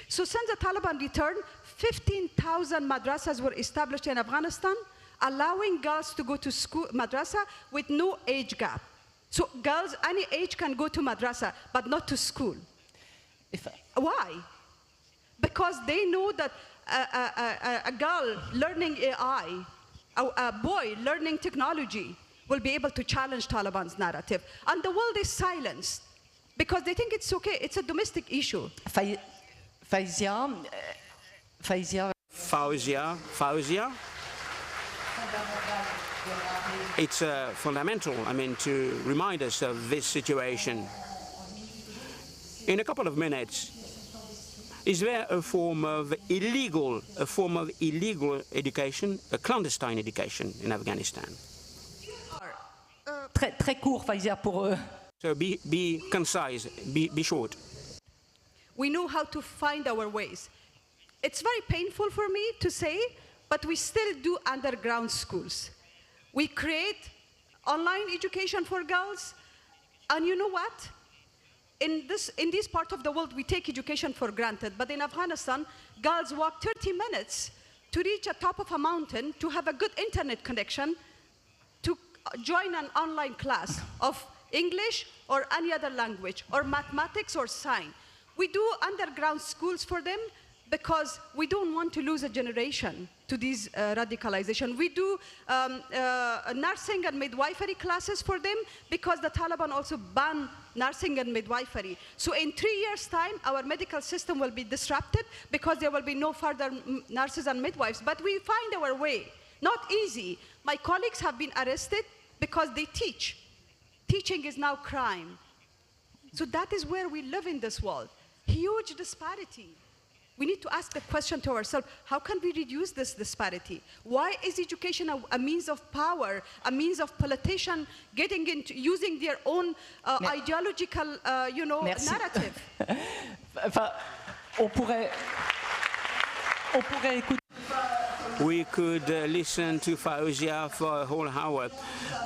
So since the Taliban returned, 15,000 madrasas were established in Afghanistan, allowing girls to go to school, madrasa, with no age gap. So girls, any age can go to madrasa, but not to school. Why? because they know that a girl learning AI, a boy learning technology will be able to challenge Taliban's narrative. And the world is silenced because they think it's okay, it's a domestic issue. Fauzia. It's fundamental, I mean, to remind us of this situation. In a couple of minutes, is there a form of illegal education, a clandestine education in Afghanistan? Très court, Fauzia, pour... So be concise, be short. We know how to find our ways. It's very painful for me to say, but we still do underground schools. We create online education for girls, and you know what? In this part of the world, we take education for granted, but in Afghanistan, girls walk 30 minutes to reach the top of a mountain, to have a good internet connection, to join an online class of English or any other language, or mathematics or science. We do underground schools for them because we don't want to lose a generation to these radicalization. We do nursing and midwifery classes for them because the Taliban also banned nursing and midwifery. So in 3 years' time, our medical system will be disrupted because there will be no further nurses and midwives. But we find our way. Not easy. My colleagues have been arrested because they teach. Teaching is now crime. So that is where we live in this world. Huge disparity. We need to ask the question to ourselves, how can we reduce this disparity? Why is education a means of power, a means of politicians getting into, using their own ideological, narrative? We could listen to Fauzia for a whole hour.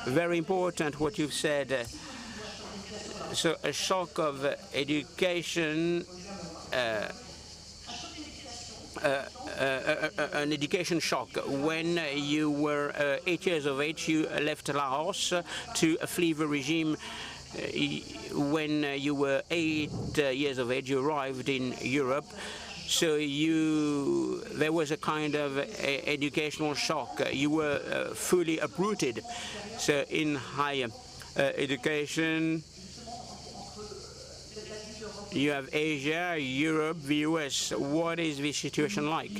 Very important what you've said. So a shock of education, an education shock. When you were 8 years of age, you left Laos to flee the regime. When you were 8 years of age, you arrived in Europe. So there was a kind of educational shock. You were fully uprooted. So in higher education, you have Asia, Europe, the US. What is the situation like?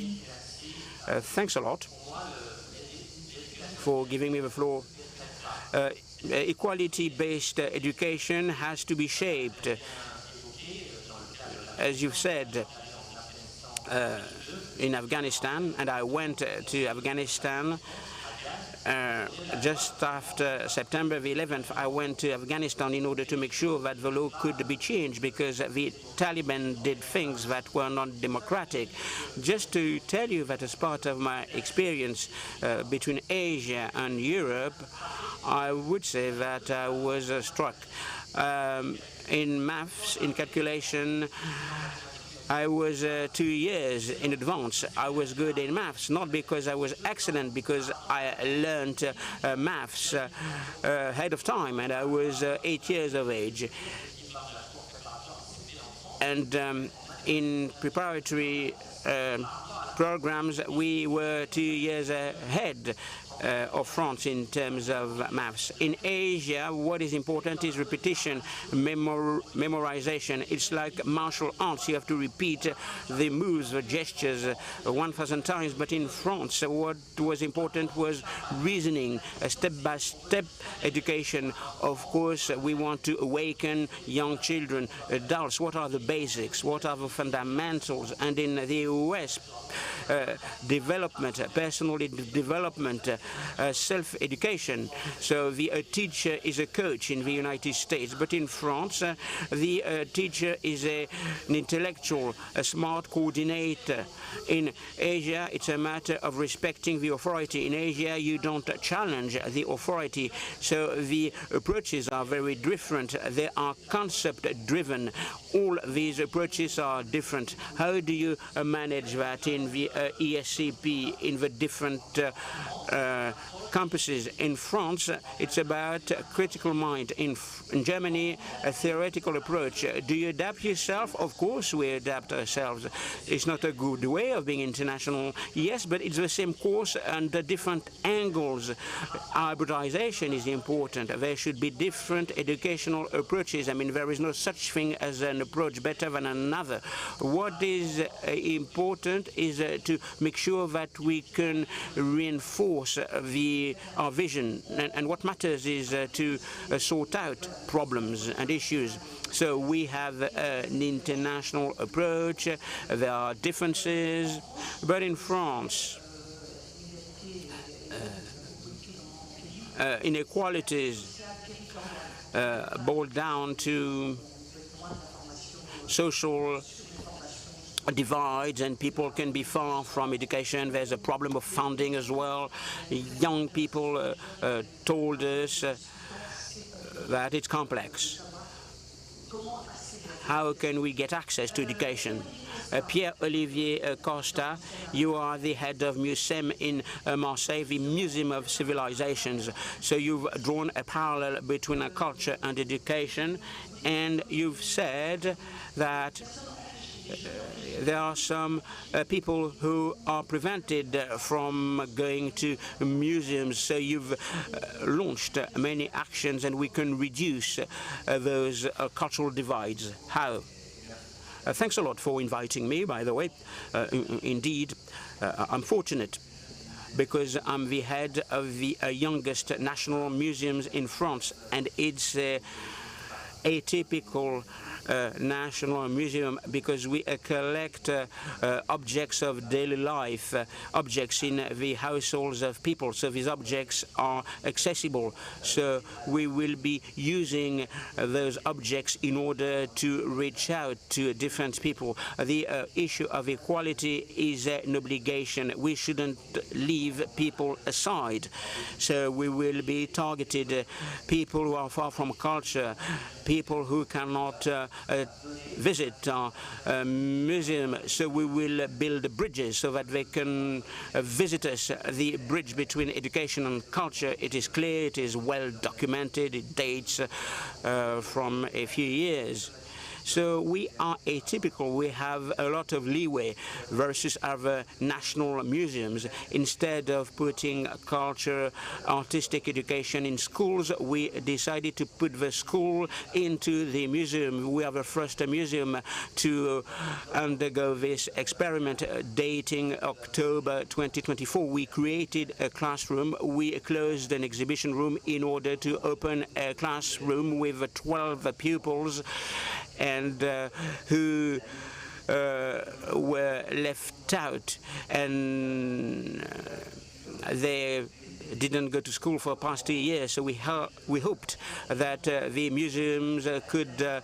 Thanks a lot for giving me the floor. Equality-based education has to be shaped. As you've said, in Afghanistan, and I went to Afghanistan just after September the 11th. I went to Afghanistan in order to make sure that the law could be changed because the Taliban did things that were not democratic. Just to tell you that as part of my experience between Asia and Europe, I would say that I was struck. In maths, in calculation, I was 2 years in advance. I was good in maths, not because I was excellent, because I learned maths ahead of time, and I was 8 years of age. And in preparatory programs, we were 2 years ahead of France in terms of maths. In Asia, what is important is repetition, memorization. It's like martial arts. You have to repeat the moves, the gestures 1,000 times. But in France, what was important was reasoning, a step-by-step education. Of course, we want to awaken young children, adults. What are the basics? What are the fundamentals? And in the US, development, personal development, self-education. So the teacher is a coach in the United States, but in France, the teacher is an intellectual, a smart coordinator. In Asia, it's a matter of respecting the authority. In Asia, you don't challenge the authority. So the approaches are very different. They are concept-driven. All these approaches are different. How do you manage that in the ESCP, in the different campuses. In France, it's about critical mind. In Germany, a theoretical approach. Do you adapt yourself? Of course we adapt ourselves. It's not a good way of being international, yes, but it's the same course under different angles. Hybridization is important. There should be different educational approaches. I mean, there is no such thing as an approach better than another. What is important is to make sure that we can reinforce our vision. And what matters is to sort out problems and issues. So we have an international approach. There are differences. But in France, inequalities boil down to social divides, and people can be far from education. There's a problem of funding as well. Young people told us that it's complex. How can we get access to education? Pierre-Olivier Costa, you are the head of MUSEM in Marseille, the Museum of Civilizations. So you've drawn a parallel between culture and education, and you've said that there are some people who are prevented from going to museums. So you've launched many actions, and we can reduce those cultural divides. How? Thanks a lot for inviting me, by the way. Indeed, I'm fortunate because I'm the head of the youngest national museums in France, and it's atypical national museum because we collect objects of daily life, objects in the households of people. So these objects are accessible. So we will be using those objects in order to reach out to different people. The issue of equality is an obligation. We shouldn't leave people aside. So we will be targeted people who are far from culture, people who cannot visit our museum. So we will build bridges so that they can visit us. The bridge between education and culture, it is clear, it is well documented, it dates from a few years. So we are atypical. We have a lot of leeway versus other national museums. Instead of putting culture, artistic education in schools, we decided to put the school into the museum. We are the first museum to undergo this experiment dating October 2024. We created a classroom. We closed an exhibition room in order to open a classroom with 12 pupils and who were left out, and they didn't go to school for the past 2 years. So we hoped that the museums could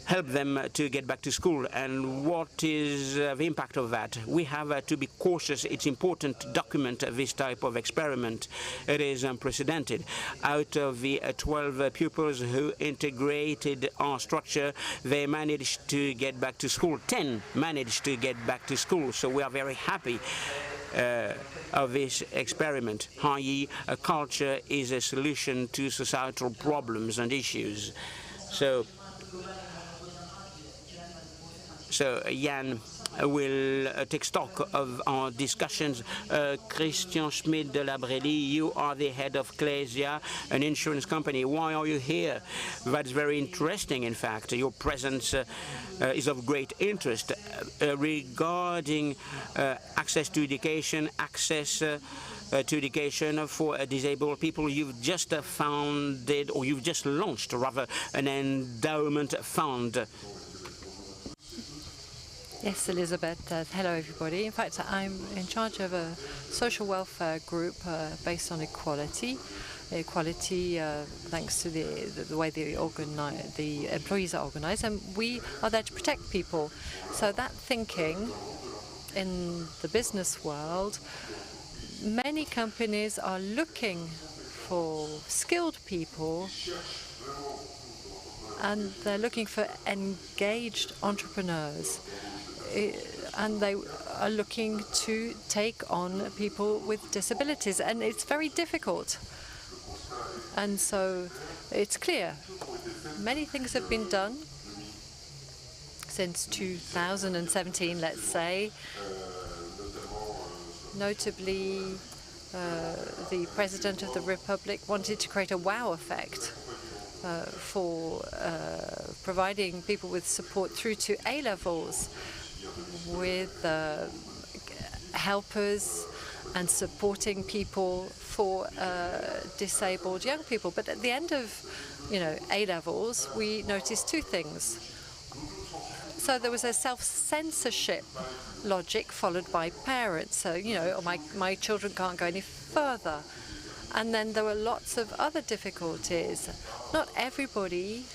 help them to get back to school. And what is the impact of that? We have to be cautious. It's important to document this type of experiment. It is unprecedented. Out of the 12 pupils who integrated our structure, they managed to get back to school. 10 managed to get back to school. So we are very happy of this experiment, i.e. culture is a solution to societal problems and issues. So Jan will take stock of our discussions. Christian Schmidt de la Brélie, you are the head of Clésia, an insurance company. Why are you here? That's very interesting, in fact. Your presence is of great interest. Regarding access to education, to education for disabled people, you've just founded, or you've just launched, rather, an endowment fund. Yes, Elizabeth. Hello, everybody. In fact, I'm in charge of a social welfare group based on equality. Equality, thanks to the way the employees are organized, and we are there to protect people. So that thinking in the business world, many companies are looking for skilled people, and they're looking for engaged entrepreneurs. And they are looking to take on people with disabilities, and it's very difficult. And so it's clear many things have been done since 2017, let's say. Notably, the President of the Republic wanted to create a wow effect for providing people with support through to A-levels with helpers and supporting people for disabled young people. But at the end of, A-levels, we noticed two things. So there was a self-censorship logic followed by parents. So, my children can't go any further. And then there were lots of other difficulties. Not everybody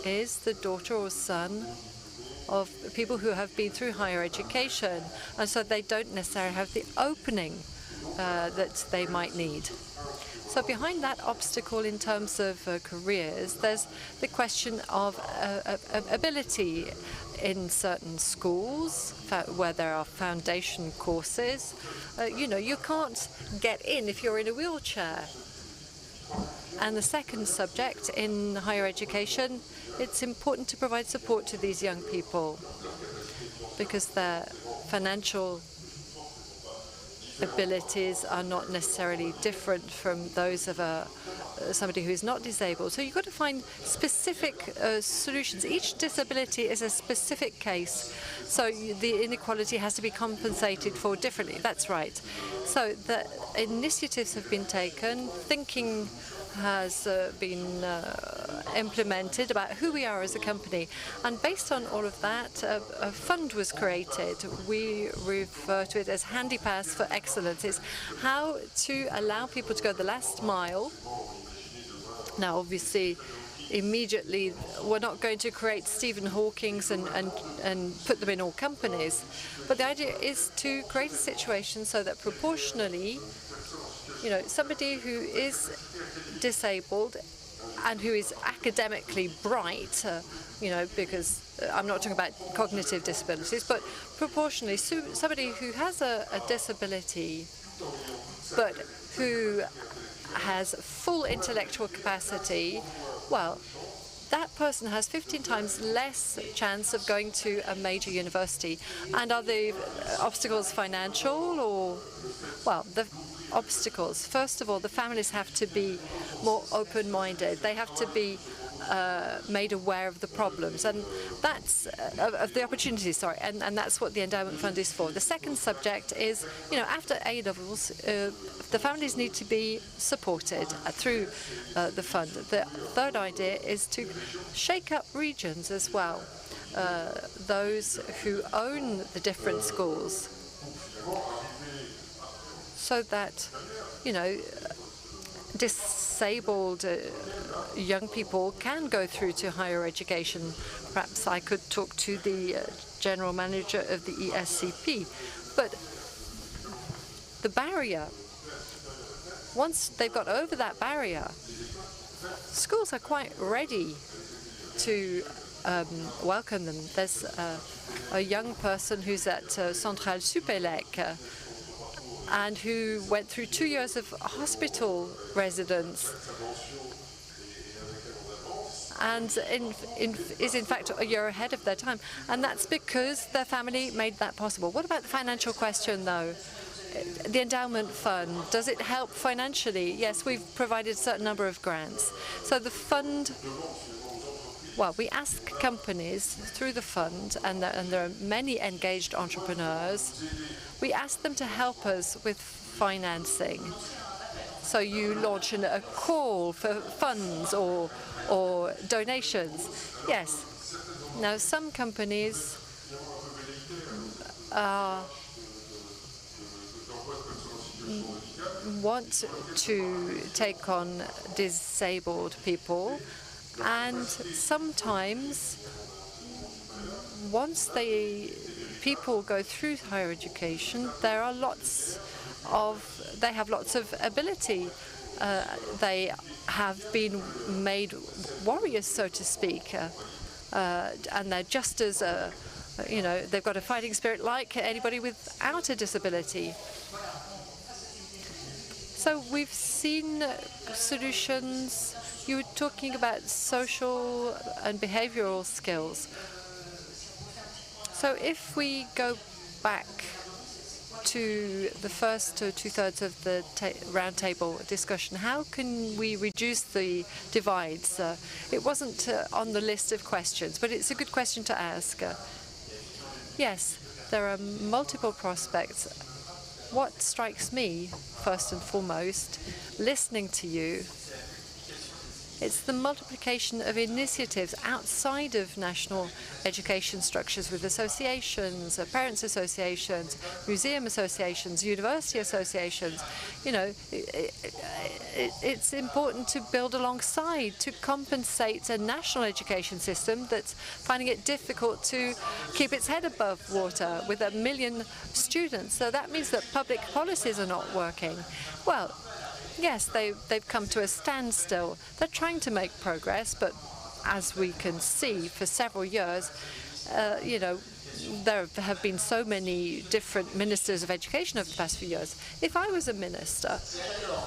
is the daughter or son of people who have been through higher education, and so they don't necessarily have the opening that they might need. So behind that obstacle in terms of careers, there's the question of ability. In certain schools where there are foundation courses, you can't get in if you're in a wheelchair. And the second subject in higher education, it's important to provide support to these young people because their financial abilities are not necessarily different from those of somebody who is not disabled. So you've got to find specific solutions. Each disability is a specific case, so the inequality has to be compensated for differently. That's right. So the initiatives have been taken, thinking has been implemented about who we are as a company. And based on all of that, a fund was created. We refer to it as Handy Pass for Excellence. It's how to allow people to go the last mile. Now, obviously, immediately, we're not going to create Stephen Hawkings and put them in all companies. But the idea is to create a situation so that proportionally, somebody who is disabled and who is academically bright, because I'm not talking about cognitive disabilities, but proportionally, somebody who has a disability, but who has full intellectual capacity, well, that person has 15 times less chance of going to a major university. And are the obstacles financial or, well, the obstacles, first of all, the families have to be more open-minded. They have to be made aware of the problems, and that's of the opportunities, sorry, and that's what the endowment fund is for. The second subject is, after A-levels, the families need to be supported through the fund. The third idea is to shake up regions as well, those who own the different schools, so that, disabled young people can go through to higher education. Perhaps I could talk to the general manager of the ESCP. But the barrier, once they've got over that barrier, schools are quite ready to welcome them. There's a young person who's at Centrale Supélec, and who went through 2 years of hospital residence and is in fact a year ahead of their time. And that's because their family made that possible. What about the financial question, though? The endowment fund, does it help financially? Yes, we've provided a certain number of grants. So the fund, well, we ask companies through the fund, and there are many engaged entrepreneurs, we ask them to help us with financing. So you launch a call for funds or donations. Yes. Now, some companies want to take on disabled people, and sometimes once people go through higher education, they have lots of ability. They have been made warriors, so to speak, and they're just as they've got a fighting spirit like anybody without a disability. So we've seen solutions. You were talking about social and behavioral skills. So if we go back to the first two-thirds of the roundtable discussion, how can we reduce the divides? It wasn't on the list of questions, but it's a good question to ask. Yes, there are multiple prospects. What strikes me, first and foremost, listening to you, it's the multiplication of initiatives outside of national education structures with associations, parents' associations, museum associations, university associations. It's important to build alongside, to compensate a national education system that's finding it difficult to keep its head above water with 1 million students. So that means that public policies are not working. Well, yes, they've come to a standstill. They're trying to make progress, but as we can see, for several years, there have been so many different ministers of education over the past few years. If I was a minister,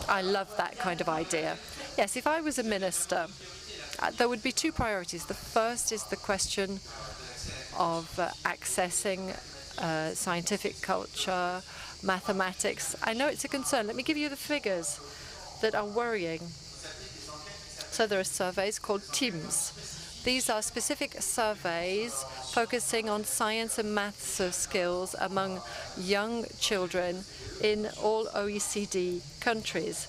I love that kind of idea. Yes, if I was a minister, there would be two priorities. The first is the question of accessing scientific culture, mathematics. I know it's a concern. Let me give you the figures that are worrying. So there are surveys called TIMS. These are specific surveys focusing on science and maths skills among young children in all OECD countries.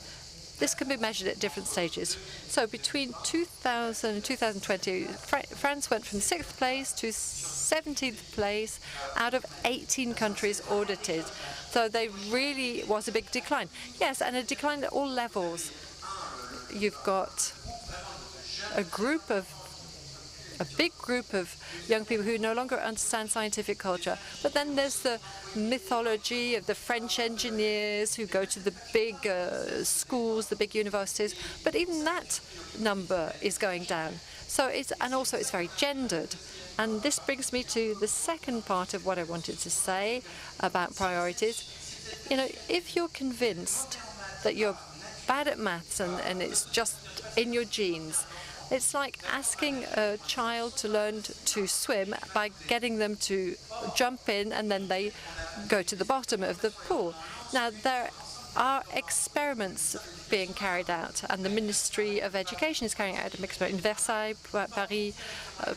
This can be measured at different stages. So between 2000 and 2020, France went from 6th place to 17th place out of 18 countries audited. So there really was a big decline. Yes, and a decline at all levels. You've got a big group of young people who no longer understand scientific culture. But then there's the mythology of the French engineers who go to the big schools, the big universities. But even that number is going down. So also it's very gendered. And this brings me to the second part of what I wanted to say about priorities. If you're convinced that you're bad at maths and it's just in your genes, it's like asking a child to learn to swim by getting them to jump in and then they go to the bottom of the pool. Now, there are experiments being carried out, and the Ministry of Education is carrying out an experiment in Versailles, Paris,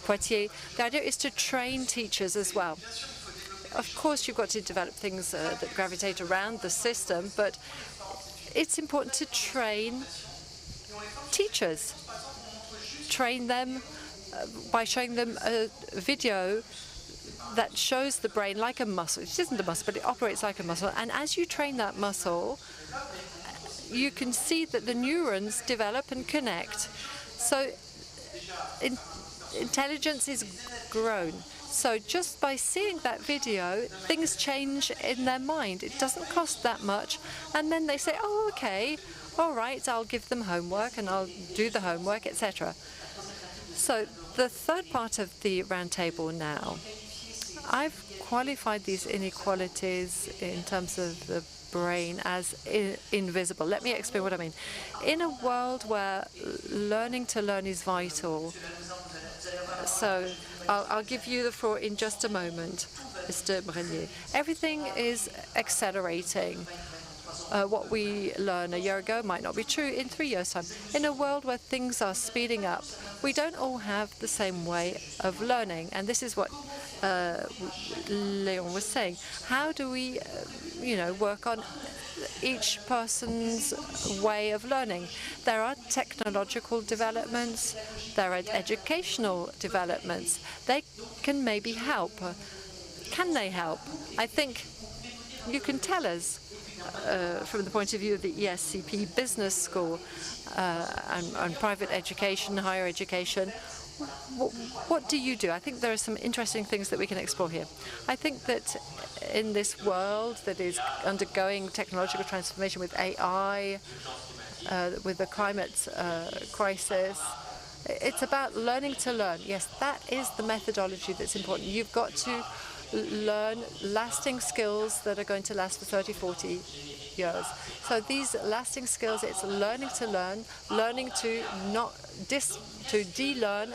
Poitiers. The idea is to train teachers as well. Of course, you've got to develop things that gravitate around the system, but it's important to train teachers. Train them by showing them a video that shows the brain like a muscle. It isn't a muscle, but it operates like a muscle. And as you train that muscle, you can see that the neurons develop and connect. So intelligence is grown. So just by seeing that video, things change in their mind. It doesn't cost that much. And then they say, oh, okay, all right, I'll give them homework and I'll do the homework, etc. So the third part of the roundtable now, I've qualified these inequalities in terms of the brain as invisible. Let me explain what I mean. In a world where learning to learn is vital, so I'll give you the floor in just a moment, Mr. Brenier. Everything is accelerating. What we learned a year ago might not be true in 3 years' time. In a world where things are speeding up, we don't all have the same way of learning. And this is what Leon was saying. How do we, work on each person's way of learning? There are technological developments. There are educational developments. They can maybe help. Can they help? I think you can tell us from the point of view of the ESCP Business School and private education, higher education. What do you do? I think there are some interesting things that we can explore here. I think that in this world that is undergoing technological transformation with AI, with the climate crisis, It's about learning to learn. Yes, that is the methodology that's important. You've got to learn lasting skills that are going to last for 30, 40 years. So these lasting skills, it's learning to learn, learning to not to de-learn.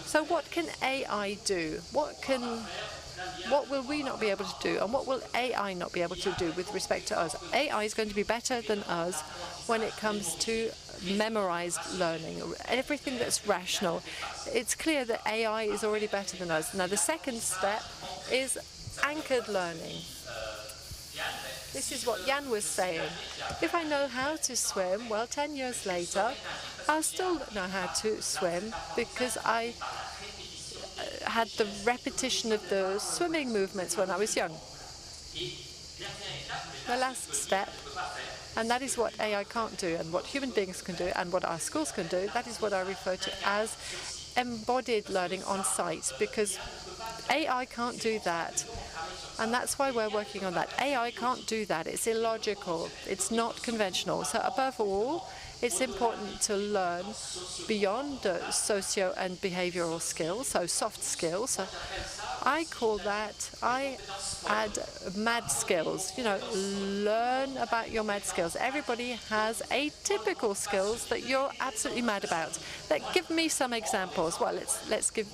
So what can AI do? What will we not be able to do? And what will AI not be able to do with respect to us? AI is going to be better than us when it comes to memorized learning, everything that's rational. It's clear that AI is already better than us. Now, the second step is anchored learning. This is what Jan was saying. If I know how to swim, well, 10 years later, I'll still know how to swim because I had the repetition of the swimming movements when I was young. The last step, and that is what AI can't do, and what human beings can do, and what our schools can do, that is what I refer to as embodied learning on site, because AI can't do that. And that's why we're working on that. AI can't do that. It's illogical. It's not conventional. So above all, it's important to learn beyond socio and behavioral skills, so soft skills. So I call that, I add mad skills. You know, learn about your mad skills. Everybody has atypical skills that you're absolutely mad about. Give me some examples. Well, let's give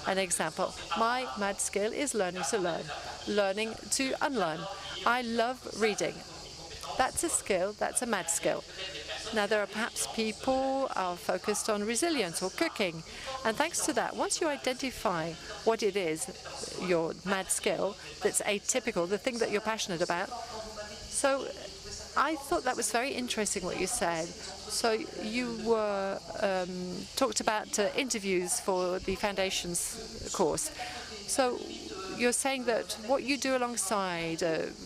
an example. My mad skill is learning to learn, learning to unlearn. I love reading. That's a skill, that's a mad skill. Now, there are perhaps people who are focused on resilience or cooking. And thanks to that, once you identify what it is, your mad skill, that's atypical, the thing that you're passionate about. So I thought that was very interesting what you said. So you were talked about interviews for the foundations course. So you're saying that what you do alongside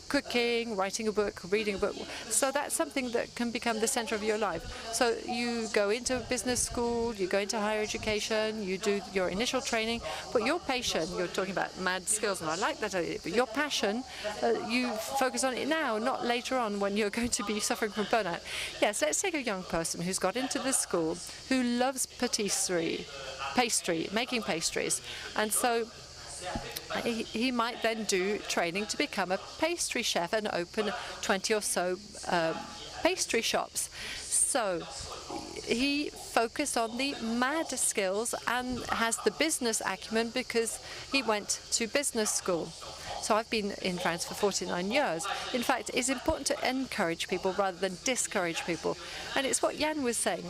cooking, writing a book, reading a book, so that's something that can become the center of your life. So you go into business school, you go into higher education, you do your initial training, but your passion, you're talking about mad skills, and I like that idea, but your passion, you focus on it now, not later on when you're going to be suffering from burnout. Yes, let's take a young person who's got into the school, who loves pastry, making pastries, and so he might then do training to become a pastry chef and open 20 or so pastry shops. So he focused on the mad skills and has the business acumen because he went to business school. So I've been in France for 49 years. In fact, it's important to encourage people rather than discourage people. And it's what Jan was saying.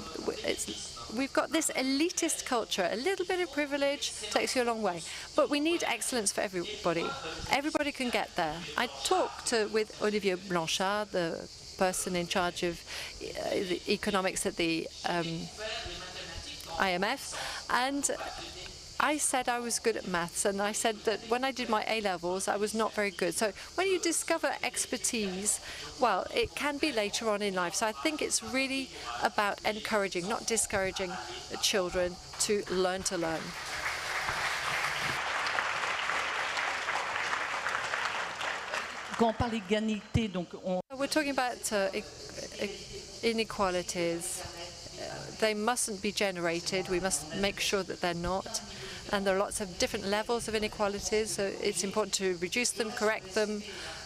We've got this elitist culture. A little bit of privilege takes you a long way. But we need excellence for everybody. Everybody can get there. I talked with Olivier Blanchard, the person in charge of the economics at the IMF, and I said I was good at maths, and I said that when I did my A-levels, I was not very good. So when you discover expertise, well, it can be later on in life. So I think it's really about encouraging, not discouraging children to learn to learn. We're talking about inequalities. They mustn't be generated. We must make sure that they're not. And there are lots of different levels of inequalities, so it's important to reduce them, correct them,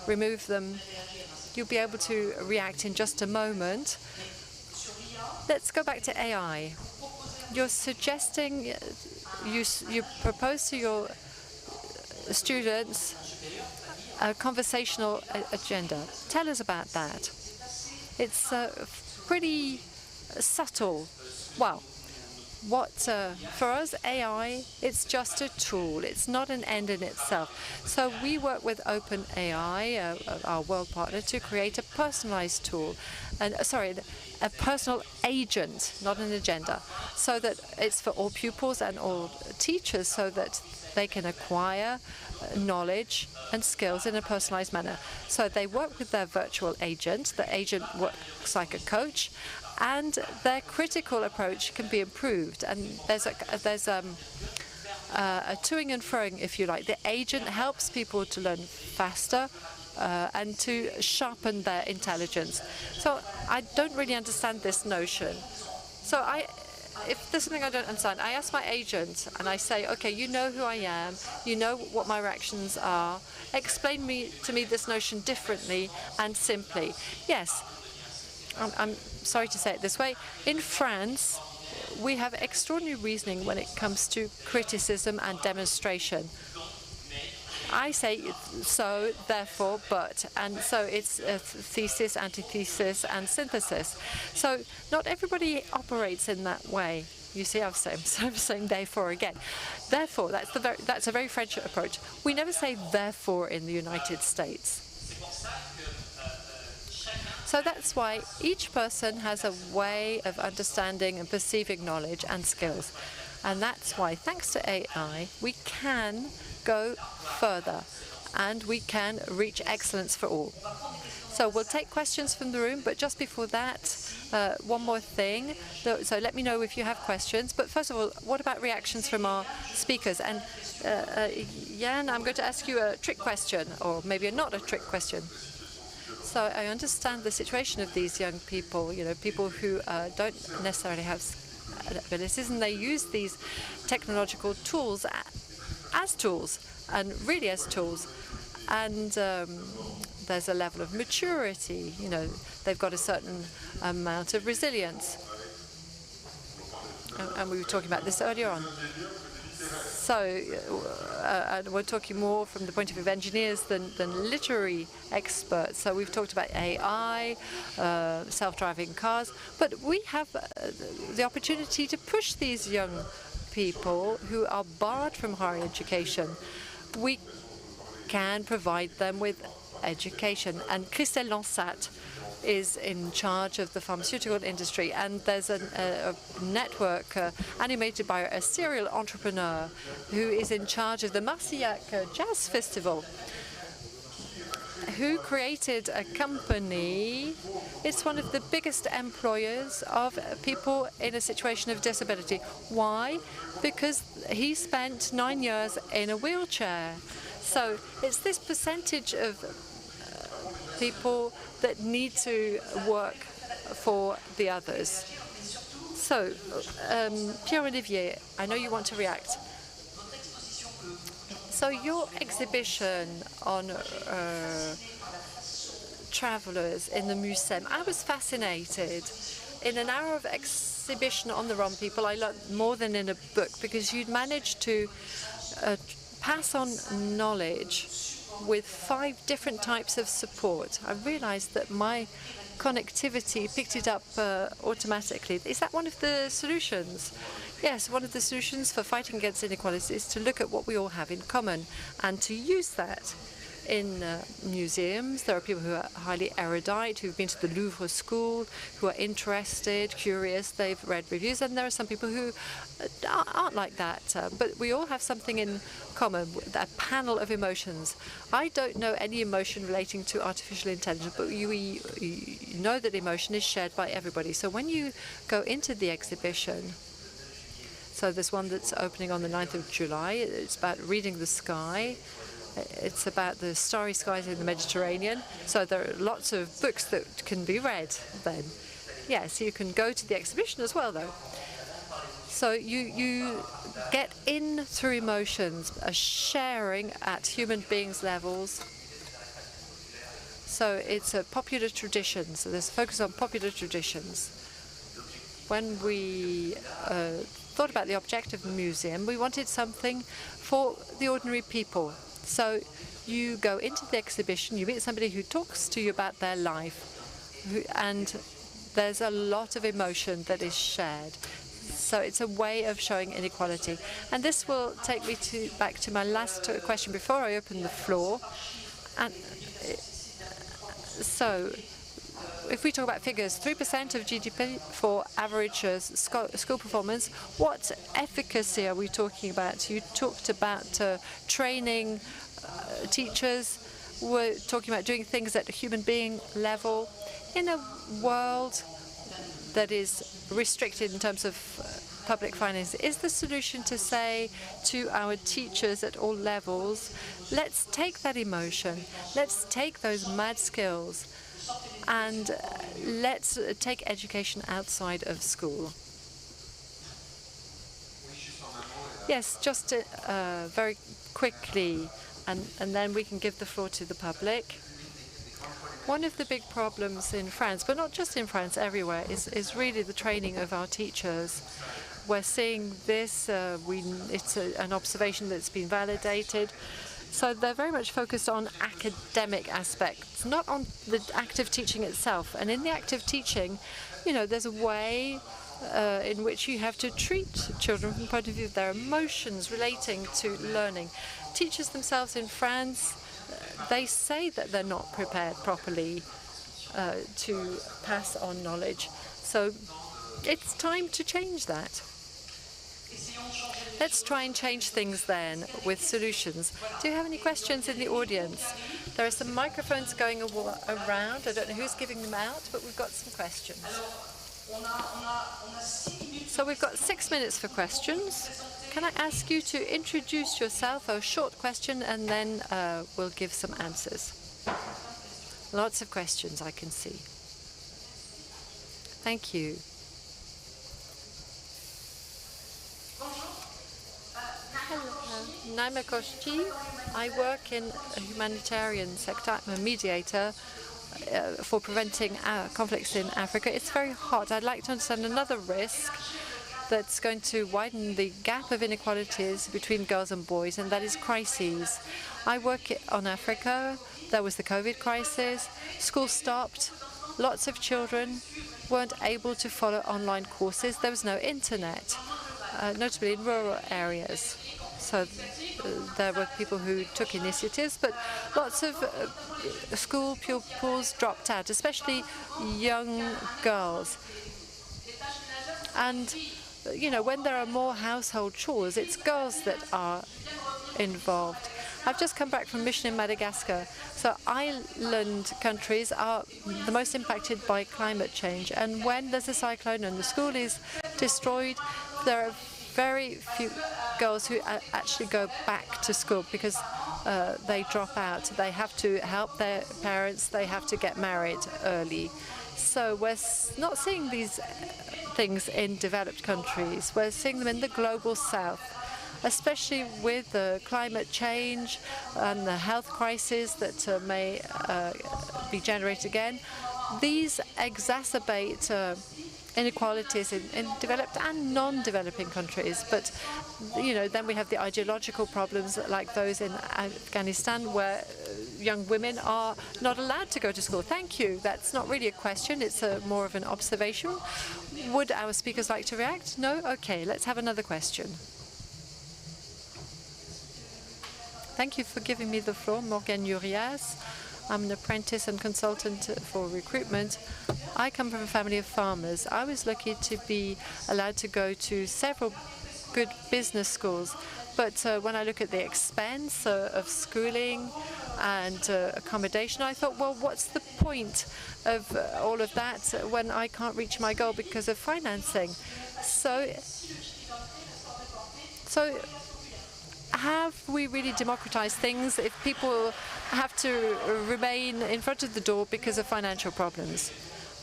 remove them. You'll be able to react in just a moment. Let's go back to AI. You're suggesting, you propose to your students a conversational agenda. Tell us about that. It's pretty subtle. Well, for us, AI, it's just a tool. It's not an end in itself. So we work with OpenAI, our world partner, to create a personalized tool, a personal agent, not an agenda, so that it's for all pupils and all teachers, so that they can acquire knowledge and skills in a personalized manner. So they work with their virtual agent. The agent works like a coach, and their critical approach can be improved. And there's a toing and froing, if you like. The agent helps people to learn faster and to sharpen their intelligence. So I don't really understand this notion. So if there's something I don't understand, I ask my agent and I say, okay, you know who I am, you know what my reactions are, explain to me this notion differently and simply. Yes, I'm sorry to say it this way, in France, we have extraordinary reasoning when it comes to criticism and demonstration. I say so, therefore, but, and so it's a thesis, antithesis, and synthesis. So not everybody operates in that way. You see, I'm saying therefore again. Therefore, that's a very French approach. We never say therefore in the United States. So that's why each person has a way of understanding and perceiving knowledge and skills. And that's why, thanks to AI, we can go further and we can reach excellence for all. So we'll take questions from the room, but just before that, one more thing. So let me know if you have questions. But first of all, what about reactions from our speakers? And Jan, I'm going to ask you a trick question, or maybe not a trick question. So I understand the situation of these young people, people who don't necessarily have abilities, and they use these technological tools as tools, and really as tools. And there's a level of maturity, they've got a certain amount of resilience. And we were talking about this earlier on. So and we're talking more from the point of view of engineers than literary experts. So we've talked about AI, self-driving cars, but we have the opportunity to push these young people who are barred from higher education. We can provide them with education. And Christelle Lansat is in charge of the pharmaceutical industry, and there's a network animated by a serial entrepreneur who is in charge of the Marcillac Jazz Festival, who created a company. It's one of the biggest employers of people in a situation of disability. Why? Because he spent 9 years in a wheelchair. So it's this percentage of people that need to work for the others. So, Pierre-Olivier, I know you want to react. So your exhibition on travelers in the Museum, I was fascinated. In an hour of exhibition on the Rom people, I learned more than in a book, because you'd managed to pass on knowledge with 5 different types of support. I realized that my connectivity picked it up automatically. Is that one of the solutions? Yes, one of the solutions for fighting against inequality is to look at what we all have in common and to use that. In museums, there are people who are highly erudite, who've been to the Louvre School, who are interested, curious, they've read reviews, and there are some people who aren't like that. But we all have something in common, a panel of emotions. I don't know any emotion relating to artificial intelligence, but we know that emotion is shared by everybody. So when you go into the exhibition, so there's one that's opening on the 9th of July, it's about reading the sky. It's about the starry skies in the Mediterranean. So there are lots of books that can be read then. Yes, you can go to the exhibition as well, though. So you get in through emotions, a sharing at human beings' levels. So it's a popular tradition. So there's a focus on popular traditions. When we thought about the objective of the museum, we wanted something for the ordinary people. So you go into the exhibition, you meet somebody who talks to you about their life, and there's a lot of emotion that is shared. So it's a way of showing inequality. And this will take me back to my last question before I open the floor. And so if we talk about figures, 3% of GDP for average school performance, what efficacy are we talking about? You talked about training teachers. We're talking about doing things at a human being level. In a world that is restricted in terms of public finance, is the solution to say to our teachers at all levels, let's take that emotion, let's take those mad skills, and let's take education outside of school? Yes, just very quickly, and then we can give the floor to the public. One of the big problems in France, but not just in France, everywhere, is really the training of our teachers. We're seeing this, it's an observation that's been validated. So they're very much focused on academic aspects, not on the active teaching itself. And in the active teaching, there's a way in which you have to treat children from the point of view of their emotions relating to learning. Teachers themselves in France, they say that they're not prepared properly to pass on knowledge. So it's time to change that. Let's try and change things then with solutions. Do you have any questions in the audience? There are some microphones going around. I don't know who's giving them out, but we've got some questions. So we've got 6 minutes for questions. Can I ask you to introduce yourself, a short question, and then we'll give some answers. Lots of questions I can see. Thank you. Hello, Naima Koshti. I work in a humanitarian sector. I'm a mediator for preventing conflicts in Africa. It's very hot. I'd like to understand another risk that's going to widen the gap of inequalities between girls and boys, and that is crises. I work on Africa. There was the COVID crisis. School stopped. Lots of children weren't able to follow online courses. There was no internet, notably in rural areas. So there were people who took initiatives, but lots of school pupils dropped out, especially young girls. And when there are more household chores, it's girls that are involved. I've just come back from mission in Madagascar. So island countries are the most impacted by climate change. And when there's a cyclone and the school is destroyed, there are very few girls who actually go back to school because they drop out. They have to help their parents. They have to get married early. So we're not seeing these things in developed countries. We're seeing them in the global south, especially with the climate change and the health crisis that may be generated again. These exacerbate inequalities in developed and non-developing countries. But, then we have the ideological problems like those in Afghanistan where young women are not allowed to go to school. Thank you. That's not really a question. It's more of an observation. Would our speakers like to react? No? Okay, let's have another question. Thank you for giving me the floor. Morgane Urias. I'm an apprentice and consultant for recruitment. I come from a family of farmers. I was lucky to be allowed to go to several good business schools. But when I look at the expense of schooling and accommodation, I thought, well, what's the point of all of that when I can't reach my goal because of financing? So have we really democratized things if people have to remain in front of the door because of financial problems?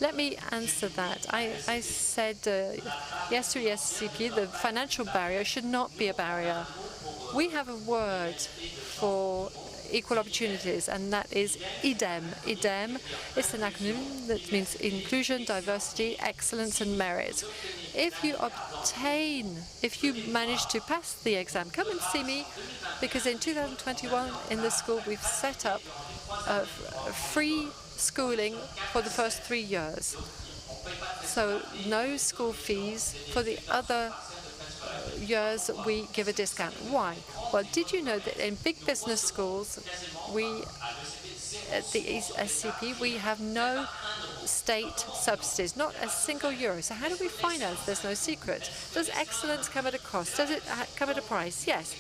Let me answer that. I said yes to the SCP, the financial barrier should not be a barrier. We have a word for equal opportunities, and that is IDEM. IDEM is an acronym that means inclusion, diversity, excellence, and merit. If you manage to pass the exam, come and see me, because in 2021 in the school we've set up free schooling for the first 3 years. So no school fees. For the other years, we give a discount. Why? Well, did you know that in big business schools, at the SCP, we have no state subsidies, not a single euro. So how do we finance? There's no secret. Does excellence come at a cost? Does it come at a price? Yes.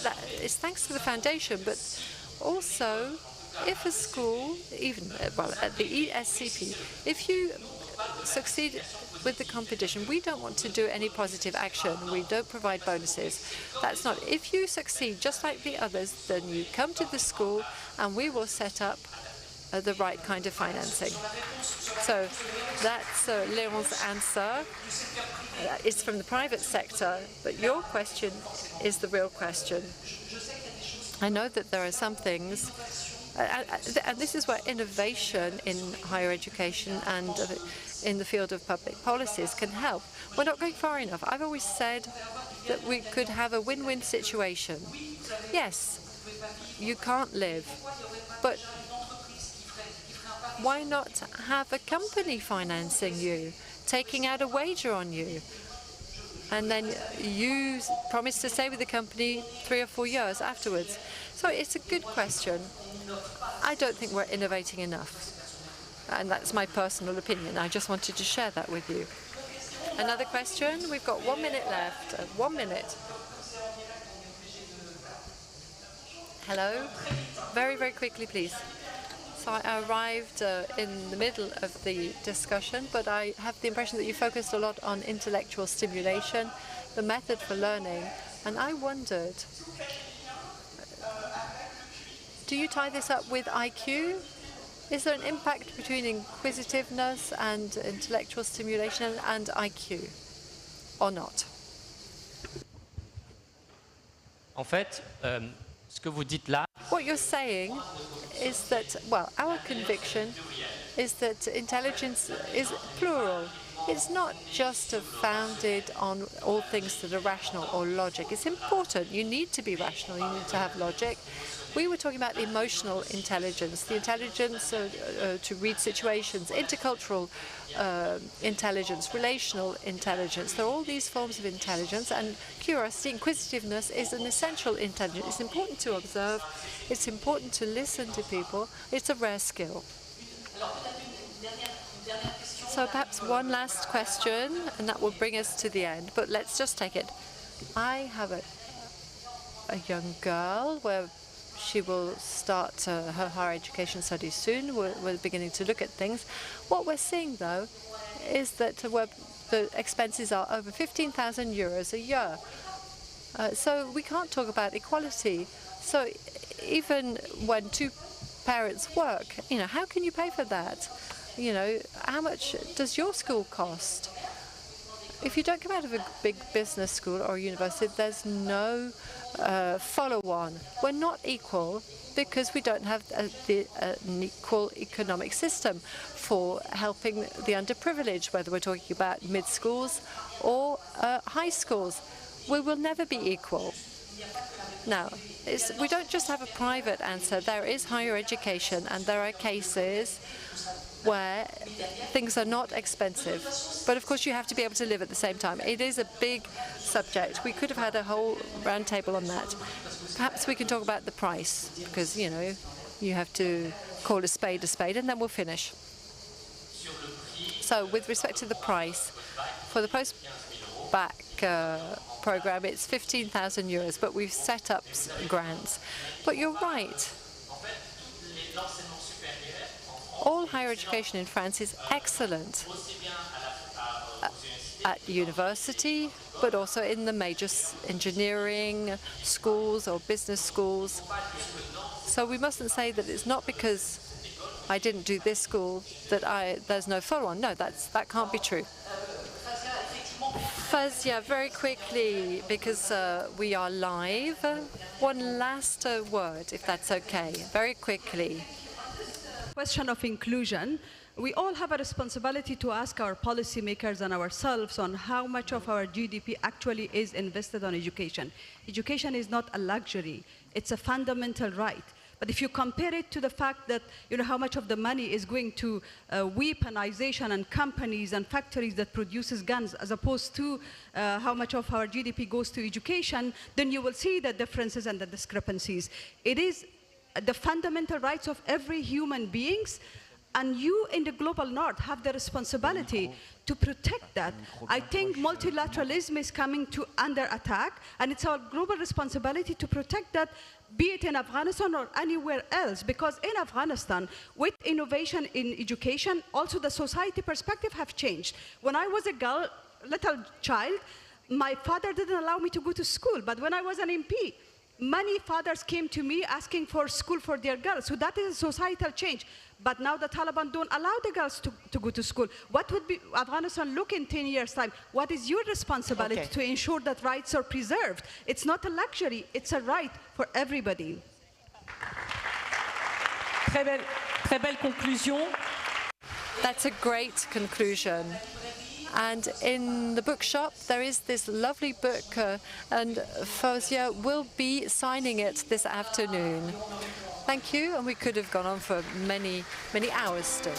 That is thanks to the foundation, but also if a school, even, at the ESCP, if you succeed with the competition, we don't want to do any positive action. We don't provide bonuses. That's not. If you succeed just like the others, then you come to the school and we will set up the right kind of financing. So that's Léon's answer. It's from the private sector, but your question is the real question. I know that there are some things, and this is where innovation in higher education and in the field of public policies can help. We're not going far enough. I've always said that we could have a win-win situation. Yes, you can't live, but why not have a company financing you, taking out a wager on you, and then you promise to stay with the company 3 or 4 years afterwards? So it's a good question. I don't think we're innovating enough, and that's my personal opinion. I just wanted to share that with you. Another question? We've got 1 minute left. 1 minute. Hello? Very, very quickly, please. So I arrived in the middle of the discussion, but I have the impression that you focused a lot on intellectual stimulation, the method for learning, and I wondered, do you tie this up with IQ? Is there an impact between inquisitiveness and intellectual stimulation and IQ, or not? En fait, ce que vous dites là, What you're saying is that, well, our conviction is that intelligence is plural. It's not just founded on all things that are rational or logic. It's important. You need to be rational. You need to have logic. We were talking about emotional intelligence, the intelligence to read situations, intercultural intelligence, relational intelligence. There are all these forms of intelligence, and curiosity, inquisitiveness is an essential intelligence. It's important to observe. It's important to listen to people. It's a rare skill. So perhaps one last question, and that will bring us to the end, but let's just take it. I have a young girl where she will start her higher education studies soon. We're beginning to look at things. What we're seeing, though, is that the expenses are over 15,000 euros a year. So we can't talk about equality. So even when two parents work, how can you pay for that? How much does your school cost? If you don't come out of a big business school or university, there's no follow-on. We're not equal because we don't have an equal economic system for helping the underprivileged, whether we're talking about mid-schools or high schools. We will never be equal. Now, we don't just have a private answer. There is higher education, and there are cases where things are not expensive. But of course, you have to be able to live at the same time. It is a big subject. We could have had a whole round table on that. Perhaps we can talk about the price, because, you have to call a spade, and then we'll finish. So with respect to the price, for the post-bac program, it's 15,000 euros, but we've set up grants. But you're right. All higher education in France is excellent at university, but also in the major engineering schools or business schools. So we mustn't say that it's not because I didn't do this school that there's no follow-on. No, that can't be true. Fazia, very quickly, because we are live. One last word, if that's okay, very quickly. Question of inclusion. We all have a responsibility to ask our policymakers and ourselves on how much of our GDP actually is invested on education. Education is not a luxury, it's a fundamental right. But if you compare it to the fact that how much of the money is going to weaponization and companies and factories that produces guns, as opposed to how much of our GDP goes to education, then you will see the differences and the discrepancies. It is the fundamental rights of every human beings, and you in the global north have the responsibility to protect that. I think multilateralism is coming under attack, and it's our global responsibility to protect that, be it in Afghanistan or anywhere else, because in Afghanistan, with innovation in education, also the society perspective have changed. When I was a little child, my father didn't allow me to go to school, but when I was an MP, many fathers came to me asking for school for their girls. So that is a societal change. But now the Taliban don't allow the girls to go to school. What would be Afghanistan look in 10 years' time? What is your responsibility to ensure that rights are preserved? It's not a luxury, it's a right for everybody. Très belle conclusion. That's a great conclusion. And in the bookshop, there is this lovely book, and Fawzia will be signing it this afternoon. Thank you, and we could have gone on for many, many hours still.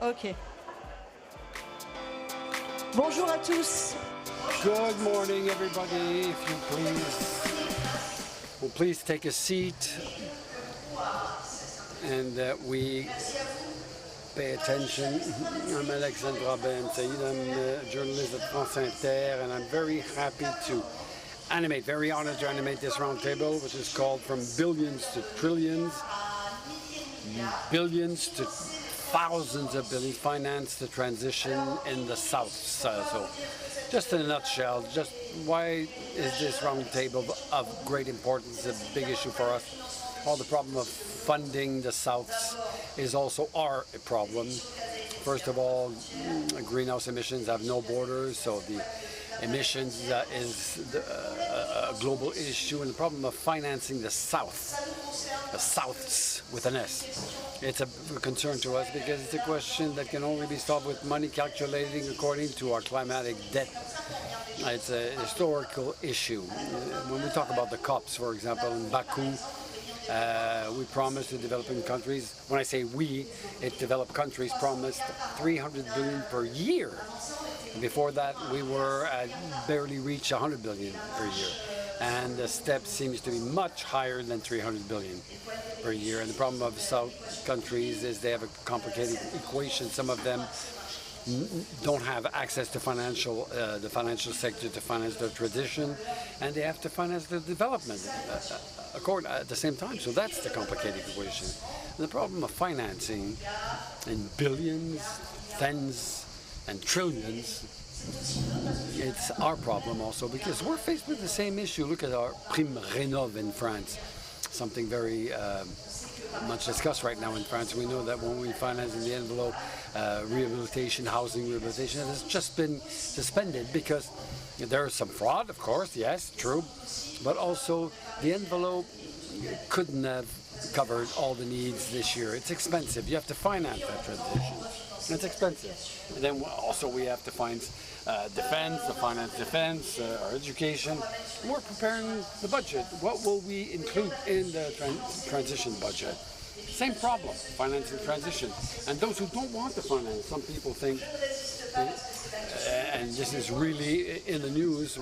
Ok. Bonjour à tous. Good morning, everybody. If you please take a seat, and that we pay attention. I'm Alexandra Ben Said. I'm a journalist at France Inter, and I'm very happy to very honored to animate this roundtable, which is called From Billions to Trillions, Billions to Thousands of Billions, Finance the Transition in the South. So just in a nutshell, just why is this roundtable of great importance, a big issue for us? Well, the problem of funding the Souths is also our problem. First of all, greenhouse emissions have no borders, so the emissions is a global issue, and the problem of financing the Souths with an S. It's a concern to us because it's a question that can only be solved with money calculating according to our climatic debt. It's a historical issue. When we talk about the COPs, for example, in Baku, we promised to developing countries, when I say we, developed countries promised 300 billion per year. Before that, we were barely reached 100 billion per year. And the step seems to be much higher than 300 billion per year. And the problem of South countries is they have a complicated equation. Some of them don't have access to the financial sector to finance their tradition, and they have to finance their development at the same time. So that's the complicated equation. And the problem of financing in billions, tens, and trillions, it's our problem also because we're faced with the same issue. Look at our Prime Rénov in France, something very much discussed right now in France. We know that when we finance in the envelope rehabilitation, housing rehabilitation, it has just been suspended because there is some fraud, of course, yes, true, but also the envelope couldn't have covered all the needs this year. It's expensive. You have to finance that transition. It's expensive. And then also we have to finance defense, our education. We're preparing the budget. What will we include in the transition budget? Same problem, financing transition. And those who don't want to finance, some people think, and this is really in the news,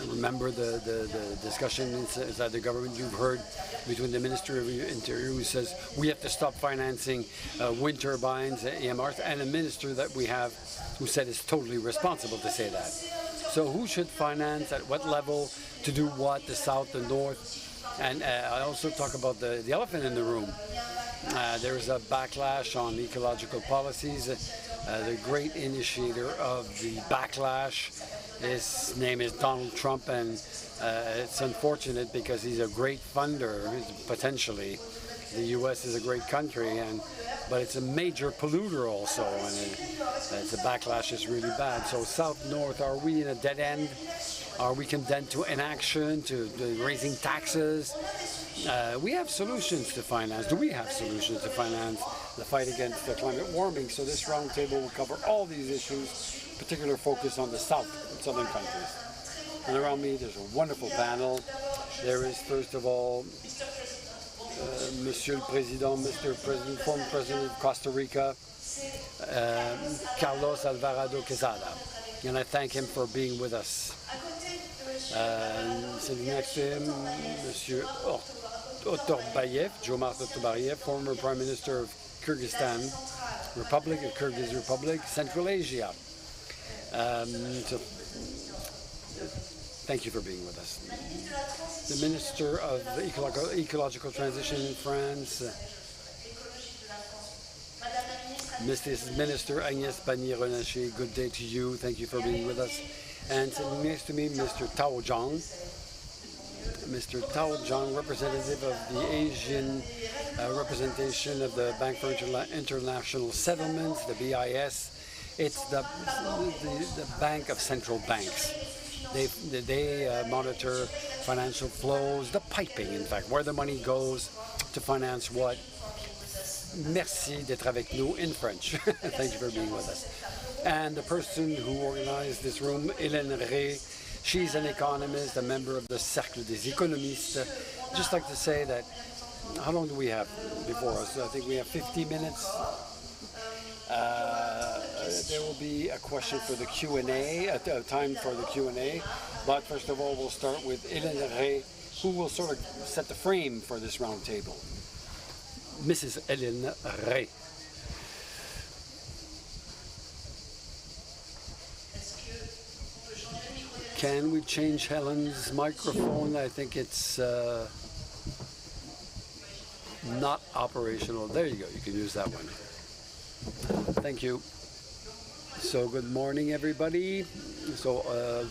remember the discussion inside the government you've heard between the Minister of Interior, who says we have to stop financing wind turbines, EMRs, and a minister that we have who said it's totally responsible to say that. So who should finance, at what level, to do what, the South, the North? And I also talk about the elephant in the room. There is a backlash on ecological policies. The great initiator of the backlash, his name is Donald Trump, and it's unfortunate because he's a great funder, potentially. The U.S. is a great country, but it's a major polluter also, and the backlash is really bad. So South-North, are we in a dead end? Are we condemned to inaction, to raising taxes? We have solutions to finance. Do we have solutions to finance the fight against the climate warming? So this roundtable will cover all these issues, particular focus on the southern countries. And around me, there's a wonderful panel. There is, first of all, Monsieur le Président, Mr. President, former President of Costa Rica, Carlos Alvarado Quezada. And I thank him for being with us. Sitting next to him, Monsieur Otorbayev, Jomart Otorbayev, former Prime Minister of Kyrgyzstan Republic, Kyrgyz Republic, Central Asia. So thank you for being with us. The Minister of Ecological Transition in France, Mrs. Minister Agnès Pannier-Runacher, good day to you. Thank you for being with us. And sitting next to me, Mr. Tao Zhang. Mr. Tao Zhang, representative of the Asian representation of the Bank for International Settlements, the BIS. It's the bank of central banks. They monitor financial flows, the piping, in fact, where the money goes to finance what. Merci d'être avec nous in French. Thank you for being with us. And the person who organized this room, Hélène Rey, she's an economist, a member of the Cercle des Économistes. Just like to say that how long do we have before us? I think we have 50 minutes. There will be a question for the Q&A, time for the Q&A. But first of all, we'll start with Hélène Ray, who will sort of set the frame for this round table. Mrs. Hélène Ray. Can we change Helen's microphone? I think it's not operational. There you go. You can use that one. Thank you. So good morning, everybody. So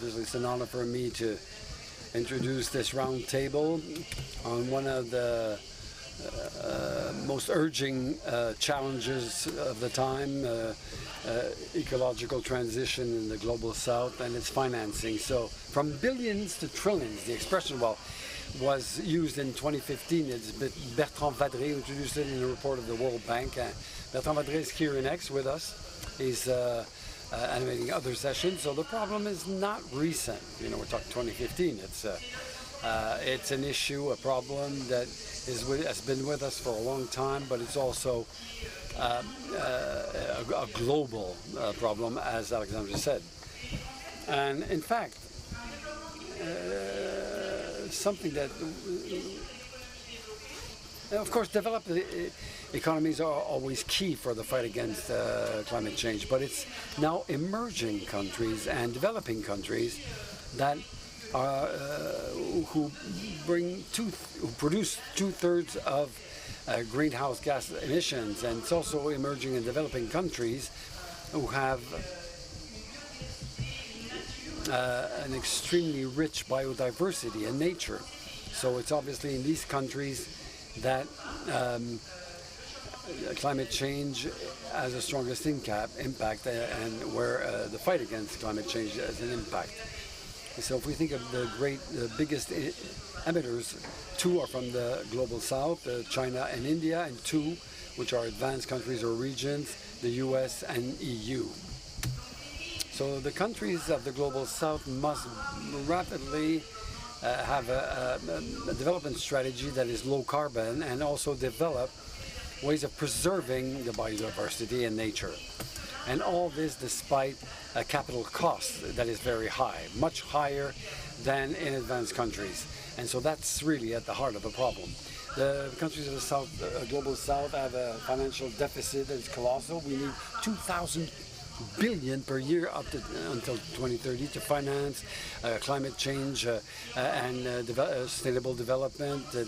it's an honor for me to introduce this round table on one of the most urging challenges of the time, ecological transition in the global south and its financing. So from billions to trillions, the expression, was used in 2015. It's Bertrand Vadré who introduced it in a report of the World Bank. Bertrand Vadré is here next with us. He's animating other sessions. So the problem is not recent. You know, we're talking 2015. It's an issue, a problem that has been with us for a long time, but it's also a global problem, as Alexandra said. And in fact, something that, of course, developed economies are always key for the fight against climate change, but it's now emerging countries and developing countries that are who produce 2/3 of greenhouse gas emissions, and it's also emerging and developing countries who have an extremely rich biodiversity and nature. So it's obviously in these countries that climate change has the strongest impact, and where the fight against climate change has an impact. So if we think of the biggest emitters, 2 are from the global south, China and India, and 2 which are advanced countries or regions, the US and EU. So the countries of the global south must rapidly have a development strategy that is low carbon, and also develop ways of preserving the biodiversity and nature. And all this despite a capital cost that is very high, much higher than in advanced countries. And so that's really at the heart of the problem. The countries of the south, global south, have a financial deficit that is colossal. We need 2,000 billion per year until 2030 to finance climate change and sustainable development, the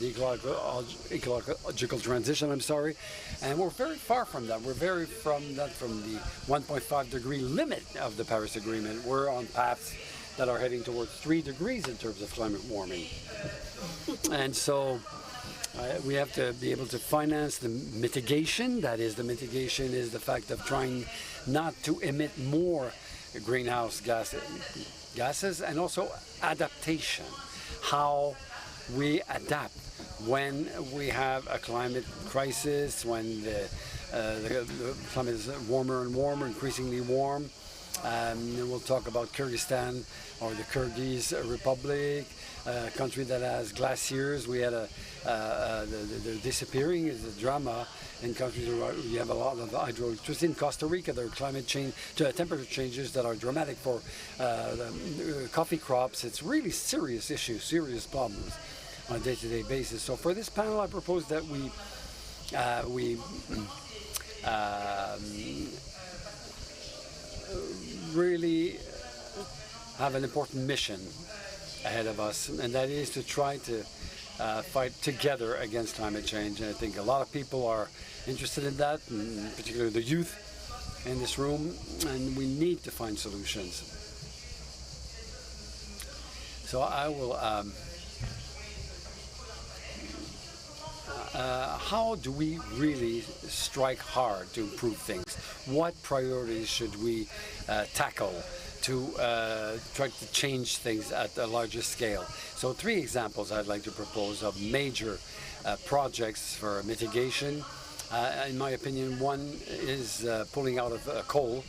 ecological transition, and we're very far from that. We're very from the 1.5 degree limit of the Paris Agreement. We're on paths that are heading towards 3 degrees in terms of climate warming. And so we have to be able to finance the mitigation. That is, the mitigation is the fact of trying not to emit more greenhouse gases, and also adaptation, how we adapt when we have a climate crisis, when the climate is warmer and warmer, increasingly warm. And we'll talk about Kyrgyzstan, or the Kyrgyz Republic, a country that has glaciers. We had the disappearing is a drama in countries where you have a lot of hydroelectricity. In Costa Rica, there are climate change, temperature changes that are dramatic for coffee crops. It's really serious issues, serious problems on a day-to-day basis. So for this panel, I propose that we really have an important mission ahead of us, and that is to try to fight together against climate change. And I think a lot of people are interested in that, and particularly the youth in this room, and we need to find solutions. So I will how do we really strike hard to improve things? What priorities should we tackle to try to change things at a larger scale? So 3 examples I'd like to propose of major projects for mitigation. In my opinion, one is pulling out of coal.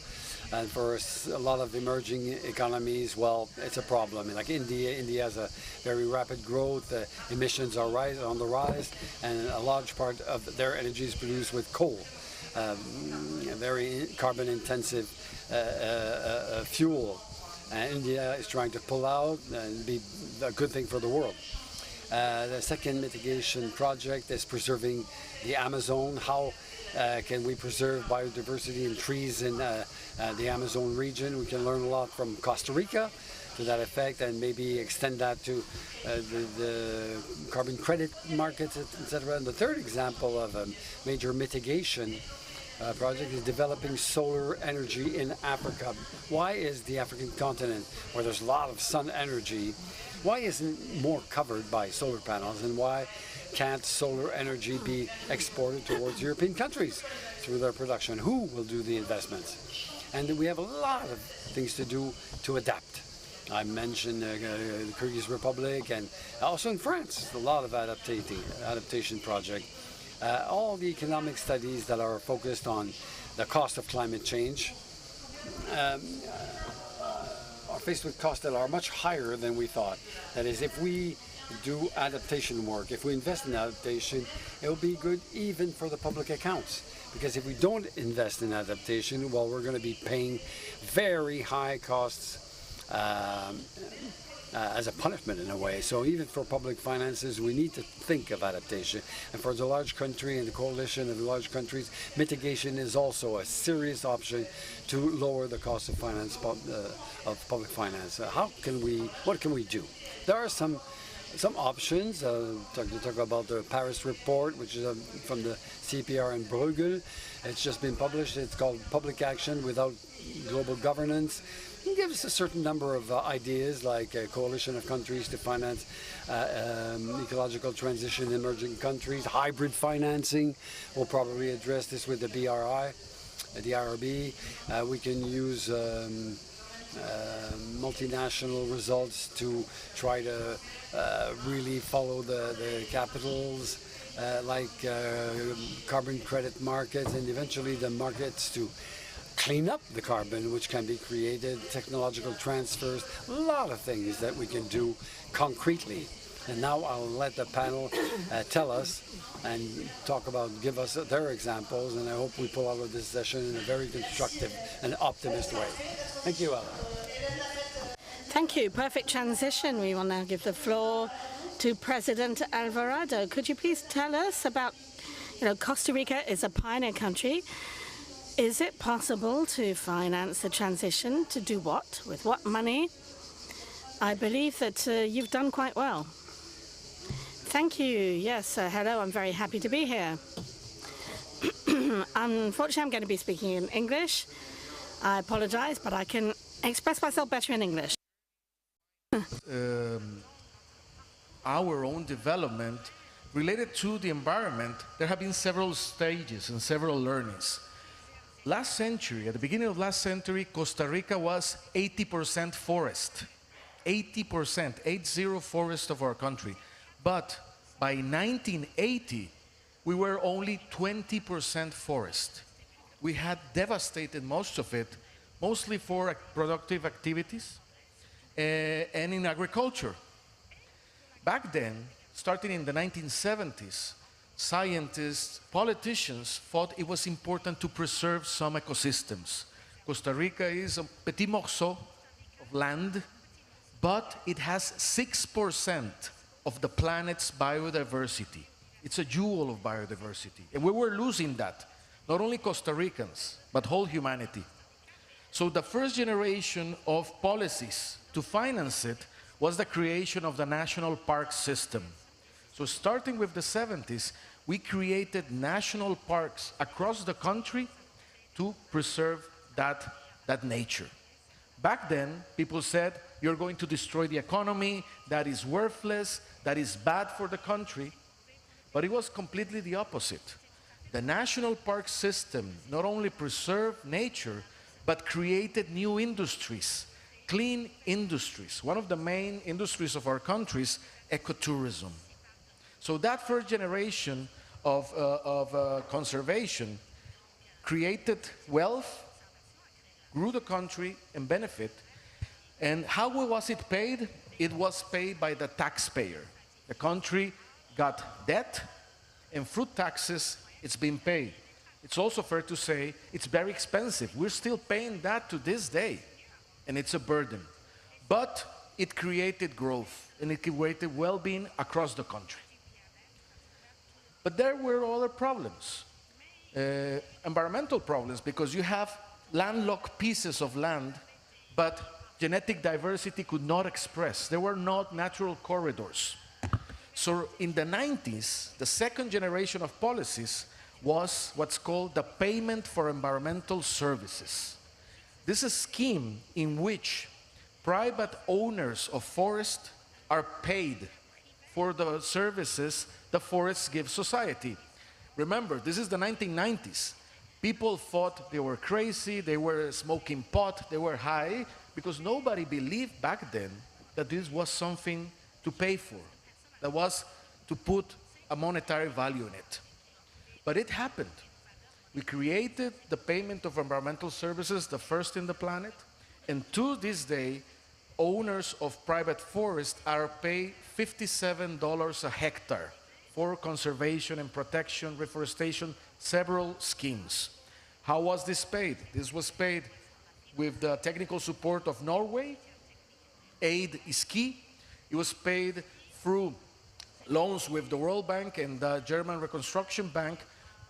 And for a lot of emerging economies, well, it's a problem. Like India has a very rapid growth. Emissions are on the rise, and a large part of their energy is produced with coal, a very carbon-intensive fuel. India is trying to pull out and be a good thing for the world. The second mitigation project is preserving the Amazon. How can we preserve biodiversity and trees in the Amazon region? We can learn a lot from Costa Rica to that effect, and maybe extend that to the carbon credit markets, etc. And the third example of a major mitigation project is developing solar energy in Africa. Why is the African continent, where there's a lot of sun energy, why isn't more covered by solar panels, and why can't solar energy be exported towards European countries through their production? Who will do the investments? And we have a lot of things to do to adapt. I mentioned the Kyrgyz Republic, and also in France, a lot of adaptation project. All the economic studies that are focused on the cost of climate change are faced with costs that are much higher than we thought. That is, if we do adaptation work, if we invest in adaptation, it will be good even for the public accounts. Because if we don't invest in adaptation, well, we're going to be paying very high costs as a punishment in a way. So even for public finances, we need to think of adaptation. And for the large country and the coalition of large countries, mitigation is also a serious option to lower the cost of finance, of public finance. What can we do? There are some options. Talk about the Paris report, which is from the CPR in Bruegel. It's just been published. It's called Public Action Without Global Governance. It gives a certain number of ideas, like a coalition of countries to finance ecological transition in emerging countries. Hybrid financing will probably address this with the BRI, the IRB. We can use multinational results to try to really follow the capitals, like carbon credit markets, and eventually the markets to clean up the carbon which can be created, technological transfers, a lot of things that we can do concretely. And now I'll let the panel tell us and give us their examples, and I hope we pull out of this session in a very constructive and optimist way. Thank you, Ella. Thank you. Perfect transition. We will now give the floor to President Alvarado. Could you please tell us about, Costa Rica is a pioneer country. Is it possible to finance the transition? To do what? With what money? I believe that you've done quite well. Thank you. Yes, hello. I'm very happy to be here. Unfortunately, I'm going to be speaking in English. I apologize, but I can express myself better in English. Our own development related to the environment, there have been several stages and several learnings. Last century, at the beginning of last century, Costa Rica was 80% forest. 80%, 80 forest of our country. But by 1980, we were only 20% forest. We had devastated most of it, mostly for productive activities and in agriculture. Back then, starting in the 1970s, scientists, politicians thought it was important to preserve some ecosystems. Costa Rica is a petit morceau of land, but it has 6% of the planet's biodiversity. It's a jewel of biodiversity. And we were losing that, not only Costa Ricans, but whole humanity. So the first generation of policies to finance it was the creation of the national park system. So starting with the 70s, we created national parks across the country to preserve that nature. Back then, people said, you're going to destroy the economy, that is worthless, that is bad for the country. But it was completely the opposite. The national park system not only preserved nature, but created new industries, clean industries. One of the main industries of our country is ecotourism. So that first generation of conservation created wealth, grew the country and benefit. And how was it paid? It was paid by the taxpayer. The country got debt, and through taxes, it's been paid. It's also fair to say it's very expensive. We're still paying that to this day, and it's a burden. But it created growth, and it created well-being across the country. But there were other problems, environmental problems, because you have landlocked pieces of land, but genetic diversity could not express. There were not natural corridors. So in the 90s, the second generation of policies was what's called the Payment for Environmental Services. This is a scheme in which private owners of forest are paid for the services the forests give society. Remember, this is the 1990s. People thought they were crazy, they were smoking pot, they were high, because nobody believed back then that this was something to pay for, that was to put a monetary value in it. But it happened. We created the payment of environmental services, the first in the planet, and to this day, owners of private forests are paid $57 a hectare for conservation and protection, reforestation, several schemes. How was this paid? This was paid with the technical support of Norway. Aid is key. It was paid through loans with the World Bank and the German Reconstruction Bank,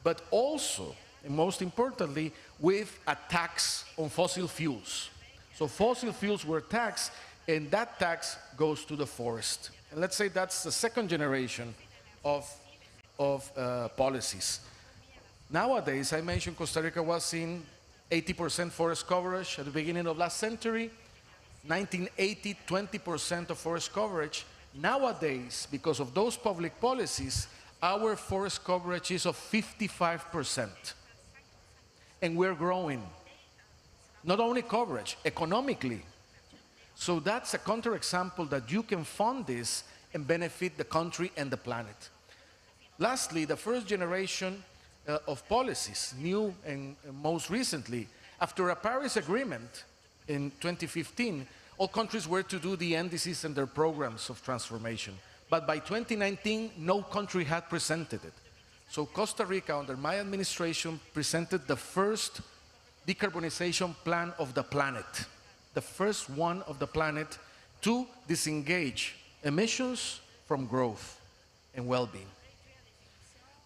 but also, and most importantly, with a tax on fossil fuels. So fossil fuels were taxed, and that tax goes to the forest. And let's say that's the second generation of policies. Nowadays, I mentioned Costa Rica was in 80% forest coverage at the beginning of last century. 1980, 20% of forest coverage. Nowadays, because of those public policies, our forest coverage is of 55%. And we're growing. Not only coverage, economically. So that's a counterexample that you can fund this and benefit the country and the planet. Lastly, the first generation of policies, new and most recently, after a Paris Agreement in 2015, all countries were to do the NDCs and their programs of transformation. But by 2019, no country had presented it. So Costa Rica, under my administration, presented the first decarbonization plan of the planet, the first one of the planet to disengage emissions from growth and well-being.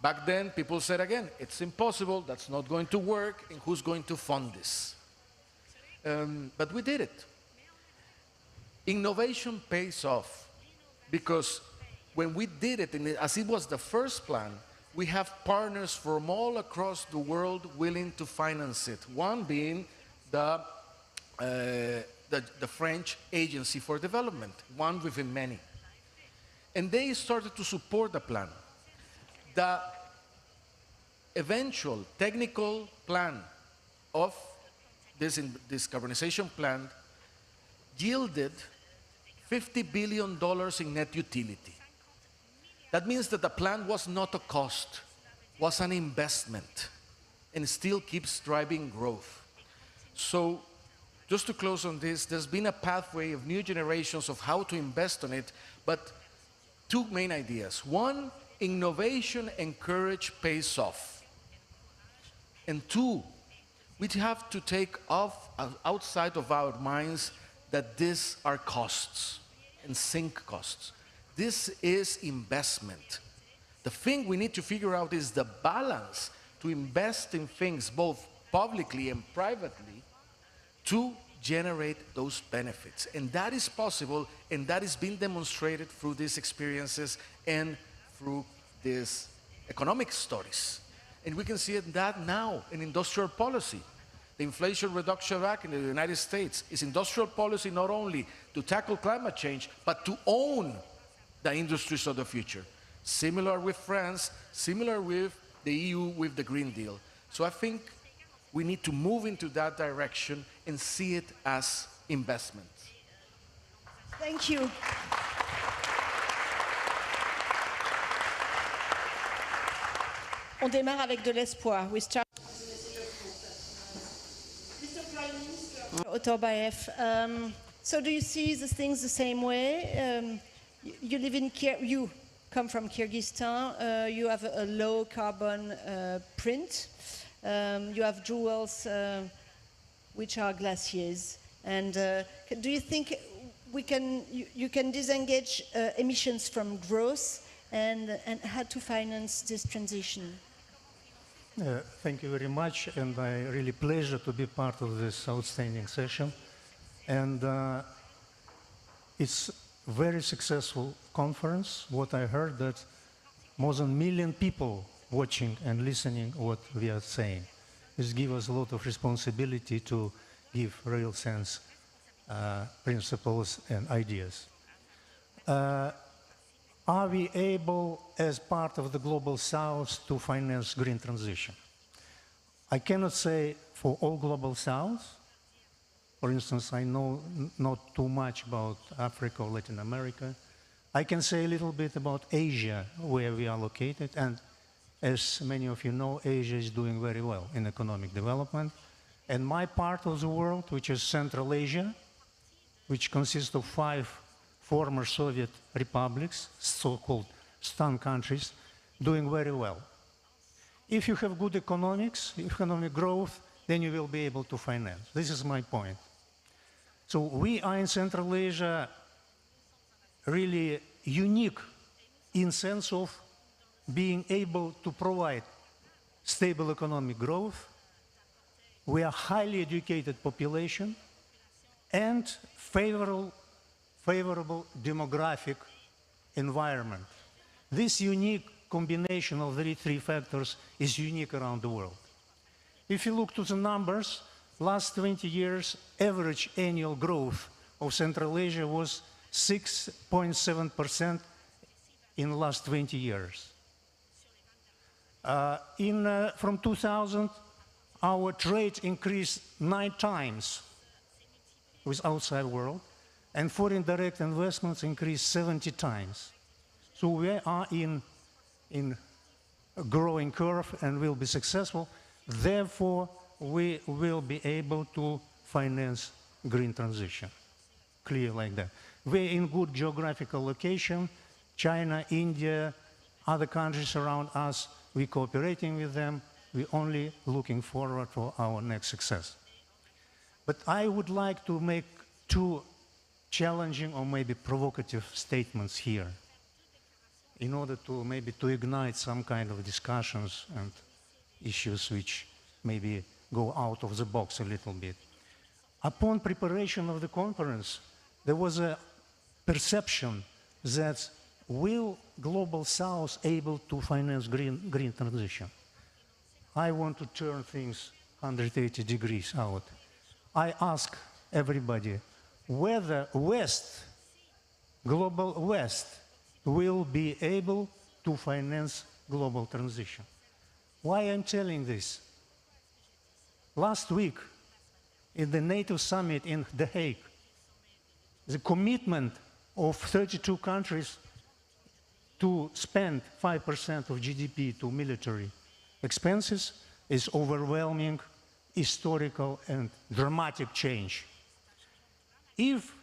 Back then, people said again, it's impossible, that's not going to work, and who's going to fund this? But we did it. Innovation pays off, because when we did it, and as it was the first plan, we have partners from all across the world willing to finance it. One being the French Agency for Development, one within many. And they started to support the plan. The eventual technical plan of this decarbonization plan yielded $50 billion in net utility. That means that the plan was not a cost, was an investment, and still keeps driving growth. So, just to close on this, there's been a pathway of new generations of how to invest on it, but two main ideas. One, innovation and courage pays off. And two, we have to take off outside of our minds that these are costs and sink costs. This is investment. The thing we need to figure out is the balance to invest in things both publicly and privately to generate those benefits. And that is possible, and that is being demonstrated through these experiences and through these economic studies. And we can see that now in industrial policy. The Inflation Reduction Act in the United States is industrial policy not only to tackle climate change, but to own the industries of the future. Similar with France, similar with the EU with the Green Deal. So I think we need to move into that direction and see it as investment. Thank you. On démarre avec de l'espoir. We start. Mr. Prime Otorbaev. So do you see the things the same way? You live in you come from Kyrgyzstan. You have a low carbon print. You have jewels, which are glaciers. And do you think you can disengage emissions from growth and how to finance this transition? Thank you very much, and I really pleasure to be part of this outstanding session. And it's very successful conference. What I heard that more than 1 million people watching and listening what we are saying. This gives us a lot of responsibility to give real sense principles and ideas. Are we able, as part of the Global South, to finance green transition? I cannot say for all Global South. For instance, I know not too much about Africa or Latin America. I can say a little bit about Asia, where we are located. And as many of you know, Asia is doing very well in economic development. And my part of the world, which is Central Asia, which consists of 5 former Soviet republics, so-called STAN countries, doing very well. If you have good economic growth, then you will be able to finance. This is my point. So we are in Central Asia really unique in sense of being able to provide stable economic growth. We are highly educated population and favorable demographic environment. This unique combination of the 3 factors is unique around the world. If you look to the numbers, last 20 years, average annual growth of Central Asia was 6.7% in the last 20 years. From 2000, our trade increased 9 times with outside world, and foreign direct investments increased 70 times. So we are in a growing curve and will be successful. Therefore, we will be able to finance green transition. Clear like that. We're in good geographical location. China, India, other countries around us, we're cooperating with them. We're only looking forward for our next success. But I would like to make 2 challenging or maybe provocative statements here in order to maybe to ignite some kind of discussions and issues which maybe go out of the box a little bit. Upon preparation of the conference, there was a perception that will Global South able to finance green transition? I want to turn things 180 degrees out. I ask everybody whether Global West, will be able to finance global transition. Why I'm telling this? Last week, in the NATO summit in The Hague, the commitment of 32 countries to spend 5% of GDP to military expenses is overwhelming, historical, and dramatic change. If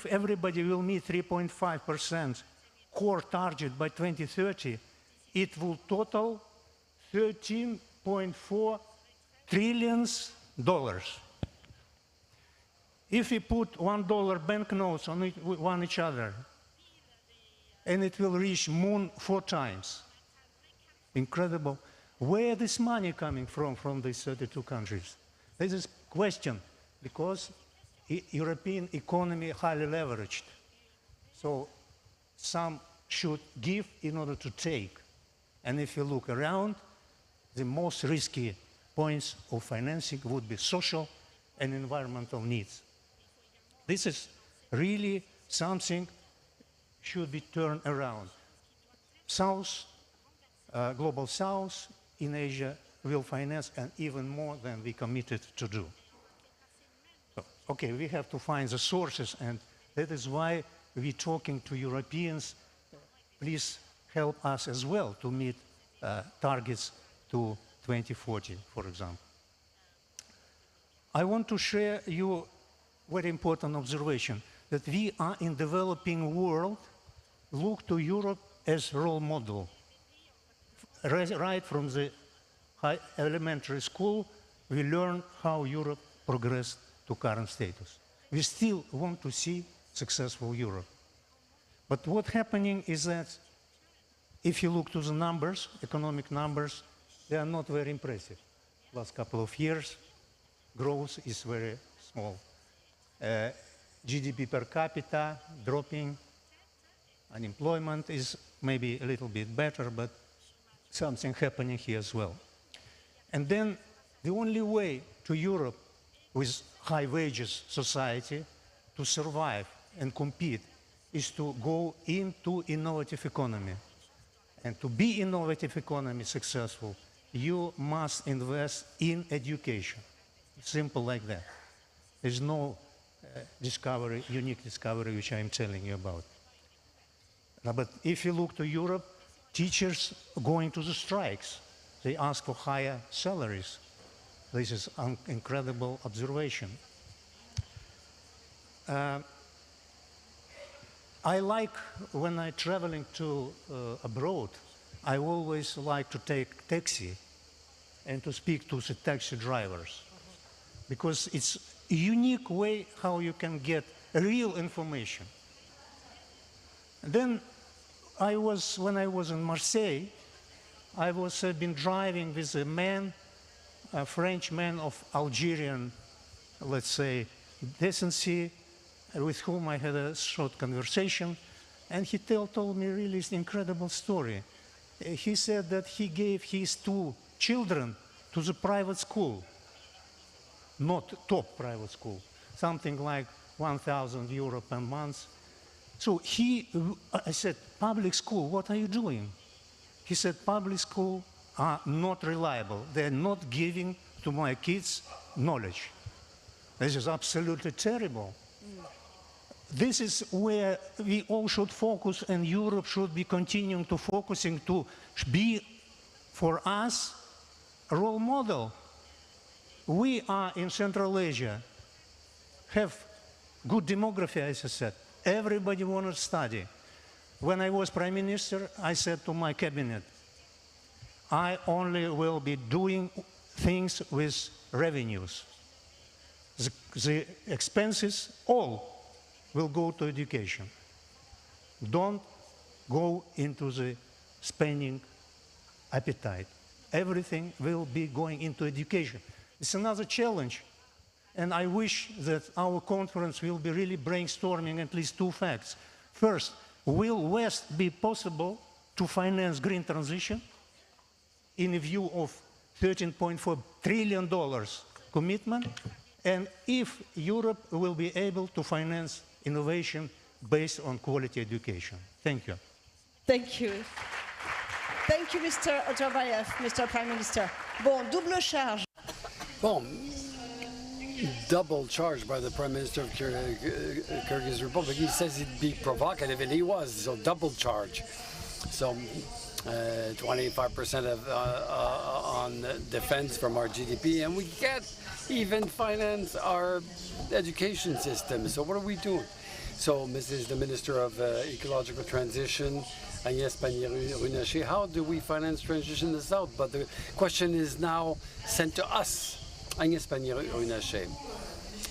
everybody will meet 3.5% core target by 2030, it will total $13.4 trillion. If we put $1 banknotes on each other, and it will reach moon 4 times. Incredible. Where is this money coming from these 32 countries? This is a question, because European economy highly leveraged. So some should give in order to take. And if you look around, the most risky points of financing would be social and environmental needs. This is really something should be turned around. South, Global South in Asia will finance, and even more than we committed to do. So, okay, we have to find the sources, and that is why we're talking to Europeans. Please help us as well to meet targets to 2040, for example. I want to share you very important observation that we are in developing world, look to Europe as role model. Right from the elementary school, we learn how Europe progressed to current status. We still want to see successful Europe. But what's happening is that if you look to the numbers, economic numbers, they are not very impressive. Last couple of years, growth is very small. GDP per capita dropping, unemployment is maybe a little bit better, but something happening here as well. And then the only way to Europe with high wages society to survive and compete is to go into innovative economy. And to be innovative economy successful, you must invest in education. Simple like that. There's no discovery, unique discovery which I'm telling you about. But if you look to Europe, teachers going to the strikes. They ask for higher salaries. This is an incredible observation. I like, when I'm traveling to abroad, I always like to take taxi and to speak to the taxi drivers, because it's a unique way how you can get real information. And then when I was in Marseille, I've been driving with a man, a French man of Algerian, let's say, decency, with whom I had a short conversation, and he told me really an incredible story. He said that he gave his 2 children to the private school, not top private school, something like 1,000 euro per month. So I said, public school, what are you doing? He said, public school are not reliable. They're not giving to my kids knowledge. This is absolutely terrible. This is where we all should focus, and Europe should be continuing to focusing to be, for us, a role model. We are in Central Asia, have good demography, as I said. Everybody wants to study. When I was Prime Minister, I said to my cabinet, I only will be doing things with revenues. The expenses, all will go to education. Don't go into the spending appetite. Everything will be going into education. It's another challenge. And I wish that our conference will be really brainstorming at least 2 facts. First, will West be possible to finance green transition in view of $13.4 trillion commitment? And if Europe will be able to finance innovation based on quality education. Thank you. Thank you. Thank you, Mr. Otarbayev, Mr. Prime Minister. Bon, double charge. Bon, double charge by the Prime Minister of Kyrgyz Republic. He says he'd be provocative, and he was, so double charge. So 25% on defense from our GDP, and we can't even finance our education system. So what are we doing? So Mrs. the Minister of Ecological Transition, Agnès Pannier-Runacher, how do we finance transition in the South? But the question is now sent to us, Agnès Pannier-Runacher.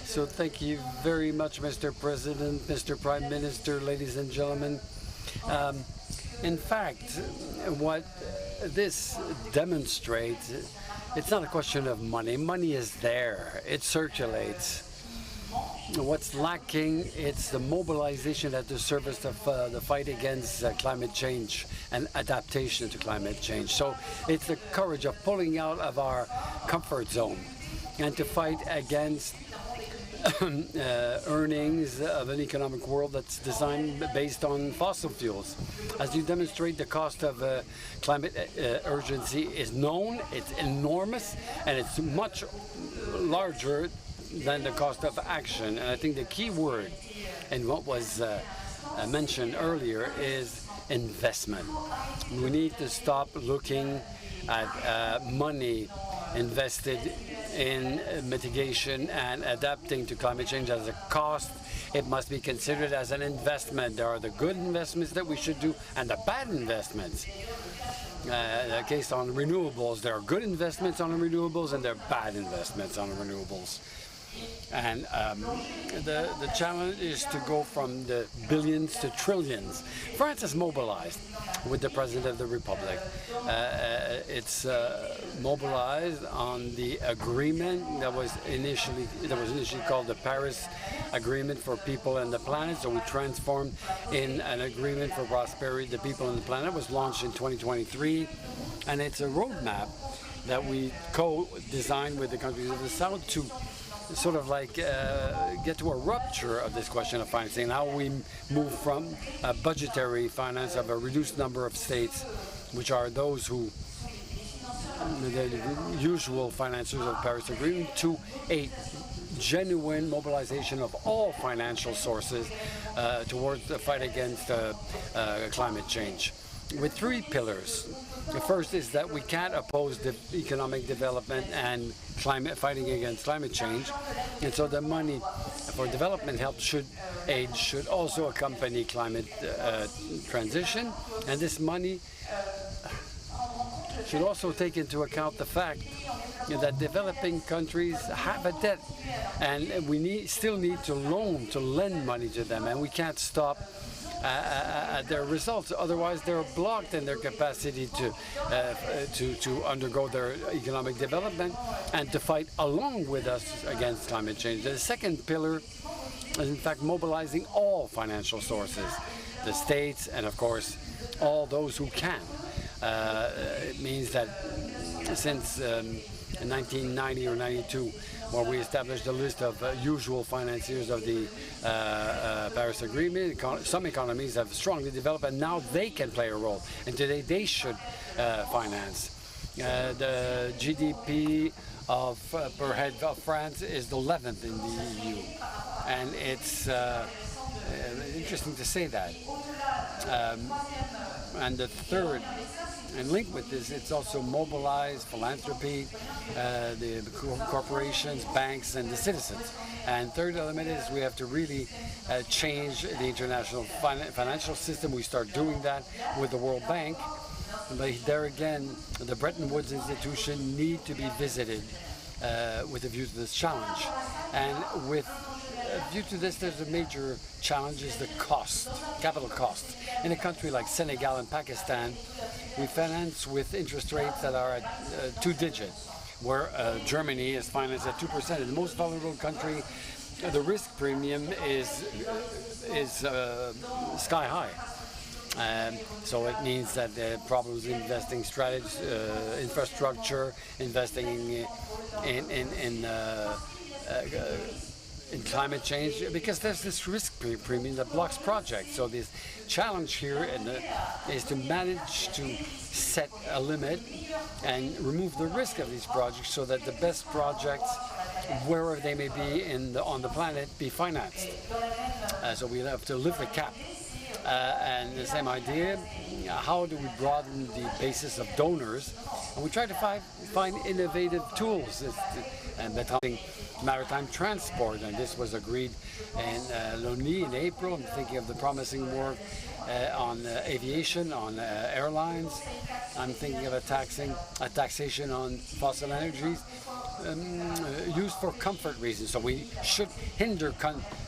So thank you very much, Mr. President, Mr. Prime Minister, ladies and gentlemen. In fact, what this demonstrates, it's not a question of money. Money is there. It circulates. What's lacking, it's the mobilization at the service of the fight against climate change and adaptation to climate change. So it's the courage of pulling out of our comfort zone and to fight against earnings of an economic world that's designed based on fossil fuels. As you demonstrate, the cost of climate urgency is known, it's enormous, and it's much larger than the cost of action. And I think the key word and what was mentioned earlier is investment. We need to stop looking at money invested in mitigation and adapting to climate change as a cost. It must be considered as an investment. There are the good investments that we should do and the bad investments. The case on renewables, there are good investments on renewables and there are bad investments on renewables. And the challenge is to go from the billions to trillions. France is mobilized with the President of the Republic. It's mobilized on the agreement that was initially called the Paris Agreement for People and the Planet. So we transformed in an agreement for prosperity, the people and the planet. It was launched in 2023, and it's a roadmap that we co-designed with the countries of the South to sort of like get to a rupture of this question of financing. How we move from budgetary finance of a reduced number of states, which are those who the usual financiers of the Paris Agreement, to a genuine mobilization of all financial sources towards the fight against climate change, with three pillars. The first is that we can't oppose the economic development and fighting against climate change, and so the money for development help should also accompany climate transition, and this money should also take into account the fact that developing countries have a debt, and we still need to lend money to them, and we can't stop at their results. Otherwise, they're blocked in their capacity to undergo their economic development and to fight along with us against climate change. The second pillar is, in fact, mobilizing all financial sources, the states, and of course, all those who can. It means that since 1990 or 92, where we established a list of usual financiers of the Paris Agreement, some economies have strongly developed, and now they can play a role. And today they should finance. The GDP per head of France is the 11th in the EU, and it's interesting to say that. And the third, and linked with this, it's also mobilized philanthropy, the corporations, banks, and the citizens. And third element is we have to really change the international financial system. We start doing that with the World Bank. But there again, the Bretton Woods institution need to be visited with a view to this challenge. And with a view to this, there's a major challenge, is the cost, capital cost. In a country like Senegal and Pakistan, we finance with interest rates that are at 2-digit, where Germany is financed at 2%. In the most vulnerable country, the risk premium is sky high. So it means that the problems in investing strategies, infrastructure, investing in climate change, because there's this risk premium that blocks projects. So this challenge here is to manage to set a limit and remove the risk of these projects so that the best projects, wherever they may be on the planet, be financed. So we have to lift the cap. And the same idea, how do we broaden the basis of donors? And we try to find innovative tools, and maritime transport, and this was agreed in Loni in April. I'm thinking of the promising work on aviation, on airlines. I'm thinking of a taxation on fossil energies used for comfort reasons. So we should hinder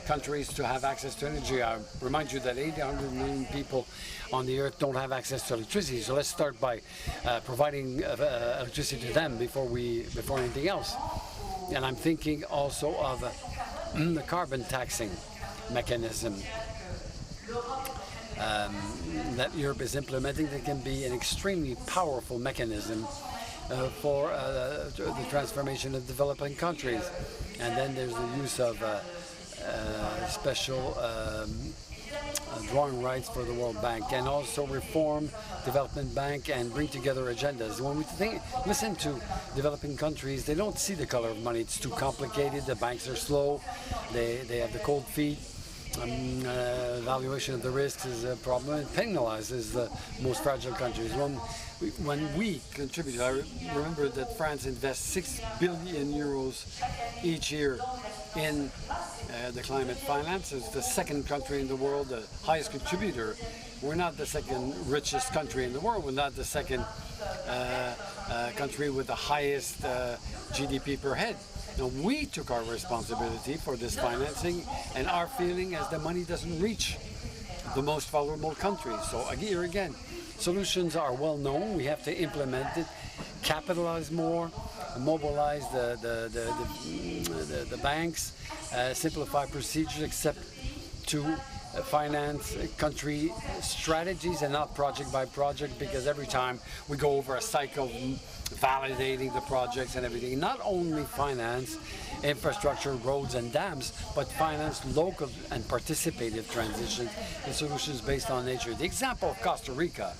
countries to have access to energy. I remind you that 800 million people on the earth don't have access to electricity. So let's start by providing electricity to them before anything else. And I'm thinking also of the carbon taxing mechanism that Europe is implementing, that can be an extremely powerful mechanism for the transformation of developing countries. And then there's the use of special drawing rights for the World Bank, and also reform Development Bank and bring together agendas. When we listen to developing countries, they don't see the color of money. It's too complicated. The banks are slow. They have the cold feet. valuation of the risks is a problem. It penalizes the most fragile countries. When we contribute, I remember that France invests 6 billion euros each year in the climate finance. It's the second country in the world, the highest contributor. We're not the second richest country in the world. We're not the second country with the highest GDP per head. Now, we took our responsibility for this financing, and our feeling is the money doesn't reach the most vulnerable countries. So here again, solutions are well known. We have to implement it, capitalize more, mobilize the banks, simplify procedures, except to finance country strategies and not project by project, because every time we go over a cycle validating the projects and everything. Not only finance infrastructure, roads and dams, but finance local and participative transitions and solutions based on nature. The example of Costa Rica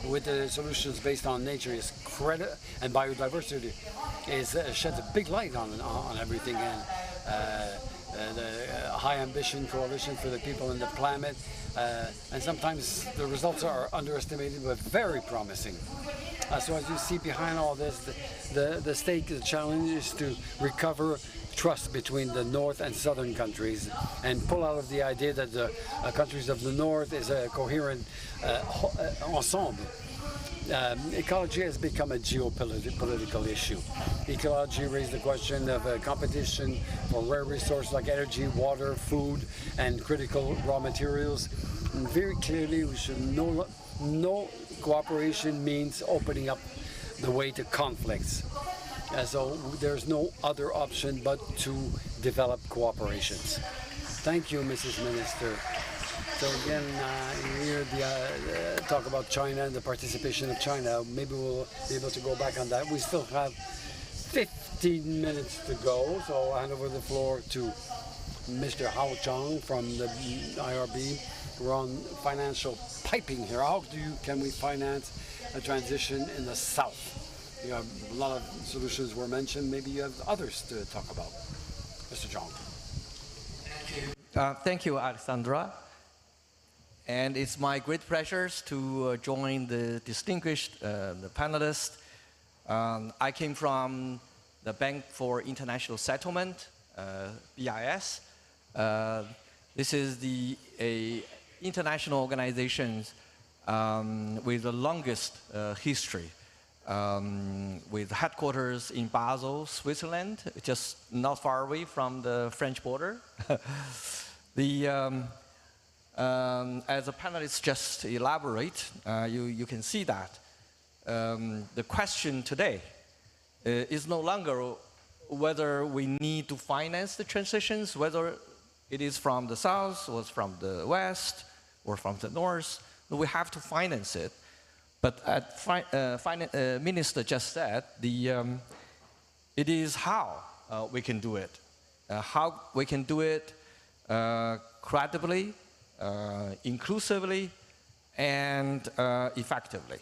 with the solutions based on nature is credit and biodiversity is sheds a big light on everything, and the High Ambition Coalition for the People and the Planet, and sometimes the results are underestimated but very promising. So as you see behind all this, the stake, the challenge is to recover trust between the north and southern countries and pull out of the idea that the countries of the north is a coherent ensemble. Ecology has become a geopolitical issue. Ecology raised the question of competition for rare resources like energy, water, food, and critical raw materials. And very clearly, we should no cooperation means opening up the way to conflicts. So there's no other option but to develop cooperations. Thank you, Mrs. Minister. So again, here talk about China and the participation of China. Maybe we'll be able to go back on that. We still have 15 minutes to go, so I'll hand over the floor to Mr. Hao Chong from the IRB. We're on financial piping here. How can we finance a transition in the south? You have a lot of solutions were mentioned. Maybe you have others to talk about. Mr. Chong. Thank you, Alexandra. And it's my great pleasure to join the distinguished the panelists. I came from the Bank for International Settlement, BIS. This is a international organization with the longest history, with headquarters in Basel, Switzerland, just not far away from the French border. As the panelists just elaborate, you can see that the question today is no longer whether we need to finance the transitions, whether it is from the south or from the west or from the north. We have to finance it. But as Minister just said, it is how we can do it. How we can do it credibly, inclusively, and effectively.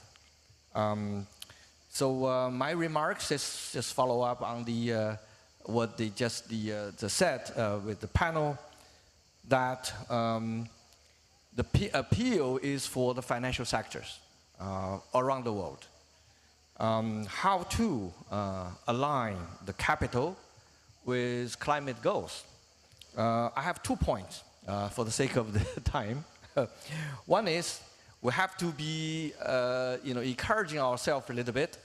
So my remarks is just follow up on what they just said with the panel, that the appeal is for the financial sectors around the world. How to align the capital with climate goals. I have 2 points for the sake of the time. One is we have to be encouraging ourselves a little bit.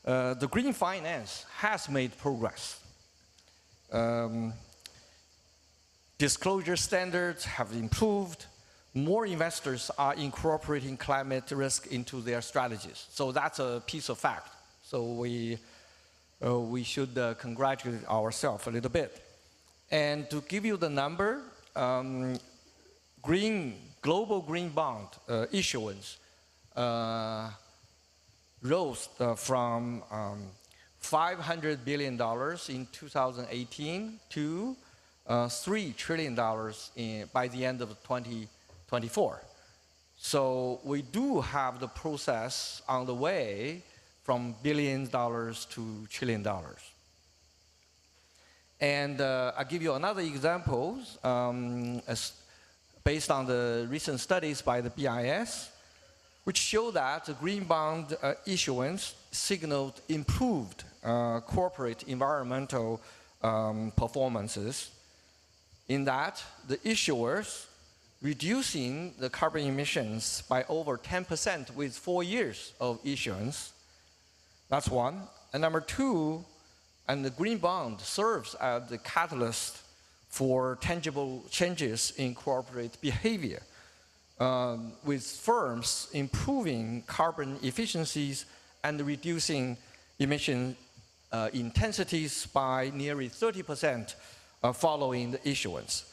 The green finance has made progress. Disclosure standards have improved. More investors are incorporating climate risk into their strategies. So that's a piece of fact. So we should congratulate ourselves a little bit. And to give you the number, global green bond issuance rose from $500 billion in 2018 to $3 trillion by the end of 2024. So we do have the process on the way from billions of dollars to $1 trillion. And I'll give you another example based on the recent studies by the BIS, which show that the green bond issuance signaled improved corporate environmental performances, in that the issuers reducing the carbon emissions by over 10% with 4 years of issuance. That's one. And number two, and the green bond serves as the catalyst for tangible changes in corporate behavior, with firms improving carbon efficiencies and reducing emission intensities by nearly 30% following the issuance.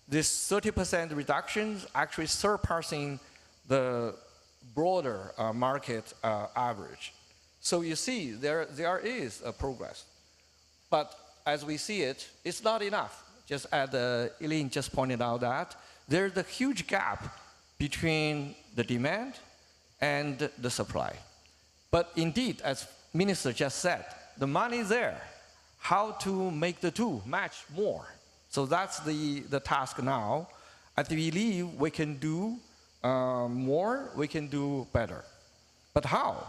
This 30% reduction is actually surpassing the broader market average. So you see, there is a progress. But as we see it, it's not enough. Just as Eileen just pointed out that, there's a huge gap between the demand and the supply. But indeed, as Minister just said, the money is there. How to make the two match more? So that's the task now. I believe we can do more, we can do better. But how?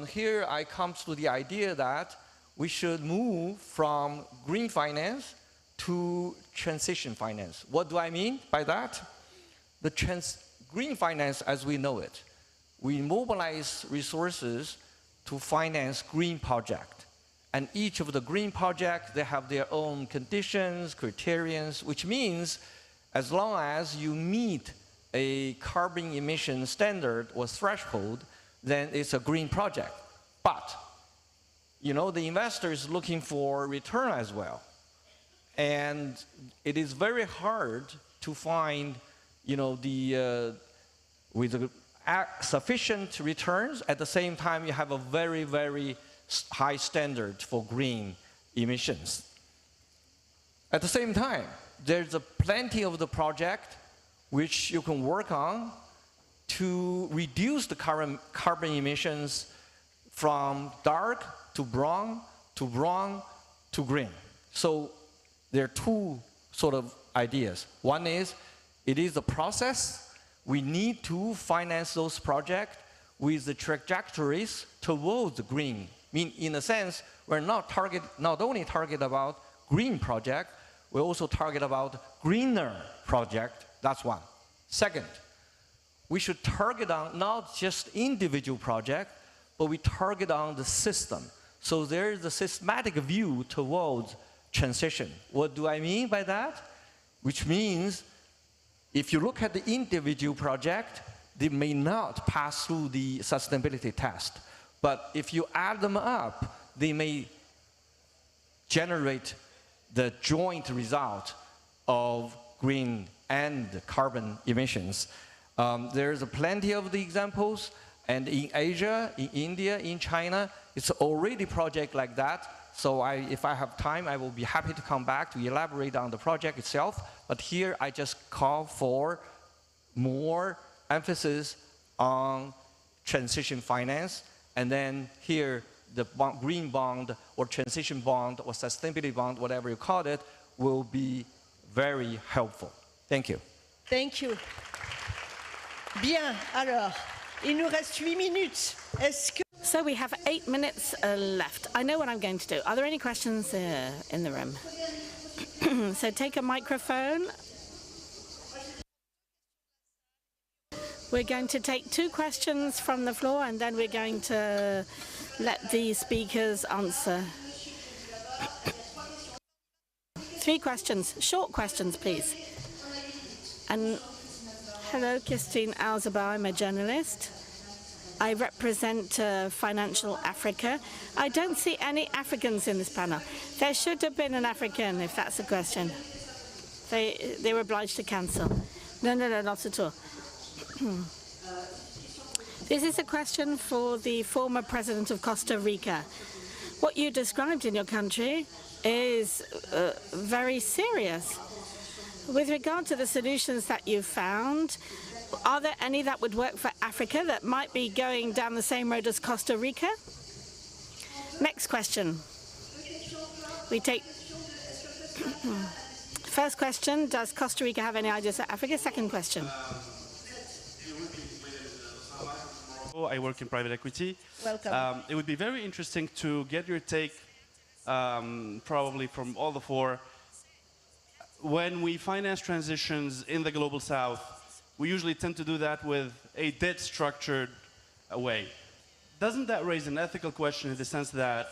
Here I come to the idea that we should move from green finance to transition finance. What do I mean by that? The green finance as we know it, we mobilize resources to finance green projects. And each of the green projects, they have their own conditions, criterions, which means as long as you meet a carbon emission standard or threshold, then it's a green project. But, you know, the investor is looking for return as well. And it is very hard to find, you know, with sufficient returns. At the same time, you have a very, very high standard for green emissions. At the same time, there's plenty of the project which you can work on to reduce the carbon emissions from dark to brown to green. So there are two sort of ideas. One is, it is a process. We need to finance those projects with the trajectories towards the green. I mean, in a sense, we're not only target about green project, we also target about greener project. That's one. Second, we should target on not just individual project, but we target on the system. So there is a systematic view towards transition. What do I mean by that? Which means if you look at the individual project, they may not pass through the sustainability test. But if you add them up, they may generate the joint result of green and carbon emissions. There's plenty of the examples, and in Asia, in India, in China, it's already project like that. So if I have time, I will be happy to come back to elaborate on the project itself. But here I just call for more emphasis on transition finance. And then here, the green bond or transition bond or sustainability bond, whatever you call it, will be very helpful. Thank you. Thank you. Bien, alors, il nous reste 8 minutes. Est-ce que... So we have 8 minutes left. I know what I'm going to do. Are there any questions in the room? So take a microphone. We're going to take 2 questions from the floor, and then we're going to let the speakers answer. 3 questions, short questions, please. And hello, Christine Alzaba, I'm a journalist. I represent Financial Africa. I don't see any Africans in this panel. There should have been an African, if that's the question. They were obliged to cancel. No, not at all. This is a question for the former president of Costa Rica. What you described in your country is very serious. With regard to the solutions that you've found, are there any that would work for Africa that might be going down the same road as Costa Rica? Next question. We take first question, does Costa Rica have any ideas for Africa? Second question. I work in private equity. Welcome. It would be very interesting to get your take, probably from all the four. When we finance transitions in the Global South, we usually tend to do that with a debt-structured way. Doesn't that raise an ethical question in the sense that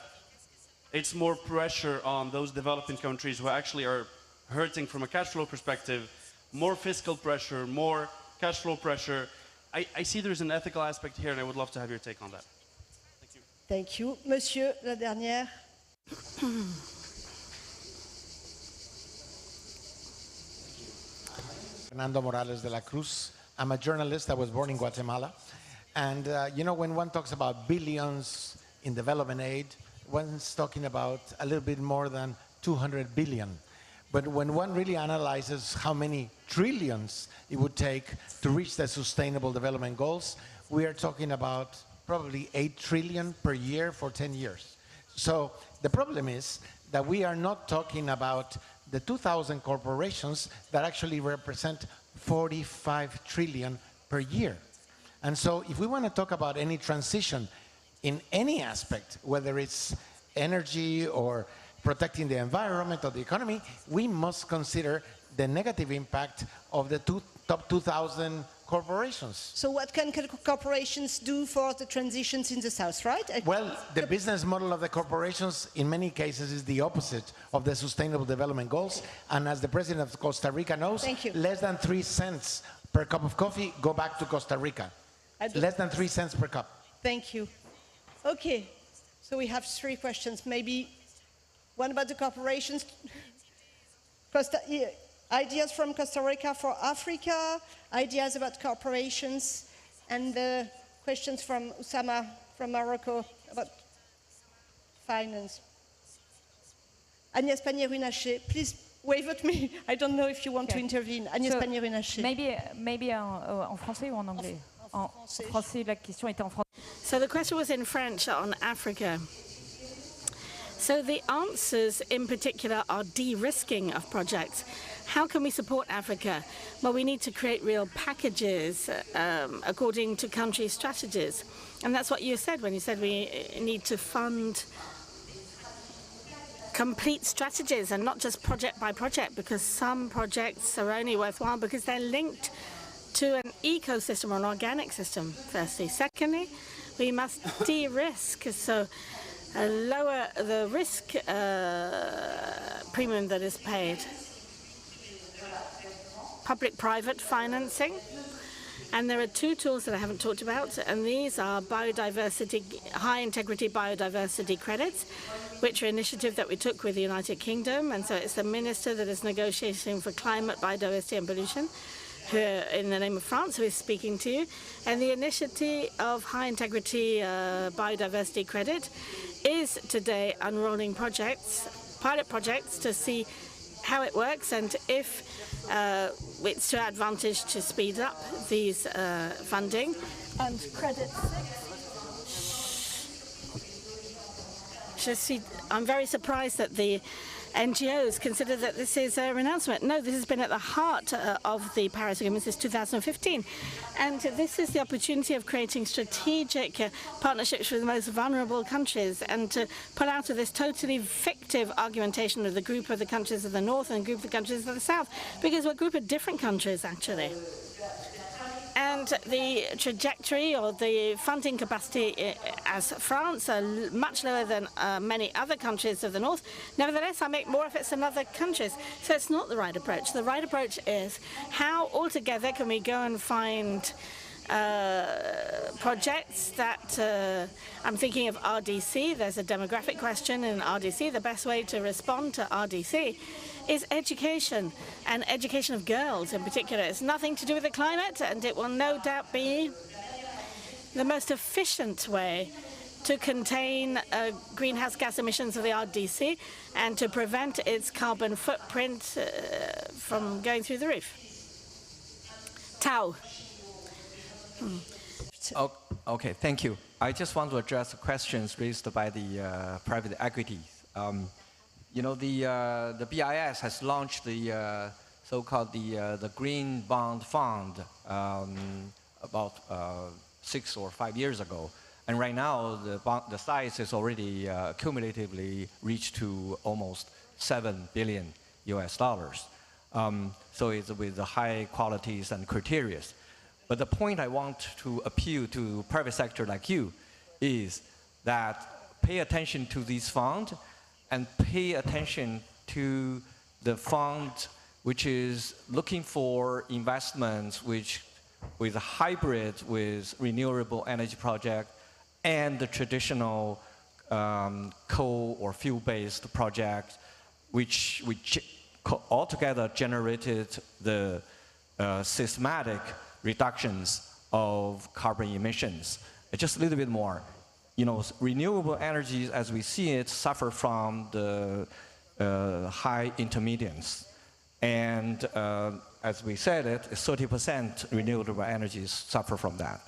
it's more pressure on those developing countries who actually are hurting from a cash flow perspective, more fiscal pressure, more cash flow pressure? I see there's an ethical aspect here, and I would love to have your take on that. Thank you. Thank you. Monsieur, la dernière. Fernando Morales de la Cruz. I'm a journalist. I was born in Guatemala. And you know, when one talks about billions in development aid, one's talking about a little bit more than 200 billion. But when one really analyzes how many trillions it would take to reach the sustainable development goals, we are talking about probably 8 trillion per year for 10 years. So the problem is that we are not talking about the 2,000 corporations that actually represent 45 trillion per year. And so if we want to talk about any transition in any aspect, whether it's energy or protecting the environment or the economy, we must consider the negative impact of the top 2,000 corporations. So what can corporations do for the transitions in the South, right? Well, the business model of the corporations in many cases is the opposite of the Sustainable Development Goals. And as the President of Costa Rica knows, less than 3 cents per cup of coffee go back to Costa Rica. Less than 3 cents per cup. Thank you. Okay, so we have 3 questions. Maybe one about the corporations. Ideas from Costa Rica for Africa, ideas about corporations, and the questions from Usama from Morocco about finance. Agnès Pannier-Runacher, please wave at me. I don't know if you want to intervene. Agnès Pannier-Runacher. Maybe en français ou en anglais? En français, la question était en français. So the question was in French on Africa. So the answers in particular are de-risking of projects. How can we support Africa? Well, we need to create real packages according to country strategies. And that's what you said when you said we need to fund complete strategies and not just project by project, because some projects are only worthwhile because they're linked to an ecosystem or an organic system, firstly. Secondly, we must de-risk, so lower the risk premium that is paid. Public-private financing. And there are 2 tools that I haven't talked about, and these are biodiversity, high-integrity biodiversity credits, which are an initiative that we took with the United Kingdom, and so it's the minister that is negotiating for climate, biodiversity and pollution, who, in the name of France, who is speaking to you. And the initiative of high-integrity biodiversity credit is today unrolling projects, pilot projects, to see how it works and if it's to advantage to speed up these funding. And credit 6. I'm very surprised that the NGOs consider that this is a renouncement. No, this has been at the heart of the Paris Agreement since 2015. And this is the opportunity of creating strategic partnerships with the most vulnerable countries and to pull out of this totally fictive argumentation of the group of the countries of the North and the group of the countries of the South, because we're a group of different countries, actually. And the trajectory or the funding capacity as France are much lower than many other countries of the North. Nevertheless, I make more efforts than other countries. So it's not the right approach. The right approach is how altogether can we go and find projects that I'm thinking of RDC. There's a demographic question in RDC. The best way to respond to RDC is education, and education of girls in particular. It's nothing to do with the climate, and it will no doubt be the most efficient way to contain greenhouse gas emissions of the RDC and to prevent its carbon footprint from going through the roof. Tao. Okay, thank you. I just want to address the questions raised by the private equities. you know, the BIS has launched the so-called the Green Bond Fund about 6 or 5 years ago. And right now, the size is already cumulatively reached to almost $7 billion US. So it's with the high qualities and criteria. But the point I want to appeal to private sector like you is that pay attention to this fund and pay attention to the fund which is looking for investments which with a hybrid with renewable energy project and the traditional coal or fuel-based project which altogether generated the systematic reductions of carbon emissions. Just a little bit more. You know, renewable energies, as we see it, suffer from the high intermediates. And as we said it, 30% renewable energies suffer from that.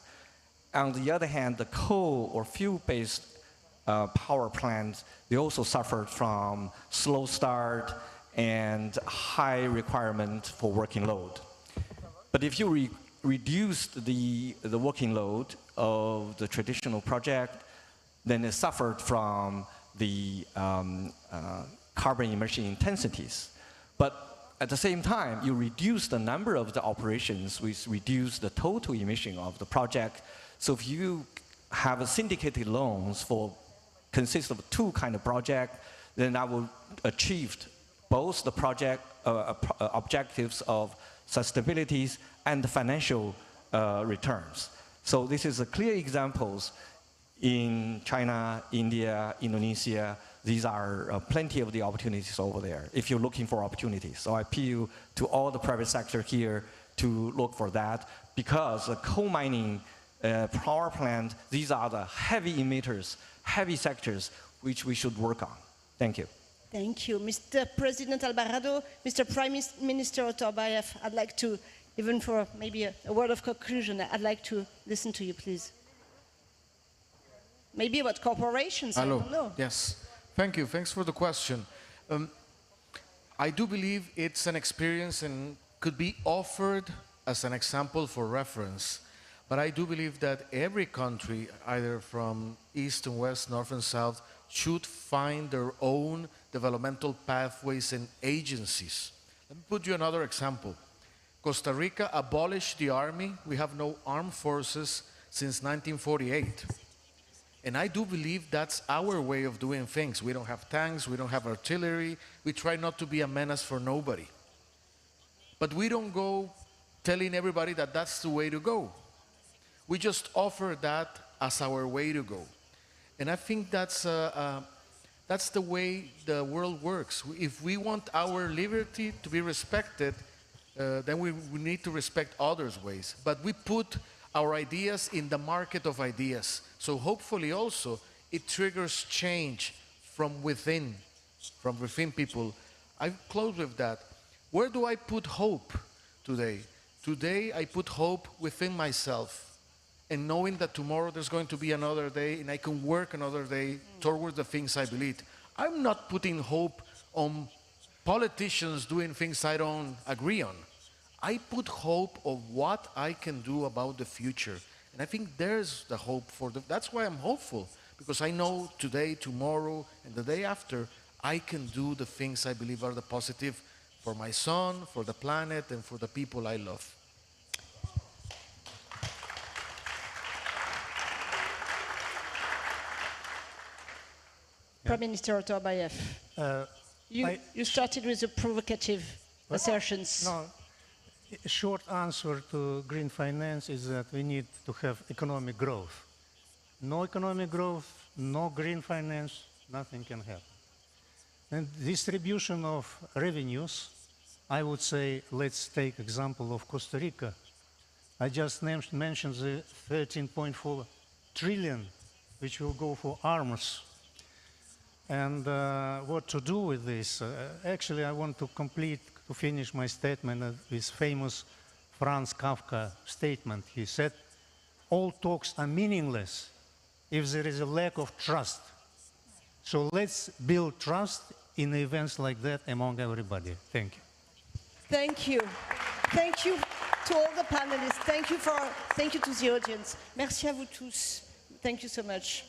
On the other hand, the coal or fuel-based power plants, they also suffered from slow start and high requirement for working load. But if you reduce the working load of the traditional project, then it suffered from the carbon emission intensities. But at the same time, you reduce the number of the operations, which reduce the total emission of the project. So if you have a syndicated loans for consist of 2 kind of project, then that will achieve both the project objectives of sustainability and the financial returns. So this is a clear examples in China, India, Indonesia. These are plenty of the opportunities over there if you're looking for opportunities. So I appeal to all the private sector here to look for that, because the coal mining power plant, these are the heavy emitters, heavy sectors which we should work on. Thank you. Thank you. Mr. President Alvarado, Mr. Prime Minister Otorbayev, I'd like to, even for maybe a word of conclusion, I'd like to listen to you, please. Maybe about corporations, Hello. I don't know. Yes. Thank you. Thanks for the question. I do believe it's an experience and could be offered as an example for reference. But I do believe that every country, either from east and west, north and south, should find their own developmental pathways and agencies. Let me put you another example. Costa Rica abolished the army. We have no armed forces since 1948. And I do believe that's our way of doing things. We don't have tanks, we don't have artillery. We try not to be a menace for nobody. But we don't go telling everybody that that's the way to go. We just offer that as our way to go. And I think that's the way the world works. If we want our liberty to be respected, then we need to respect others' ways. But we put our ideas in the market of ideas. So hopefully also it triggers change from within people. I close with that. Where do I put hope today? Today I put hope within myself, and knowing that tomorrow there's going to be another day and I can work another day towards the things I believe. I'm not putting hope on politicians doing things I don't agree on. I put hope of what I can do about the future. And I think there's the hope that's why I'm hopeful, because I know today, tomorrow, and the day after, I can do the things I believe are the positive for my son, for the planet, and for the people I love. Prime Minister Otorbayev, you started with the provocative assertions. No, a short answer to green finance is that we need to have economic growth. No economic growth, no green finance, nothing can happen. And distribution of revenues, I would say, let's take example of Costa Rica. I just mentioned the 13.4 trillion which will go for arms. And what to do with this? Actually, I want to finish my statement with this famous Franz Kafka statement. He said, all talks are meaningless if there is a lack of trust. So let's build trust in events like that among everybody. Thank you. Thank you. Thank you to all the panelists. Thank you to the audience. Merci à vous tous. Thank you so much.